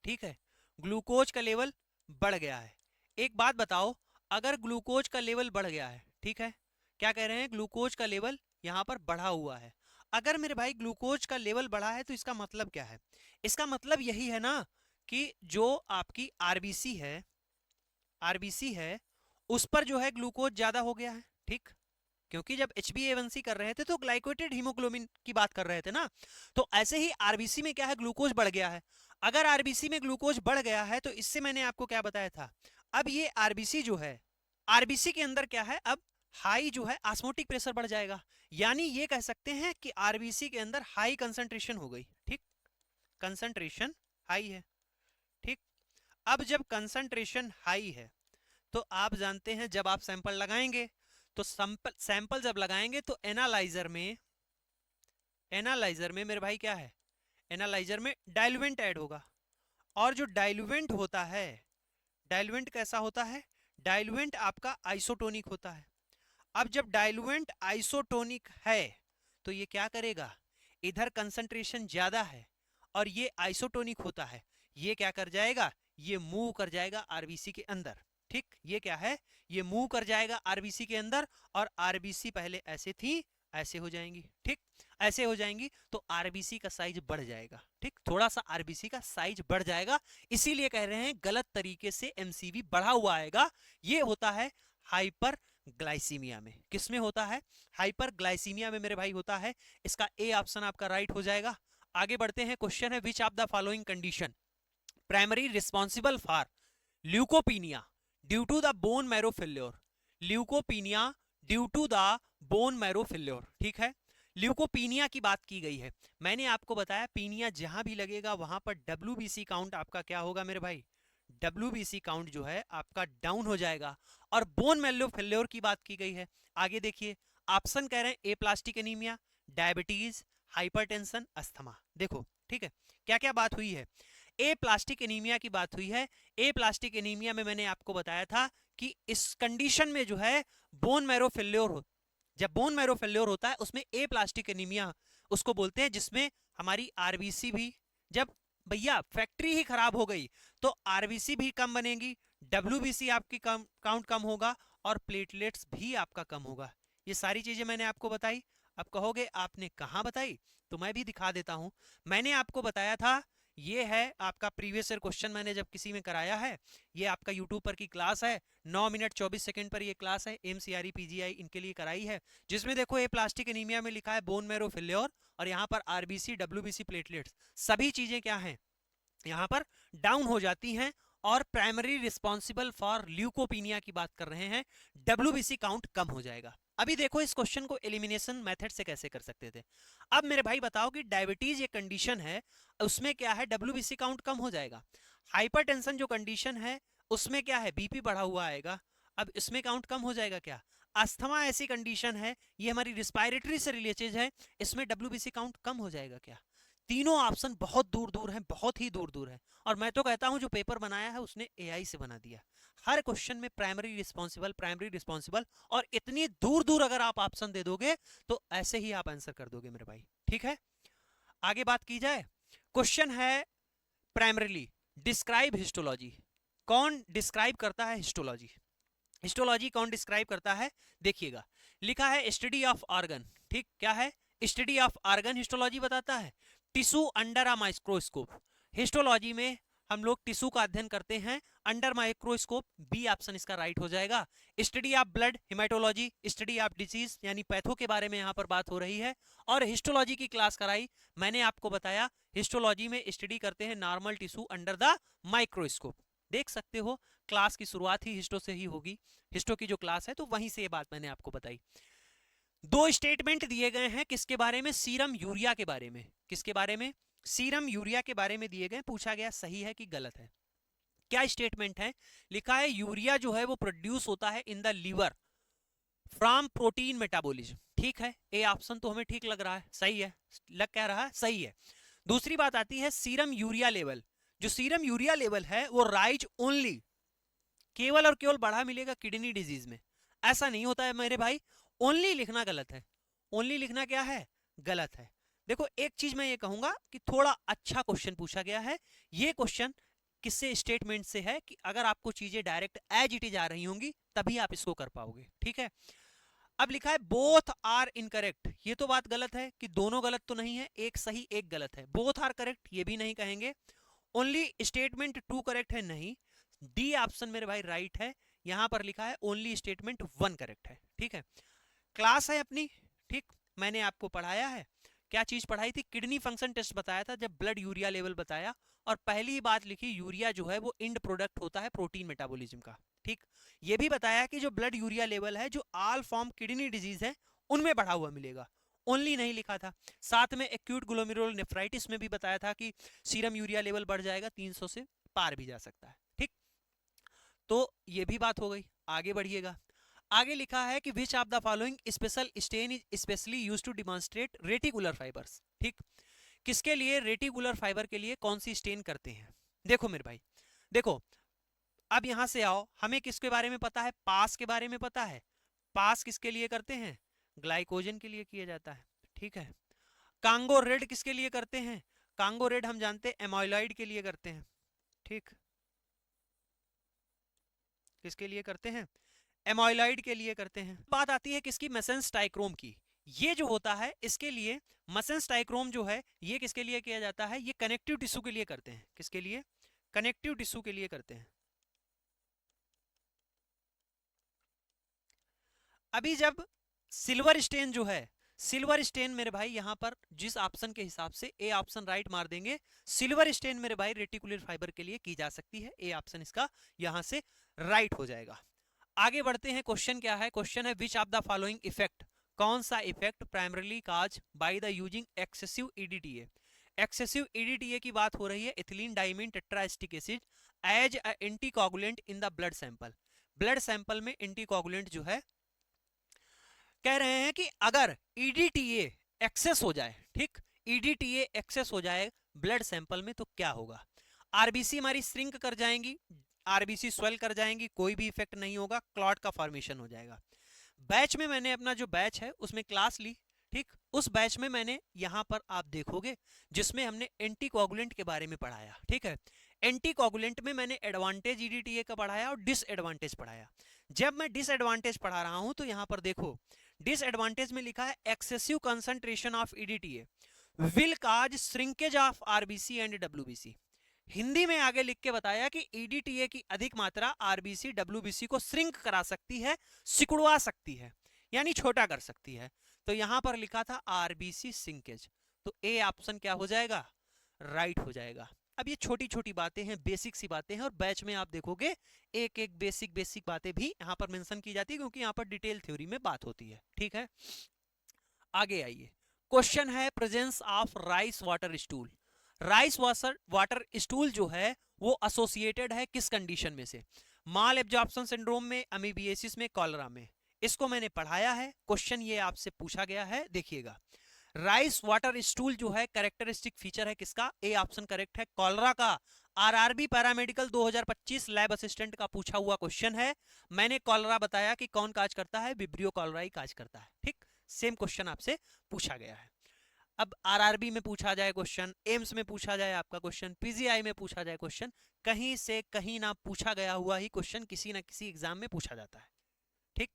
ठीक है, ग्लूकोज का लेवल बढ़ गया है। एक बात बताओ, अगर ग्लूकोज का लेवल बढ़ गया है, ठीक है, क्या कह रहे हैं, ग्लूकोज का लेवल यहां पर बढ़ा हुआ है। अगर मेरे भाई ग्लूकोज का लेवल बढ़ा है तो इसका मतलब क्या है, इसका मतलब यही है ना कि जो आपकी आरबीसी है, आरबीसी है उस पर जो है ग्लूकोज ज्यादा हो गया है। ठीक, क्योंकि जब HbA1c कर रहे थे तो ग्लाइकोलेटेड हीमोग्लोबिन की बात कर रहे थे ना। तो ऐसे ही आरबीसी में क्या है, ग्लूकोज बढ़ गया है। अगर आरबीसी में ग्लूकोज बढ़ गया है तो इससे मैंने आपको क्या बताया था, अब ये आरबीसी जो है, आरबीसी के अंदर क्या है, अब हाई जो है ऑस्मोटिक प्रेशर बढ़ जाएगा। यानी ये कह सकते हैं कि आरबीसी के अंदर हाई कंसंट्रेशन हो गई। ठीक, कंसंट्रेशन हाई है। ठीक, अब जब कंसंट्रेशन हाई है तो आप जानते हैं जब आप सैंपल लगाएंगे तो सैंपल जब लगाएंगे तो एनालाइजर में मेरे भाई क्या है, एनालाइजर में डाइल्यूएंट ऐड होगा। और जो डाइल्यूएंट होता है, डाइल्यूएंट कैसा होता है, डाइल्यूएंट आपका आइसोटोनिक होता है। अब जब डाइल्यूएंट आइसोटोनिक है तो ये क्या करेगा, इधर कंसंट्रेशन ज्यादा है और ये आइसोटोनिक होता है, ये क्या कर जाएगा, ये मूव कर जाएगा आरबीसी के अंदर। ठीक, ये क्या है, ये मूव कर जाएगा आरबीसी के अंदर और आरबीसी पहले ऐसे थी, ऐसे हो जाएंगी। ठीक, ऐसे हो जाएंगी तो आरबीसी का साइज बढ़ जाएगा। ठीक, थोड़ा सा आरबीसी का साइज बढ़ जाएगा, इसीलिए कह रहे हैं गलत तरीके से एमसीवी बढ़ा हुआ आएगा। ये होता है हाइपर ग्लाइसीमिया में। किसमें होता है, हाइपर ग्लाइसीमिया में मेरे भाई होता है। इसका ए ऑप्शन आपका राइट हो जाएगा। आगे बढ़ते हैं, क्वेश्चन है which of the following condition primary responsible for leukopenia due to the bone marrow failure, leukopenia due to the bone marrow failure. ठीक है, ल्यूकोपीनिया की बात की गई है। मैंने आपको बताया पीनिया जहां भी लगेगा वहां पर डब्ल्यूबीसी काउंट आपका क्या होगा मेरे भाई, डब्ल्यूबीसी काउंट जो है आपका डाउन हो जाएगा। और बोन मैरो फेल्योर की बात की गई है। आगे देखिए, ऑप्शन कह रहे हैं aplastic anaemia, diabetes, hypertension, asthma. देखो ठीक है, क्या क्या बात हुई है। ए प्लास्टिक एनीमिया की बात हुई है। ए प्लास्टिक एनीमिया में मैंने आपको बताया था कि इस कंडीशन में जो है बोन मैरो फेल्योर हो, जब बोन मैरो फेल्योर होता है उसमें ए प्लास्टिक एनीमिया उसको बोलते हैं, जिसमें हमारी आरबीसी भी, जब भैया फैक्ट्री ही खराब हो गई तो आरबीसी भी कम बनेगी, डब्ल्यूबीसी आपकी कम काउंट कम होगा और प्लेटलेट्स भी आपका कम होगा। ये सारी चीजें मैंने आपको बताई। अब कहोगे आपने कहां बताई, तो मैं भी दिखा देता हूं। मैंने आपको बताया था, ये है आपका प्रीवियस ईयर क्वेश्चन, मैंने जब किसी में कराया है, ये आपका यूट्यूब पर की क्लास है, 9 मिनट 24 सेकंड पर ये क्लास है, एमसीआरई पीजीआई इनके लिए कराई है, जिसमें देखो ये प्लास्टिक एनीमिया में लिखा है बोन मैरो फेल्योर और यहाँ पर आरबीसी डब्ल्यूबीसी प्लेटलेट्स सभी चीजें क्या हैं, यहाँ पर डाउन हो जाती हैं। और प्राइमरी रिस्पॉन्सिबल फॉर ल्यूकोपीनिया की बात कर रहे हैं, डब्ल्यूबीसी काउंट कम हो जाएगा। अभी देखो इस क्वेश्चन को एलिमिनेशन मेथड से कैसे कर सकते थे। अब मेरे भाई बताओ कि डायबिटीज ये कंडीशन है, उसमें क्या है, डब्ल्यूबीसी काउंट कम हो जाएगा। हाइपरटेंशन जो कंडीशन है उसमें क्या है, बीपी बढ़ा हुआ आएगा, अब इसमें काउंट कम हो जाएगा क्या। अस्थमा ऐसी कंडीशन है, ये हमारी रिस्पायरेटरी से रिलेटेड है, इसमें डब्ल्यूबीसी काउंट कम हो जाएगा क्या। तीनों ऑप्शन बहुत दूर दूर हैं, बहुत ही दूर दूर है। और मैं तो कहता हूं जो पेपर बनाया है उसने एआई से बना दिया। हर क्वेश्चन में प्राइमरी रिस्पॉन्सिबल और इतनी दूर दूर अगर आप ऑप्शन दे दोगे तो ऐसे ही आप आंसर कर दोगे मेरे भाई। ठीक है, आगे बात की जाए। क्वेश्चन है प्राइमरीली डिस्क्राइब हिस्टोलॉजी, कौन डिस्क्राइब करता है हिस्टोलॉजी, हिस्टोलॉजी कौन डिस्क्राइब करता है। देखिएगा लिखा है स्टडी ऑफ ऑर्गन। ठीक, क्या है, स्टडी ऑफ ऑर्गन हिस्टोलॉजी बताता है। Tissue under a microscope, histology में हम लोग टिश्यू का अध्ययन करते हैं अंडर माइक्रोस्कोप, बी ऑप्शन इसका राइट हो जाएगा। Study of blood haematology, study of disease यानी पैथो के बारे में यहां पर बात हो रही है। और हिस्टोलॉजी की क्लास कराई, मैंने आपको बताया हिस्टोलॉजी में स्टडी करते हैं normal tissue under the microscope. देख सकते हो क्लास की शुरुआत ही हिस्टो से ही होगी, हिस्टो की जो क्लास है तो वहीं से ये बात मैंने आपको बताई। दो स्टेटमेंट दिए गए हैं किसके बारे में, सीरम यूरिया के बारे में। किसके बारे में, सीरम यूरिया के बारे में दिए गए, पूछा गया सही है कि गलत है। क्या स्टेटमेंट है, लिखा है यूरिया जो है वो प्रोड्यूस होता है in the liver from protein metabolism. ठीक है, ए ऑप्शन तो हमें ठीक लग रहा है, सही है, लग क्या रहा है, सही है। दूसरी बात आती है सीरम यूरिया लेवल, जो सीरम यूरिया लेवल है वो राइज ओनली, केवल और केवल बढ़ा मिलेगा किडनी डिजीज में, ऐसा नहीं होता है मेरे भाई। ओनली लिखना गलत है, ओनली लिखना क्या है, गलत है। देखो एक चीज मैं ये कहूंगा कि थोड़ा अच्छा क्वेश्चन पूछा गया है। ये क्वेश्चन किससे, स्टेटमेंट से है कि अगर आपको चीजें डायरेक्ट एज इट इज आ रही होंगी तभी आप इसको कर पाओगे। ठीक है, अब लिखा है बोथ आर इनकरेक्ट, ये तो बात गलत है कि दोनों गलत तो नहीं है, एक सही एक गलत है। बोथ आर करेक्ट ये भी नहीं कहेंगे। ओनली स्टेटमेंट टू करेक्ट है, नहीं। डी ऑप्शन मेरे भाई राइट है, यहां पर लिखा है ओनली स्टेटमेंट वन करेक्ट है। ठीक है, क्लास है अपनी, ठीक, मैंने आपको पढ़ाया है, क्या चीज पढ़ाई थी, किडनी फंक्शन टेस्ट बताया था जब ब्लड यूरिया लेवल बताया, और पहली बात लिखी यूरिया जो है वो इंड प्रोडक्ट होता है प्रोटीन मेटाबॉलिज्म का, ठीक। ये भी बताया कि जो ब्लड यूरिया लेवल है जो आल फॉर्म किडनी डिजीज है उनमें बढ़ा हुआ मिलेगा, ओनली नहीं लिखा था। साथ में एक्यूट ग्लोमेरुलर नेफ्राइटिस में भी बताया था कि सीरम यूरिया लेवल बढ़ जाएगा, 300 से पार भी जा सकता है, ठीक। तो ये भी बात हो गई, आगे बढ़िएगा। आगे लिखा है कि which of the following special stain is specially used to demonstrate reticular fibres, ठीक। किसके लिए, रेटिकुलर फाइबर के लिए कौन सी स्टेन करते हैं। देखो मेरे भाई, देखो अब यहां से आओ, हमें किसके बारे में पता है, पास के बारे में पता है। पास किसके लिए करते हैं, ग्लाइकोजन के लिए किया जाता है, ठीक है। कांगो रेड किसके लिए करते हैं, कांगो रेड हम जानते हैं एमोइलॉइड के लिए करते हैं, ठीक। किसके लिए करते हैं, एमोइलॉइड के लिए करते हैं। बात आती है किसकी, मेसेंस टाइक्रोम की। ये जो होता है इसके लिए मेसेंस टाइक्रोम जो है ये किसके लिए किया जाता है, ये कनेक्टिव टिश्यू के लिए करते हैं, किसके लिए, कनेक्टिव टिश्यू के लिए करते हैं। अभी जब सिल्वर स्टेन जो है, सिल्वर स्टेन मेरे भाई यहां पर जिस ऑप्शन के हिसाब से ए ऑप्शन राइट मार देंगे, सिल्वर स्टेन मेरे भाई रेटिकुलर फाइबर के लिए की जा सकती है, ए ऑप्शन इसका यहां से राइट हो जाएगा। आगे बढ़ते हैं, क्वेश्चन क्या है, क्वेश्चन है which of the following effect, कौन सा effect primarily cause by the using excessive EDTA. Excessive EDTA की बात हो रही है, ethylene diamine tetraacetic acid as a anticoagulant in the blood sample. Blood sample में एंटीकोगुलेंट जो है, कह रहे हैं कि अगर ईडीटीए एक्सेस हो जाए, ठीक, ईडीटीए एक्सेस हो जाए ब्लड सैंपल में तो क्या होगा, आरबीसी हमारी श्रिंक कर जाएंगी, आरबीसी स्वेल कर जाएंगी, कोई भी इफेक्ट नहीं होगा, क्लॉट का फॉर्मेशन हो जाएगा। बैच में मैंने अपना जो बैच है उसमें क्लास ली, ठीक, उस बैच में मैंने यहां पर आप देखोगे जिसमें हमने एंटीकोगुलेंट के बारे में पढ़ाया, ठीक है। एंटीकोगुलेंट में मैंने एडवांटेज ईडीटीए का पढ़ाया और डिसएडवांटेज पढ़ाया। जब मैं डिसएडवांटेज पढ़ा रहा हूं तो यहां पर देखो डिसएडवांटेज में लिखा है excessive concentration of EDTA will cause shrinkage of RBC and WBC. Hindi में आगे लिख के बताया कि ईडीटीए की अधिक मात्रा आरबीसी डब्ल्यूबीसी को श्रिंक करा सकती है, सिकुड़वा सकती है, यानी छोटा कर सकती है। तो यहां पर लिखा था आरबीसी श्रिंकेज, तो ए ऑप्शन क्या हो जाएगा, राइट हो जाएगा। अब ये छोटी छोटी बातें हैं, बेसिक सी बातें हैं, और बैच में आप देखोगे एक एक बेसिक बेसिक बातें भी यहां पर मेंशन की जाती है क्योंकि यहां पर डिटेल थ्योरी में बात होती है, ठीक है। आगे आइए, क्वेश्चन है presence of rice water stool. Rice water stool जो है वो एसोसिएटेड है किस कंडीशन में से, माल एब्जॉर्प्शन सिंड्रोम में, अमीबिएसिस में, कॉलरा में। इसको मैंने पढ़ाया है, क्वेश्चन ये आपसे पूछा गया है, देखिएगा। राइस वाटर स्टूल जो है कैरेक्टरिस्टिक फीचर है किसका, ए ऑप्शन करेक्ट है, कॉलरा का। आरआरबी पैरामेडिकल 2025 लैब असिस्टेंट का पूछा हुआ क्वेश्चन है। मैंने कॉलरा बताया कि कौन काज करता है, विब्रियो कॉलरा ही काज करता है, ठीक। सेम क्वेश्चन आपसे पूछा गया है। अब आरआरबी में पूछा जाए क्वेश्चन, एम्स में पूछा जाए आपका क्वेश्चन, पीजीआई में पूछा जाए क्वेश्चन, कहीं से कहीं ना पूछा गया हुआ ही क्वेश्चन किसी ना किसी एग्जाम में पूछा जाता है, ठीक।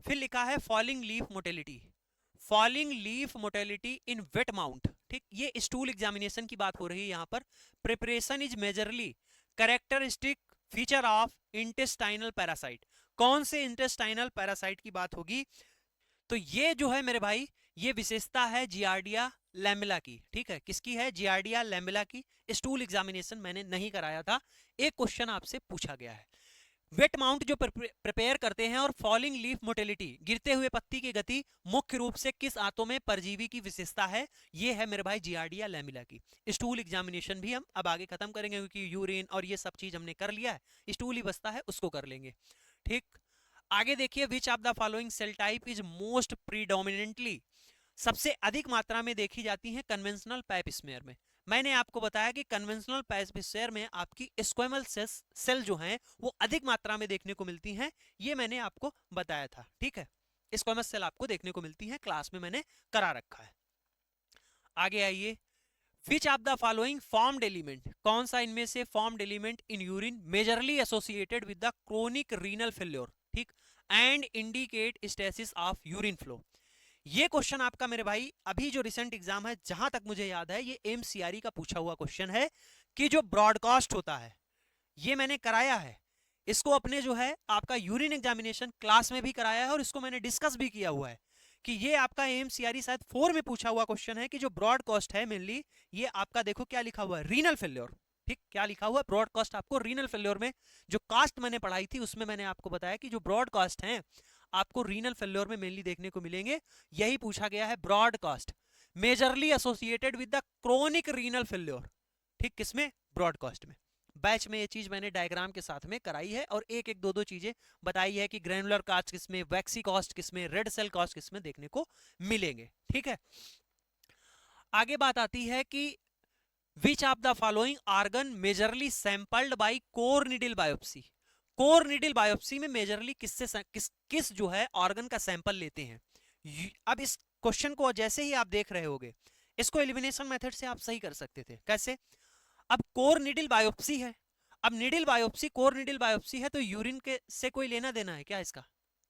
फिर लिखा है falling leaf motility, falling leaf motility in wet mount, ठीक। ये स्टूल एग्जामिनेशन की बात हो रही है यहां पर। Preparation is majorly characteristic feature of intestinal parasite, कौन से इंटेस्टाइनल पैरासाइट की बात होगी, तो ये जो है मेरे भाई ये विशेषता है जियार्डिया लैमेला की, ठीक है। किसकी है, जियार्डिया लैमेला की। स्टूल एग्जामिनेशन मैंने नहीं कराया था, एक क्वेश्चन आपसे पूछा गया है। वेट माउंट जो प्रिपेयर करते हैं, और फॉलिंग लीफ मोटेलिटी, गिरते हुए पत्ती की गति मुख्य रूप से किस आंतों में परजीवी की विशेषता है, ये है मेरे भाई जियार्डिया लैमेला की। स्टूल एग्जामिनेशन भी हम अब आगे खत्म करेंगे क्योंकि यूरिन और ये सब चीज हमने कर लिया है, स्टूल ही बचता है, उसको कर लेंगे, ठीक। आगे देखिए, which of the following cell type is most predominantly, सबसे अधिक मात्रा में देखी जाती है कन्वेंशनल पैप स्मेयर में। मैंने आपको बताया कि कन्वेंशनल पैप स्मेयर में आपकी स्क्वेमल सेल जो हैं वो अधिक मात्रा में देखने को मिलती हैं, ये मैंने आपको बताया था, ठीक है। स्क्वेमस सेल आपको देखने को मिलती हैं, क्लास में मैंने करा रखा है। आगे आइए, which of the following formed element, कौन सा इनमें से formed element in urine majorly associated with the chronic renal failure, ठीक, and indicate stasis of urine flow. ये क्वेश्चन आपका मेरे भाई अभी जो रिसेंट एग्जाम है जहां तक मुझे याद है ये एमसीआरई का पूछा हुआ क्वेश्चन है कि जो ब्रॉडकास्ट होता है, ये मैंने कराया है इसको अपने जो है आपका यूरिन एग्जामिनेशन क्लास में भी कराया है और इसको मैंने डिस्कस भी किया हुआ है कि ये आपका एएमसीआरई शायद 4 में पूछा हुआ क्वेश्चन है कि जो ब्रॉडकास्ट है मेनली ये आपका देखो क्या लिखा हुआ है, रीनल फेल्योर। ठीक, क्या लिखा हुआ है ब्रॉडकास्ट आपको रीनल फेल्योर में, जो कास्ट मैंने पढ़ाई थी उसमें मैंने आपको बताया कि जो ब्रॉडकास्ट हैं आपको रीनल फेल्योर में मेनली देखने को मिलेंगे। यही पूछा गया है broadcast majorly associated with the chronic renal failure. ठीक, किसमें? ब्रॉडकास्ट में। बैच में ये चीज मैंने डायग्राम के साथ में कराई है और एक एक दो दो चीजें बताई है कि ग्रैनुलर कास्ट किसमें, वैक्सी कास्ट किसमें, रेड सेल कास्ट किसमें देखने को मिलेंगे। ठीक है, आगे बात आती है कि which of the following organ majorly sampled by core needle biopsy. Core needle biopsy में मेजरली किस जो है ऑर्गन का सैंपल लेते हैं। अब इस क्वेश्चन को जैसे ही आप देख रहे होगे इसको एलिमिनेशन मेथड से आप सही कर सकते थे। कैसे? अब कोर नीडल बायोप्सी है, अब needle biopsy core needle biopsy है तो यूरिन के से कोई लेना देना है क्या इसका?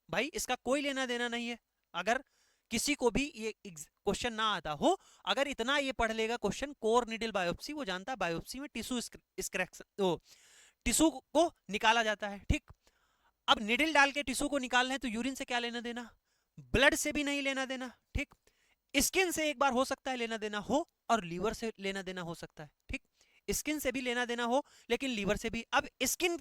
भाई इसका कोई लेना देना नहीं है। अगर किसी को भी ये क्वेश्चन ना आता हो, अगर इतना ये पढ़ लेगा क्वेश्चन कोर नीडल बायोप्सी, वो जानता है बायोप्सी में टिश्यू को निकाला जाता है। ठीक, अब निडल डाल के टिश्यू को निकालना है तो यूरिन से क्या लेना देना, ब्लड से भी नहीं लेना देना। ठीक, स्किन से एक बार हो सकता है लेना देना हो और लीवर से लेना देना हो सकता है। ठीक, स्किन से भी लेना देना हो लेकिन लीवर से भी। अब स्किन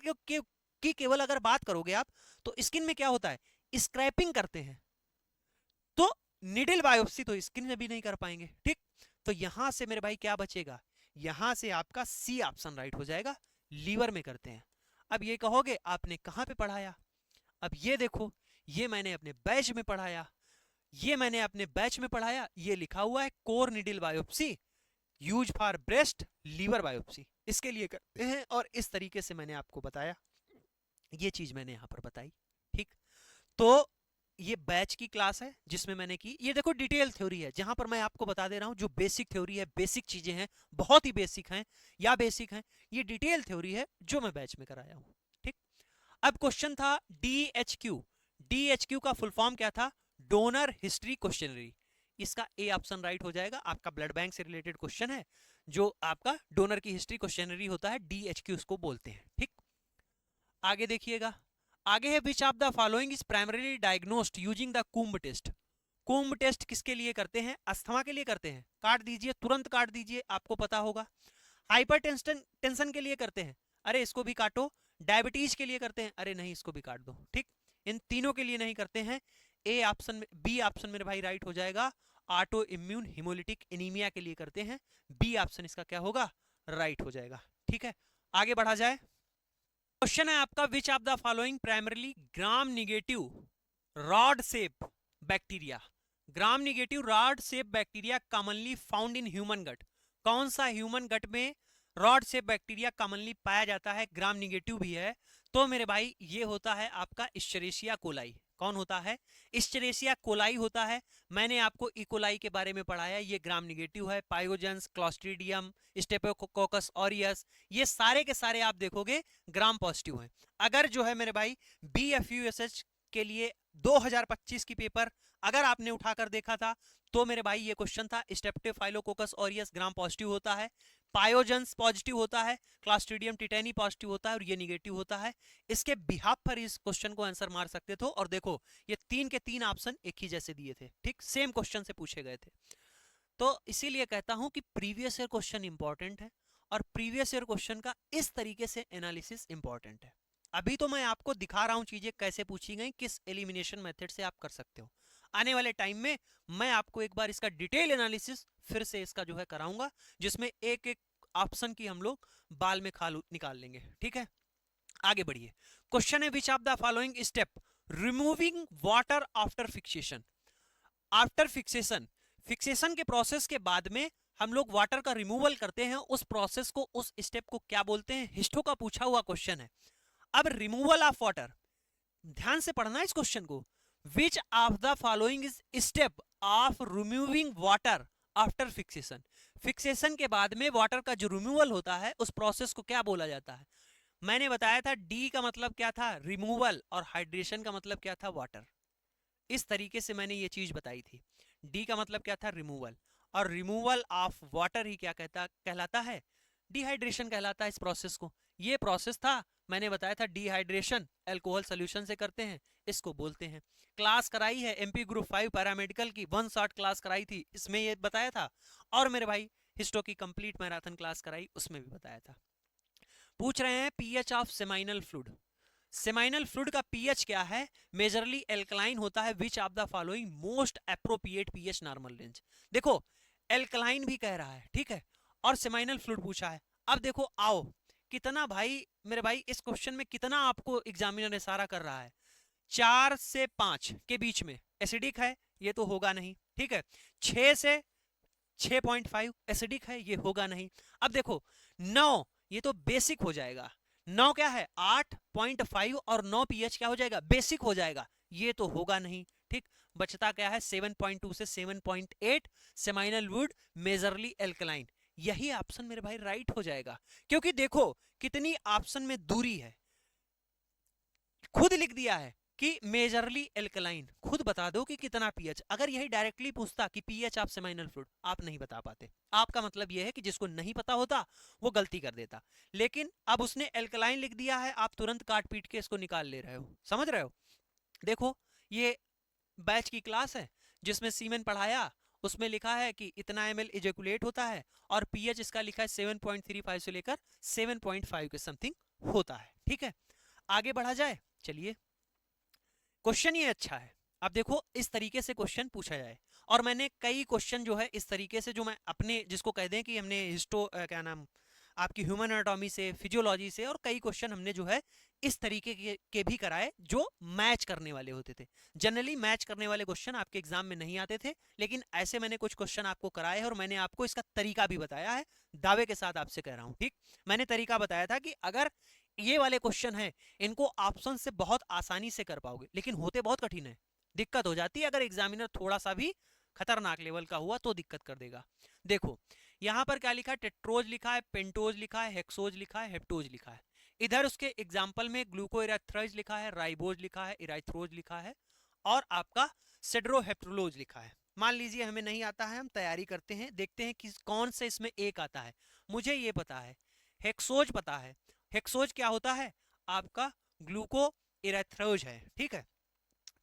की केवल अगर बात करोगे आप तो स्किन में क्या होता है, स्क्रैपिंग करते हैं, तो निडल बायोप्सी तो स्किन में भी नहीं कर पाएंगे। ठीक, तो यहां से मेरे भाई क्या बचेगा, यहां से आपका सी ऑप्शन राइट हो जाएगा, लीवर में करते हैं। अब ये कहोगे आपने कहां पे पढ़ाया, अब ये देखो ये मैंने अपने बैच में पढ़ाया, ये मैंने अपने बैच में पढ़ाया, ये लिखा हुआ है core needle biopsy use for breast liver biopsy, इसके लिए करते हैं और इस तरीके से मैंने आपको बताया, ये चीज मैंने यहां पर बताई। ठीक, तो ये बैच की क्लास है जिसमें मैंने की, ये देखो डिटेल थ्योरी है जहां पर मैं आपको बता दे रहा हूं जो बेसिक थ्योरी है, बेसिक चीजें हैं, बहुत ही बेसिक हैं या बेसिक हैं, ये डिटेल थ्योरी है जो मैं बैच में कराया हूं। ठीक, अब क्वेश्चन था डीएचक्यू। डीएचक्यू का फुल फॉर्म क्या था, डोनर हिस्ट्री क्वेश्चनरी। इसका ए ऑप्शन राइट हो जाएगा, आपका ब्लड बैंक से रिलेटेड क्वेश्चन है जो आपका डोनर की हिस्ट्री क्वेश्चनरी होता है, डीएचक्यू उसको बोलते हैं। ठीक, आगे देखिएगा, आगे है which of the following is primarily diagnosed using the Coombs test. Coombs test किसके लिए करते हैं, अस्थमा के लिए करते हैं, काट दीजिए तुरंत काट दीजिए, आपको पता होगा। हाइपरटेंशन टेंशन के लिए करते हैं, अरे इसको भी काटो। डायबिटीज के लिए करते हैं, अरे नहीं इसको भी काट दो। ठीक, इन तीनों के लिए नहीं करते हैं। ए ऑप्शन में, बी ऑप्शन मेरे भाई राइट हो जाएगा, ऑटो इम्यून हिमोलिटिक एनीमिया के लिए करते हैं, बी ऑप्शन इसका क्या होगा, राइट हो जाएगा। ठीक है, आगे बढ़ा जाए। क्वेश्चन है आपका which of the following primarily gram negative rod shape bacteria. Gram negative rod shape bacteria commonly found in human gut. कौन सा ह्यूमन गट में रॉड शेप बैक्टीरिया कॉमनली पाया जाता है, ग्राम निगेटिव भी है, तो मेरे भाई ये होता है आपका इश्चरेशिया कोलाई। कौन होता है, इश्चरेशिया कोलाई होता है। मैंने आपको इकोलाई के बारे में पढ़ाया, ये ग्राम निगेटिव है। पायोजेंस, क्लॉस्ट्रीडियम, स्टेफिलोकोकस ऑरियस, ये सारे के सारे आप देखोगे ग्राम पॉजिटिव हैं। अगर जो है मेरे भाई बीएफयूएसएच के लिए 2025 की पेपर अगर आपने उठाकर देखा था तो मेरे भाई ये क्वेश्चन था, स्टेप्टोफाइलोकोकस ऑरियस ग्राम पॉजिटिव होता है, पायोजेंस पॉजिटिव होता है, क्लॉस्ट्रीडियम टिटेनी पॉजिटिव होता है और ये निगेटिव होता है। इसके बिहाफ पर इस क्वेश्चन को आंसर मार सकते थे और देखो ये तीन के तीन ऑप्शन एक ही जैसे दिए थे। ठीक, सेम क्वेश्चन से पूछे गए थे। तो इसीलिए कहता हूं कि प्रीवियस ईयर क्वेश्चन इंपॉर्टेंट है और प्रीवियस ईयर क्वेश्चन का इस तरीके से एनालिसिस इंपॉर्टेंट है। अभी तो मैं आपको दिखा रहा हूं चीजें कैसे पूछी गई, किस एलिमिनेशन मेथड से आप कर सकते हो। आने वाले टाइम में मैं आपको एक बार इसका डिटेल एनालिसिस फिर से इसका जो है कराऊंगा, जिसमें एक एक ऑप्शन की हम लोग बाल में खाल निकाल लेंगे। ठीक है, आगे बढ़िए। क्वेश्चन है which of the following step removing water after fixation. After fixation, fixation के प्रोसेस के बाद में हम लोग वाटर का रिमूवल करते हैं, उस प्रोसेस को, उस स्टेप को क्या बोलते हैं, हिस्टो का पूछा हुआ क्वेश्चन है। अब रिमूवल ऑफ वाटर, ध्यान से पढ़ना है इस क्वेश्चन को। विच of the following is step of removing water after fixation. Fixation के बाद में वाटर का जो रिमूवल होता है उस प्रोसेस को क्या बोला जाता है। मैंने बताया था डी का मतलब क्या था, रिमूवल, और हाइड्रेशन का मतलब क्या था, वाटर। इस तरीके से मैंने ये चीज बताई थी। डी का मतलब क्या था, रिमूवल, और रिमूवल ऑफ वाटर ही क्या कहलाता है, डिहाइड्रेशन कहलाता है इस प्रोसेस को। ये प्रोसेस था, मैंने बताया था डिहाइड्रेशन अल्कोहल सोल्यूशन से करते हैं, इसको बोलते हैं। क्लास कराई है एमपी ग्रुप 5 पैरामेडिकल की, 1 शॉट क्लास कराई थी, इसमें ये बताया था। और मेरे भाई हिस्टो की कंप्लीट मैराथन क्लास कराई, उसमें भी बताया था। पूछ रहे हैं pH of seminal fluid. Seminal fluid का पीएच क्या है? मेजरली एल्कलाइन होता है। Which of the following most appropriate pH normal range. देखो एल्कलाइन भी कह रहा है, ठीक है, और सेमाइनल फ्लूइड पूछा है। अब देखो आओ, कितना भाई मेरे भाई इस क्वेश्चन में कितना आपको एग्जामिनर इशारा कर रहा है, 4 से 5 के बीच में एसिडिक है, ये तो होगा नहीं, ठीक है। 6 से 6.5 एसिडिक है, ये होगा नहीं। अब देखो 9, ये तो बेसिक हो जाएगा। 9 क्या है? 8.5 और 9 पीएच क्या हो जाएगा? बेसिक हो जाएगा, ये तो होगा नहीं, ठीक। बचता क्या है? 7.2 से 7.8 सेमाइनल वुड मेजरली एल्कलाइन। यही ऑप्शन मेरे भाई राइट हो जाएगा, क्योंकि देखो कितनी ऑप्शन में दूरी है, खुद लिख दिया है कि मेजरली एल्कलाइन। खुद बता दो कि कितना पीएच। अगर यही डायरेक्टली पूछता कि पीएच ऑफ सेमाइनल फ्लूइड, आप नहीं बता पाते। आपका मतलब यह है कि जिसको नहीं पता होता वो गलती कर देता, लेकिन अब उसने एल्कलाइन लिख दिया है, आप तुरंत काट पीट के इसको निकाल ले रहे हो, समझ रहे हो। देखो ये बैच की क्लास है जिसमें सीमेन पढ़ाया, उसमें लिखा है कि इतना एमएल इजेकुलेट होता है, और पीएच इसका लिखा है 7.35 से लेकर 7.5 के समथिंग होता है, ठीक है। आगे बढ़ा जाए, चलिए। क्वेश्चन ये अच्छा है। अब देखो इस तरीके से क्वेश्चन पूछा जाए, और मैंने कई क्वेश्चन जो है इस तरीके से, जो मैं अपने जिसको कह दें कि हमने क्या नाम आपकी ह्यूमन एनाटॉमी से, फिजियोलॉजी से, और कई क्वेश्चन हमने जो है इस तरीके के भी कराए जो मैच करने वाले होते थे। जनरली मैच करने वाले क्वेश्चन आपके एग्जाम में नहीं आते थे, लेकिन ऐसे मैंने कुछ क्वेश्चन आपको कराए हैं, और मैंने आपको इसका तरीका भी बताया है, दावे के साथ आपसे कह रहा हूं, ठीक। मैंने तरीका बताया था कि अगर ये वाले क्वेश्चन है, इनको ऑप्शन से बहुत आसानी से कर पाओगे, लेकिन होते बहुत कठिन है, दिक्कत हो जाती है। अगर एग्जामिनर थोड़ा सा भी खतरनाक लेवल का हुआ तो दिक्कत कर देगा। देखो यहां पर क्या लिखा है? टेट्रोज लिखा है, पेंटोज लिखा है, हेक्सोज लिखा है, हेप्टोज लिखा है। इधर उसके एग्जाम्पल में ग्लूकोइराथ्राइज लिखा है, राइबोज लिखा है, इराइथ्रोज लिखा है, और आपका सेड्रोहेप्टोलोज लिखा है। मान लीजिए हमें नहीं आता है, हम तैयारी करते हैं, देखते हैं कि कौन से इसमें एक आता है। मुझे ये पता है, हेक्सोज पता है। हेक्सोज क्या होता है? आपका ग्लूको इरेथ्रोज है, ठीक है।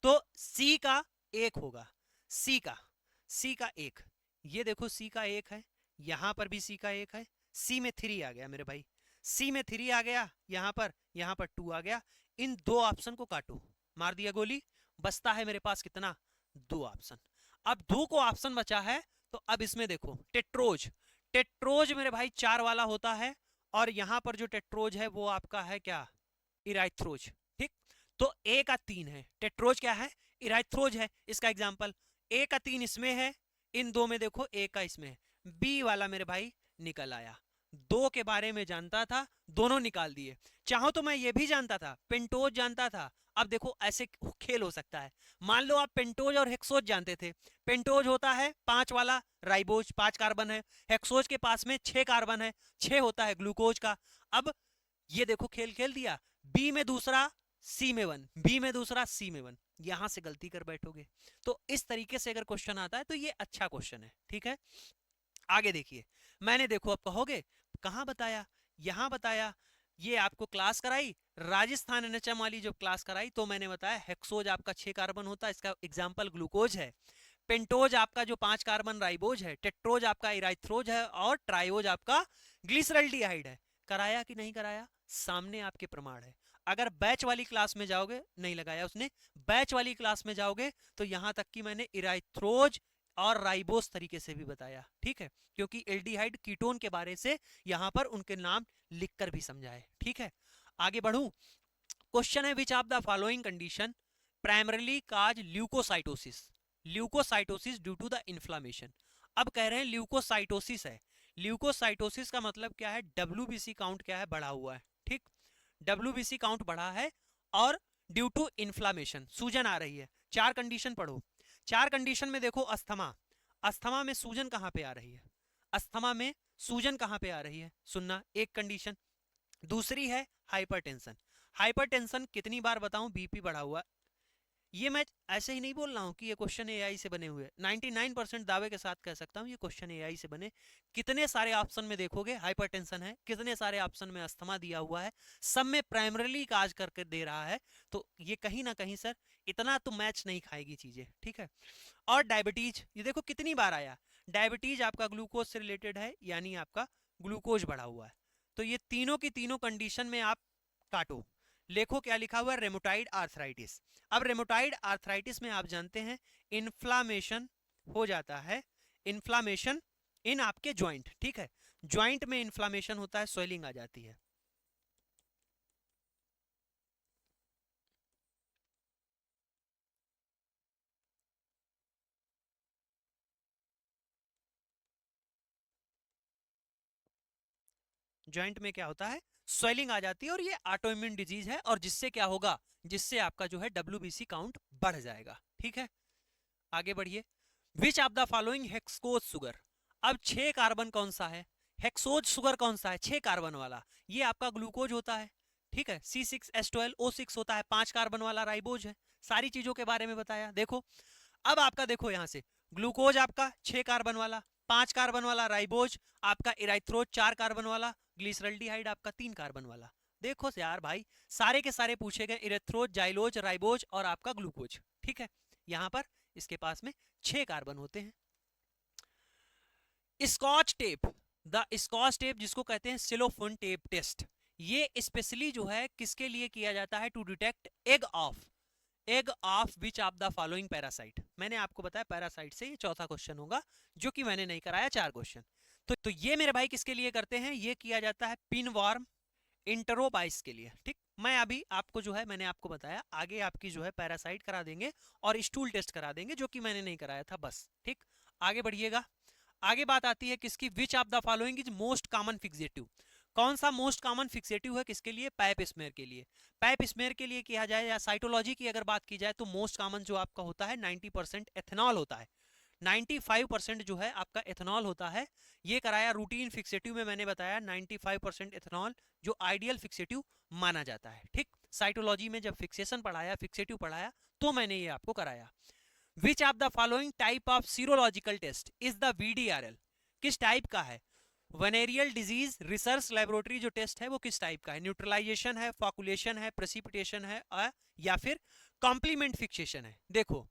तो सी का एक होगा, सी का एक, ये देखो सी का एक है, यहां पर भी सी का एक है, सी में 3 आ गया मेरे भाई, सी में 3 आ गया, यहां पर 2 आ गया। इन दो ऑप्शन को काटो, मार दिया गोली, बचता है मेरे पास कितना? 2 ऑप्शन। अब 2 को ऑप्शन बचा है, तो अब इसमें देखो टेट्रोज, टेट्रोज मेरे भाई 4 वाला होता है, और यहां पर जो टेट्रोज है वो आपका है क्या? इराइथ्रोज, ठीक। तो ए का 3 है, टेट्रोज क्या है? इराइथ्रोज है, इसका एग्जांपल। ए का 3 इसमें है, इन दो में देखो ए का इसमें है, बी वाला मेरे भाई निकल आया। 2 के बारे में जानता था, दोनों निकाल दिए। चाहो तो मैं ये भी जानता था, पेंटोज जानता था। अब देखो ऐसे खेल हो सकता है, मान लो आप पेंटोज और हेक्सोज जानते थे। पेंटोज होता है 5 वाला राइबोज, 5 कार्बन है। हेक्सोज के पास में 6 कार्बन है, 6 होता है ग्लूकोज का। अब ये देखो खेल खेल दिया, बी में दूसरा, सी में 1, बी में दूसरा, सी में 1, यहां से गलती कर बैठोगे। तो इस तरीके से अगर क्वेश्चन आता है तो ये अच्छा क्वेश्चन है, ठीक है। आगे देखिए, मैंने देखो अब कहोगे कहां बताया, यहां बताया। ये आपको क्लास कराई राजस्थान एनएचएम वाली, जो क्लास कराई तो मैंने बताया हेक्सोज आपका 6 कार्बन होता है, इसका एग्जाम्पल ग्लूकोज है। पेंटोज आपका जो 5 कार्बन राइबोज है, टेट्रोज आपका इराइथ्रोज है, और ट्राइओज आपका ग्लिसरल्डिहाइड है। कराया कि नहीं कराया? सामने आपके प्रमाण है। अगर बैच वाली क्लास में जाओगे, नहीं लगाया उसने, बैच वाली क्लास में जाओगे तो यहां तक कि मैंने इराइथ्रोज और राइबोस तरीके से भी बताया, ठीक है, क्योंकि एल्डिहाइड कीटोन के बारे से यहां पर उनके नाम लिखकर भी समझाए, ठीक है। आगे बढ़ूं, क्वेश्चन है which of the following condition primarily cause leukocytosis, leukocytosis due to the inflammation. अब कह रहे हैं ल्यूकोसाइटोसिस है। ल्यूकोसाइटोसिस का मतलब क्या है? डब्ल्यूबीसी काउंट क्या है? बढ़ा हुआ है, ठीक। डब्ल्यूबीसी काउंट बढ़ा है, और ड्यू टू इन्फ्लामेशन, सूजन आ रही है। 4 कंडीशन पढ़ो। 4 कंडीशन में देखो, अस्थमा, अस्थमा में सूजन कहां पे आ रही है? अस्थमा में सूजन कहां पे आ रही है? सुनना, एक कंडीशन। दूसरी है हाइपरटेंशन, हाइपरटेंशन कितनी बार बताऊं? बीपी बढ़ा हुआ, ये मैं ऐसे ही नहीं बोल रहा हूँ कि ये क्वेश्चन एआई से बने हुए, 99% दावे के साथ कह सकता हूँ ये क्वेश्चन एआई से बने। कितने सारे ऑप्शन में देखोगे हाइपरटेंशन है, कितने सारे ऑप्शन में अस्थमा दिया हुआ है, सब में प्राइमरीली काज करके दे रहा है। तो ये कहीं ना कहीं सर इतना तो मैच नहीं खाएगी चीजें, ठीक है। और डायबिटीज, ये देखो कितनी बार आया, डायबिटीज आपका ग्लूकोज से रिलेटेड है, यानी आपका ग्लूकोज बढ़ा हुआ है। तो ये तीनों की तीनों कंडीशन में आप काटो, देखो क्या लिखा हुआ है, रेमोटाइड आर्थराइटिस। अब रेमोटाइड आर्थराइटिस में आप जानते हैं इन्फ्लामेशन हो जाता है, इन्फ्लामेशन इन आपके ज्वाइंट, ठीक है, ज्वाइंट में इन्फ्लामेशन होता है, स्वेलिंग आ जाती है। ज्वाइंट में क्या होता है, स्वेलिंग आ जाती है, और ये ऑटोइम्यून डिजीज है, और जिससे क्या होगा, जिससे आपका जो है डब्ल्यूबीसी काउंट बढ़ जाएगा, ठीक है। आगे बढ़िए, विच of the following hexose sugar. अब 6 कार्बन कौन सा है, हेक्सोज शुगर कौन सा है, 6 कार्बन वाला, ये आपका ग्लूकोज होता है, ठीक है। C6H12O6 होता है, 5 कार्बन वाला राइबोज है। सारी चीजों के बारे में बताया। देखो अब आपका, देखो यहां से ग्लूकोज आपका 6 कार्बन वाला, 5 कार्बन वाला राइबोज आपका, इराइथ्रोज 4 कार्बन वाला, ग्लिसरल्डिहाइड आपका 3 कार्बन वाला। देखो से यार भाई, सारे के सारे पूछे गए, इरेथ्रोज, जाइलोज, राइबोज और आपका ग्लूकोज, ठीक है। यहां पर इसके पास में 6 कार्बन होते हैं। Scotch tape, the Scotch tape जिसको कहते हैं सिलोफोन टेप टेस्ट, ये स्पेशली जो है किसके लिए किया जाता है, to detect egg of which of the following parasite. मैंने आपको बताया पैरासाइट से ये चौथा क्वेश्चन होगा, जो कि मैंने नहीं कराया, 4 क्वेश्चन। तो ये मेरे भाई किसके लिए करते हैं, ये किया जाता है पिन वार्म इंटरोबाइस के लिए, ठीक। मैं अभी आपको जो है, मैंने आपको बताया आगे आपकी जो है पैरासाइट करा देंगे और स्टूल टेस्ट करा देंगे, जो कि मैंने नहीं कराया था, बस, ठीक। आगे बढ़िएगा, आगे बात आती है किसकी, विच of the following is most common fixative. कौन सा मोस्ट कॉमन फिक्सेटिव है किसके लिए, पाइप स्मेयर के लिए। पाइप स्मेयर के लिए किया जाए, या साइटोलॉजी की अगर बात की जाए, तो मोस्ट कॉमन जो आपका होता है 90% एथेनॉल होता है, 95% जो है आपका एथेनॉल होता है। ये कराया रूटीन फिक्सेटिव में, मैंने बताया 95% एथेनॉल जो आइडियल फिक्सेटिव माना जाता है, ठीक। साइटोलॉजी में जब फिक्सेशन पढ़ाया, फिक्सेटिव पढ़ाया, तो मैंने ये आपको कराया। Which of the following type of serological test is the VDRL, किस टाइप का है, वेनेरियल डिजीज रिसर्च लेबोरेटरी जो टेस्ट है वो किस टाइप का है, न्यूट्रलाइजेशन है, फॉकुलेशन है, प्रेसिपिटेशन है, या फिर कॉम्प्लीमेंट फिक्सेशन है। देखो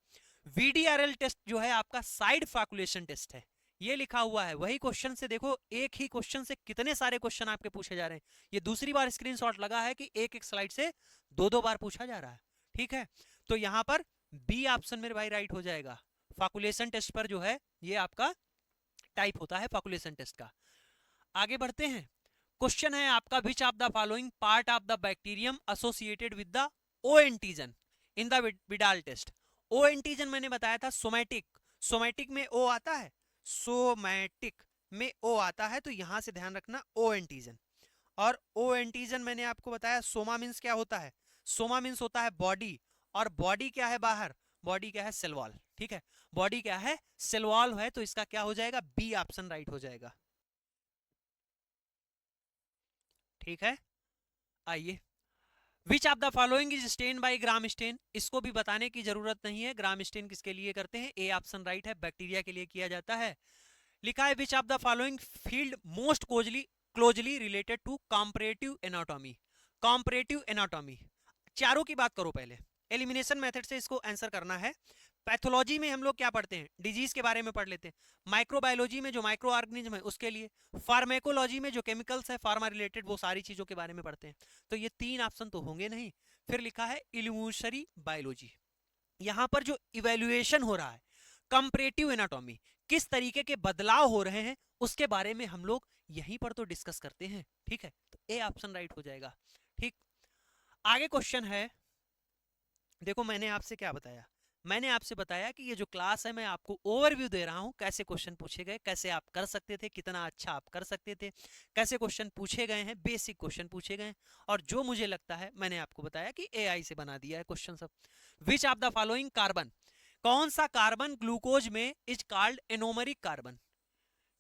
VDRL टेस्ट जो है आपका साइड फॉकुलेशन टेस्ट है, ये लिखा हुआ है। वही क्वेश्चन से देखो, एक ही क्वेश्चन से कितने सारे क्वेश्चन आपके पूछे जा रहे हैं। ये दूसरी बार स्क्रीनशॉट लगा है कि एक एक स्लाइड से 2-2 बार पूछा जा रहा है, ठीक है। तो यहां पर बी ऑप्शन मेरे भाई राइट हो जाएगा। फॉकुलेशन टेस्ट पर जो है ये आपका टाइप होता है फॉकुलेशन टेस्ट का। आगे बढ़ते हैं, क्वेश्चन है आपका, which of the following part of the bacterium associated with the O antigen in the Widal test. O antigen मैंने बताया था सोमैटिक, सोमैटिक में ओ आता है, सोमैटिक में ओ आता है, तो यहां से ध्यान रखना ओ एंटीजन। और ओ एंटीजन मैंने आपको बताया, सोमा मीन्स क्या होता है, सोमा मीन्स होता है बॉडी, और बॉडी क्या है बाहर, बॉडी क्या है सेल वॉल, ठीक है। बॉडी क्या है, सेल वॉल है, तो इसका क्या हो जाएगा, बी ऑप्शन राइट हो जाएगा, ठीक है। आइए, which of the following is stain by Gram stain, इसको भी बताने की जरूरत नहीं है, ग्राम स्टेन किसके लिए करते हैं, ए ऑप्शन राइट है, बैक्टीरिया के लिए किया जाता है। लिखा है which of the following field most closely related to comparative anatomy, comparative anatomy. चारों की बात करो पहले, एलिमिनेशन मेथड से इसको आंसर करना है। पैथोलॉजी में हम लोग क्या पढ़ते हैं, डिजीज के बारे में पढ़ लेते हैं। माइक्रोबायोलॉजी में जो माइक्रो ऑर्गेनिज्म है उसके लिए, फार्मेकोलॉजी में जो केमिकल्स है फार्मा रिलेटेड, वो सारी चीजों के बारे में पढ़ते हैं। तो ये 3 ऑप्शन तो होंगे नहीं। फिर लिखा है इल्यूशरी बायोलॉजी, यहां पर जो इवेल्युएशन हो रहा है, कंपैरेटिव एनाटॉमी, किस तरीके के बदलाव हो रहे हैं उसके बारे में हम लोग यहीं पर तो डिस्कस करते हैं, ठीक है। तो ए ऑप्शन राइट हो जाएगा, ठीक। आगे क्वेश्चन है, देखो मैंने आपसे क्या बताया, मैंने आपसे बताया कि ये जो क्लास है मैं आपको ओवरव्यू दे रहा हूं, कैसे क्वेश्चन पूछे गए, कैसे आप कर सकते थे, कितना अच्छा आप कर सकते थे, कैसे क्वेश्चन पूछे गए हैं, बेसिक क्वेश्चन पूछे गए हैं। और जो मुझे लगता है मैंने आपको बताया कि एआई से बना दिया है क्वेश्चन सब। विच ऑफ द फॉलोइंग कार्बन, कौन सा कार्बन ग्लूकोज में इज कॉल्ड एनोमरिक कार्बन,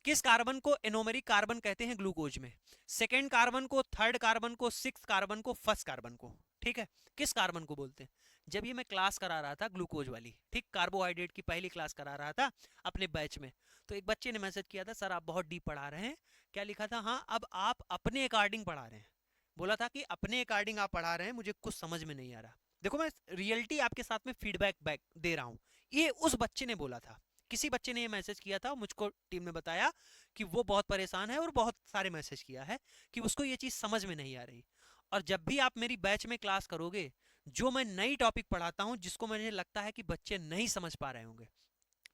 किस कार्बन को एनोमेरिक कार्बन कहते हैं ग्लूकोज में, सेकेंड कार्बन को, थर्ड कार्बन को, सिक्स कार्बन को, फर्स्ट कार्बन को, ठीक है। किस कार्बन को बोलते हैं, जब ये मैं क्लास करा रहा था ग्लूकोज वाली, ठीक, कार्बोहाइड्रेट की पहली क्लास करा रहा था अपने बैच में, तो एक बच्चे ने मैसेज किया था, सर आप बहुत डीप पढ़ा रहे हैं। क्या लिखा था, हाँ अब आप अपने अकॉर्डिंग पढ़ा रहे हैं। बोला था कि अपने अकॉर्डिंग आप पढ़ा रहे हैं, मुझे कुछ समझ में नहीं आ रहा। देखो मैं रियलिटी आपके साथ में फीडबैक बैक दे रहा हूँ। ये उस बच्चे ने बोला था, किसी बच्चे ने ये मैसेज किया था, मुझको टीम ने बताया कि वो बहुत परेशान है और बहुत सारे मैसेज किया है कि उसको ये चीज़ समझ में नहीं आ रही। और जब भी आप मेरी बैच में क्लास करोगे, जो मैं नई टॉपिक पढ़ाता हूँ जिसको मुझे लगता है कि बच्चे नहीं समझ पा रहे होंगे,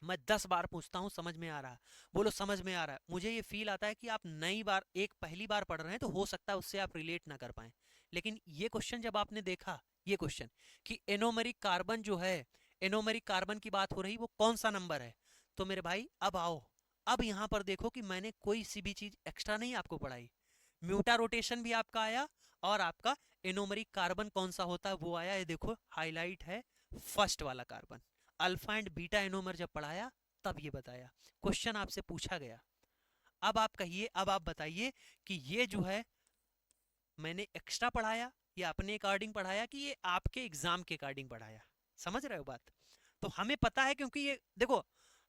मैं 10 बार पूछता हूँ समझ में आ रहा है, बोलो समझ में आ रहा है। मुझे ये फील आता है कि आप नई बार एक पहली बार पढ़ रहे हैं तो हो सकता है उससे आप रिलेट ना कर पाए। लेकिन ये क्वेश्चन जब आपने देखा, ये क्वेश्चन कि एनोमेरिक कार्बन जो है, एनोमेरिक कार्बन की बात हो रही, वो कौन सा नंबर है, तो मेरे भाई अब आओ, अब यहां पर देखो कि मैंने कोई सी भी चीज एक्स्ट्रा नहीं आपको पढ़ाई। म्यूटा रोटेशन भी आपका आया और आपका एनोमेरिक कार्बन कौन सा होता है वो आया। ये देखो हाईलाइट है फर्स्ट वाला carbon. Alpha and beta anomer जब पढ़ाया तब ये बताया, क्वेश्चन आपसे पूछा गया। अब आप कहिए, अब आप बताइए कि ये जो है मैंने एक्स्ट्रा पढ़ाया या अपने अकॉर्डिंग पढ़ाया कि ये आपके एग्जाम के अकॉर्डिंग पढ़ाया। समझ रहे हो बात? तो हमें पता है, क्योंकि ये देखो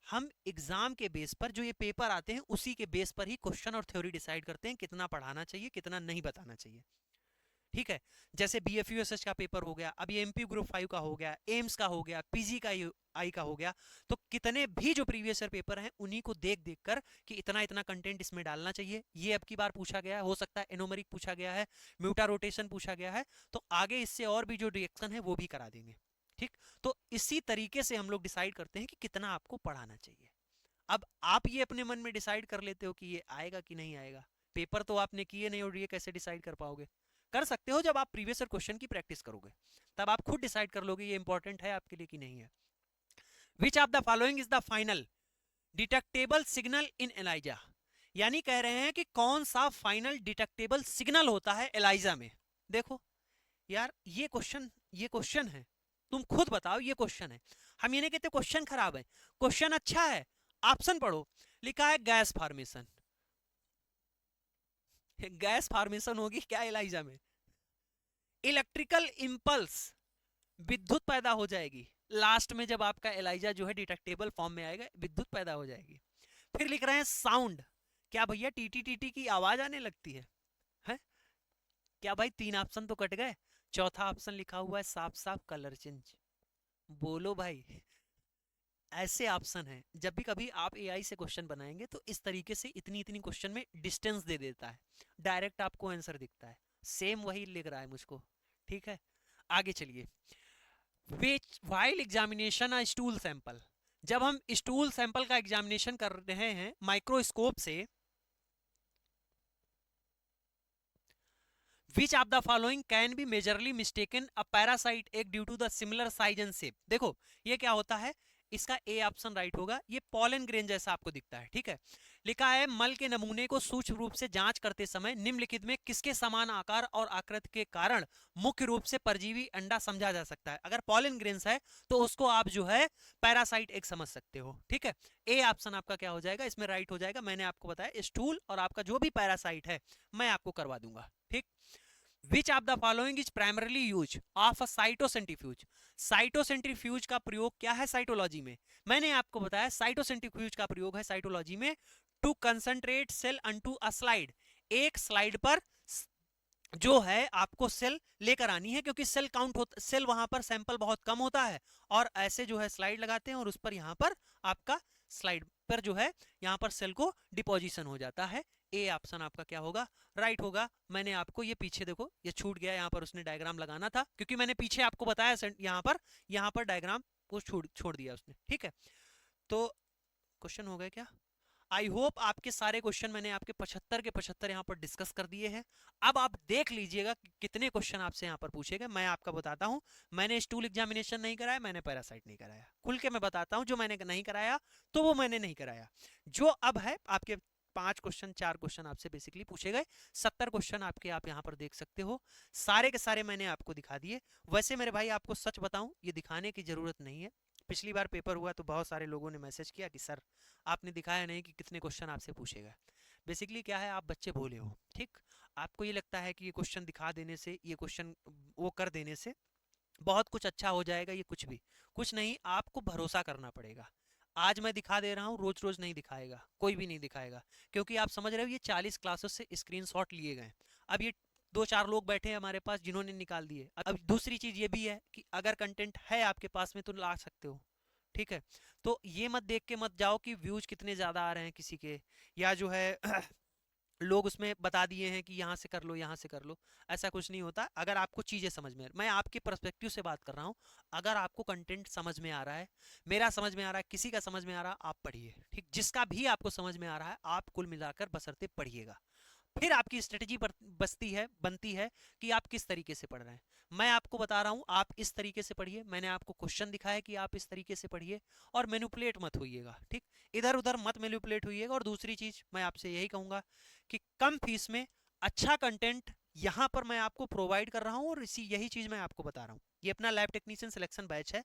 हम एग्जाम के बेस पर जो ये पेपर आते हैं उसी के बेस पर ही क्वेश्चन और थ्योरी डिसाइड करते हैं कितना पढ़ाना चाहिए कितना नहीं बताना चाहिए। ठीक है, जैसे BFUSH का पेपर हो गया, अभी MP ग्रुप 5 का हो गया, एम्स का हो गया, PG का आई का हो गया, तो कितने भी जो प्रीवियस ईयर पेपर हैं उन्हीं को देख देख कर कि इतना इतना कंटेंट इसमें डालना चाहिए। ये अब की बार पूछा गया है, हो सकता है एनोमेरिक पूछा गया है, म्यूटा रोटेशन पूछा गया है, तो आगे इससे और भी जो रिएक्शन है वो भी करा देंगे। ठीक, तो इसी तरीके से हम लोग डिसाइड करते हैं कि कितना आपको पढ़ाना चाहिए। अब आप ये अपने मन में डिसाइड कर लेते हो कि ये आएगा कि नहीं आएगा, पेपर तो आपने किए नहीं और ये कैसे डिसाइड कर पाओगे? कर सकते हो जब आप प्रीवियस ईयर क्वेश्चन की प्रैक्टिस करोगे, तब आप खुद डिसाइड कर लोगे ये इंपॉर्टेंट है आपके लिए कि नहीं है। Which of the following is the final detectable signal in ELISA, यानी कह रहे हैं कि कौन सा फाइनल डिटेक्टेबल सिग्नल होता है एलाइजा में। देखो यार ये क्वेश्चन है, तुम खुद बताओ ये क्वेश्चन है। हम ये नहीं कहते क्वेश्चन खराब है, क्वेश्चन अच्छा है। ऑप्शन पढ़ो, लिखा है गैस फॉर्मेशन। गैस फॉर्मेशन होगी क्या एलाइजा में? इलेक्ट्रिकल इंपल्स, विद्युत पैदा हो जाएगी लास्ट में जब आपका एलाइजा जो है डिटेक्टेबल फॉर्म में आएगा, विद्युत पैदा हो जाएगी। फिर लिख रहे हैं साउंड, क्या भैया टीटी टीटी की आवाज आने लगती है? क्या भाई 3 ऑप्शन तो कट गए, चौथा ऑप्शन लिखा हुआ है साफ साफ कलर चेंज। बोलो भाई, ऐसे ऑप्शन है। जब भी कभी आप एआई से क्वेश्चन बनाएंगे तो इस तरीके से इतनी इतनी क्वेश्चन में डिस्टेंस दे देता है, डायरेक्ट आपको आंसर दिखता है। सेम वही लिख रहा है मुझको। ठीक है, आगे चलिए। विच वाइल एग्जामिनेशन अ स्टूल सैंपल, जब हम स्टूल सैंपल का एग्जामिनेशन कर रहे हैं माइक्रोस्कोप से, which of the following can be majorly mistaken a parasite egg due to the similar size and shape. देखो ये क्या होता है, इसका ए ऑप्शन राइट होगा, ये पॉलन ग्रेन जैसा आपको दिखता है। ठीक है, लिखा है मल के नमूने को सूक्ष्म रूप से जांच करते समय निम्नलिखित में किसके समान आकार और आकृति के कारण मुख्य रूप से परजीवी अंडा समझा जा सकता है। अगर पॉलन ग्रेन्स है तो उसको आप जो है पैरासाइट एग समझ सकते हो। ठीक है, ए ऑप्शन आपका क्या हो जाएगा इसमें राइट हो जाएगा। मैंने आपको बताया स्टूल और आपका जो भी पैरासाइट है मैं आपको करवा दूंगा। ठीक, which of the following is primarily use of a cytocentrifuge, cytocentrifuge का प्रयोग क्या है साइटोलॉजी में? मैंने आपको बताया साइटोसेंट्रीफ्यूज का प्रयोग है साइटोलॉजी में to concentrate cell unto a slide, एक स्लाइड पर जो है आपको सेल लेकर आनी है, क्योंकि सेल काउंट होता, सेल वहां पर सैंपल बहुत कम होता है, और ऐसे जो है स्लाइड लगाते हैं और उस पर यहाँ पर आपका स्लाइड पर जो है यहाँ पर सेल को डिपोजिशन हो जाता है। ए ऑप्शन आपका क्या होगा, राइट होगा। मैंने आपको ये पीछे देखो ये छूट गया, यहाँ पर उसने डायग्राम लगाना था, क्योंकि मैंने पीछे आपको बताया यहाँ पर डायग्राम को छोड़ दिया उसने। ठीक है, तो क्वेश्चन हो गए क्या? आई होप आपके सारे क्वेश्चन मैंने आपके 75 के 75 यहाँ पर डिस्कस कर दिए हैं। अब आप देख लीजिएगा कि कितने क्वेश्चन आपसे यहाँ पर पूछे गए। मैं आपका बताता हूँ, मैंने स्टूल एग्जामिनेशन नहीं कराया, मैंने पैरासाइट नहीं कराया, खुल के मैं बताता हूँ। जो मैंने नहीं कराया तो वो मैंने नहीं कराया। जो अब है आपके 5 क्वेश्चन 4 क्वेश्चन आपसे बेसिकली पूछे गए, 70 क्वेश्चन आपके आप यहाँ पर देख सकते हो, सारे के सारे मैंने आपको दिखा दिए। वैसे मेरे भाई आपको सच बताऊं, ये दिखाने की जरूरत नहीं है। पिछली बार पेपर हुआ तो बहुत सारे लोगों ने मैसेज किया कि सर आपने दिखाया नहीं कि कितने क्वेश्चन आपसे पूछेगा। बेसिकली क्या है, आप बच्चे भोले हो। ठीक, आपको ये लगता है कि ये क्वेश्चन दिखा देने से, ये क्वेश्चन वो कर देने से बहुत कुछ अच्छा हो जाएगा, ये कुछ नहीं, आपको भरोसा करना पड़ेगा। आज मैं दिखा दे रहा हूँ, रोज रोज नहीं दिखाएगा, कोई भी नहीं दिखाएगा, क्योंकि आप समझ रहे हो ये 40 क्लासेस से स्क्रीनशॉट लिए गए। अब ये दो चार लोग बैठे हैं हमारे पास जिन्होंने निकाल दिए। अब दूसरी चीज ये भी है कि अगर कंटेंट है आपके पास में तो ला सकते हो, ठीक है। तो ये मत देख के मत जाओ कि व्यूज कितने ज्यादा आ रहे हैं किसी के, या जो है लोग उसमें बता दिए हैं कि यहाँ से कर लो यहाँ से कर लो। ऐसा कुछ नहीं होता। अगर आपको चीजें समझ में, मैं आपके पर्सपेक्टिव से बात कर रहा हूँ, अगर आपको कंटेंट समझ में आ रहा है, मेरा समझ में आ रहा है, किसी का समझ में आ रहा है, आप पढ़िए, ठीक। जिसका भी आपको समझ में आ रहा है आप कुल मिलाकर बशर्ते पढ़िएगा। फिर आपकी स्ट्रेटजी बनती है कि आप किस तरीके से पढ़ रहे हैं। मैं आपको बता रहा हूं आप इस तरीके से पढ़िए, मैंने आपको क्वेश्चन दिखाया कि आप इस तरीके से पढ़िए, और मैनिपुलेट मत होइएगा, ठीक। इधर उधर मत मैनिपुलेट होइएगा। और दूसरी चीज मैं आपसे यही कहूंगा कि कम फीस में अच्छा कंटेंट यहां पर मैं आपको प्रोवाइड कर रहा हूं, और इसी यही चीज मैं आपको बता रहा हूं। ये अपना लैब टेक्नीशियन सिलेक्शन बैच है।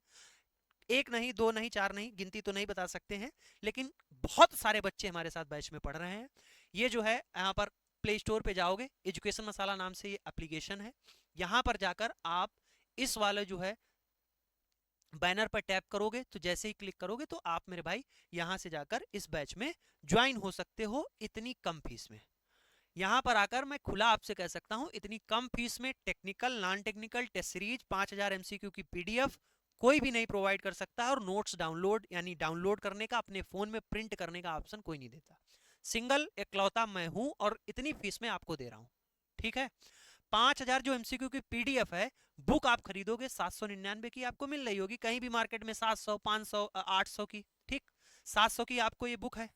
एक नहीं, दो नहीं, चार नहीं, गिनती तो नहीं बता सकते हैं, लेकिन बहुत सारे बच्चे हमारे साथ बैच में पढ़ रहे हैं। ये जो है यहाँ पर प्ले स्टोर पे जाओगे, एजुकेशन मसाला नाम से ये एप्लीकेशन है, यहाँ पर जाकर आप इस वाले जो है बैनर पर टैप करोगे, तो जैसे ही क्लिक करोगे तो आप मेरे भाई यहाँ से जाकर इस बैच में ज्वाइन हो सकते हो इतनी कम फीस में। यहाँ पर आकर मैं खुला आपसे कह सकता हूँ, इतनी कम फीस में technical non technical test series 5000 MCQ की पीडीएफ कोई भी नहीं प्रोवाइड कर सकता है। और नोट्स डाउनलोड यानी डाउनलोड करने का, अपने फोन में प्रिंट करने का ऑप्शन कोई नहीं देता। सिंगल इकलौता मैं हूं और इतनी फीस में आपको दे रहा हूं, ठीक है। 5000 जो एमसीक्यू की पीडीएफ है, बुक आप खरीदोगे 799 की आपको मिल रही होगी, कहीं भी मार्केट में 700 500 800 की, ठीक। 700 की आपको ये बुक है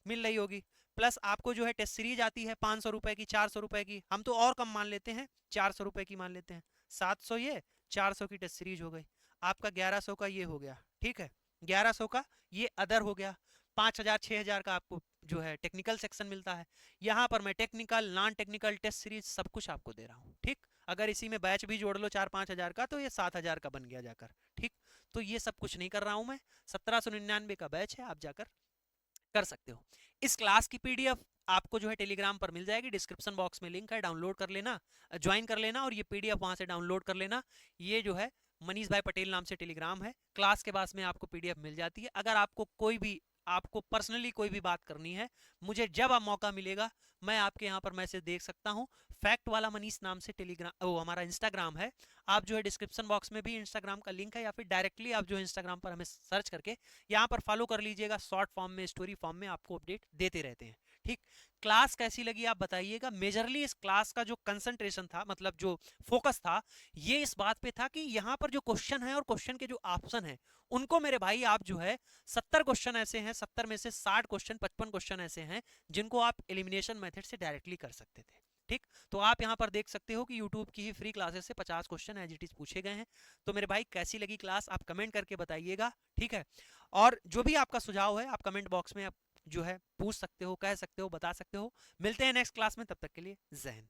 मिल रही होगी। प्लस आपको जो है टेस्ट सीरीज आती है 500 रुपए की, 400 रुपए की, हम तो और कम मान लेते हैं, 400 रुपए की मान लेते हैं। 700 ये, 400 की टेस्ट सीरीज हो गई, आपका 1100 का ये हो गया, ठीक है। 1100 का ये अदर हो गया। 5000 6000 का आपको जो है टेक्निकल सेक्शन मिलता है। यहाँ पर मैं technical non technical test series सब कुछ आपको दे रहा हूँ, ठीक। अगर इसी में बैच भी जोड़ लो 4-5 हजार का, तो ये 7000 का बन गया जाकर, ठीक। तो ये सब कुछ नहीं कर रहा हूँ मैं। 1799 का बैच है, आप जाकर कर सकते हो। इस क्लास की पीडीएफ आपको जो है टेलीग्राम पर मिल जाएगी, डिस्क्रिप्शन बॉक्स में लिंक है, डाउनलोड कर लेना, ज्वाइन कर लेना, और ये पीडीएफ वहां से डाउनलोड कर लेना। ये जो है मनीष भाई पटेल नाम से टेलीग्राम है, क्लास के बाद में आपको पीडीएफ मिल जाती है। अगर आपको कोई भी, आपको पर्सनली कोई भी बात करनी है, मुझे जब आप मौका मिलेगा मैं आपके यहाँ पर मैसेज देख सकता हूँ। फैक्ट वाला मनीष नाम से टेलीग्राम, वो हमारा इंस्टाग्राम है। आप जो है डिस्क्रिप्शन बॉक्स में भी इंस्टाग्राम का लिंक है, या फिर डायरेक्टली आप जो है इंस्टाग्राम पर हमें सर्च करके यहाँ पर फॉलो कर लीजिएगा। शॉर्ट फॉर्म में, स्टोरी फॉर्म में आपको अपडेट देते रहते हैं, ठीक। क्लास कैसी लगी आप बताइएगा। मेजरली इस क्लास का जो कंसंट्रेशन था, मतलब जो फोकस था, ये इस बात पे था कि यहाँ पर जो क्वेश्चन है और क्वेश्चन के जो ऑप्शन है, उनको मेरे भाई आप जो है 70 क्वेश्चन ऐसे हैं, 70 में से 60 क्वेश्चन, 55 क्वेश्चन ऐसे हैं जिनको आप एलिमिनेशन मेथड से डायरेक्टली कर सकते थे, ठीक। तो आप यहाँ पर देख सकते हो कि यूट्यूब की ही फ्री क्लासेस से 50 क्वेश्चन एज इट इज पूछे गए हैं। तो मेरे भाई कैसी लगी क्लास आप कमेंट करके बताइएगा, ठीक है। और जो भी आपका सुझाव है आप कमेंट बॉक्स में आप जो है पूछ सकते हो, कह सकते हो, बता सकते हो। मिलते हैं नेक्स्ट क्लास में, तब तक के लिए जय हिंद।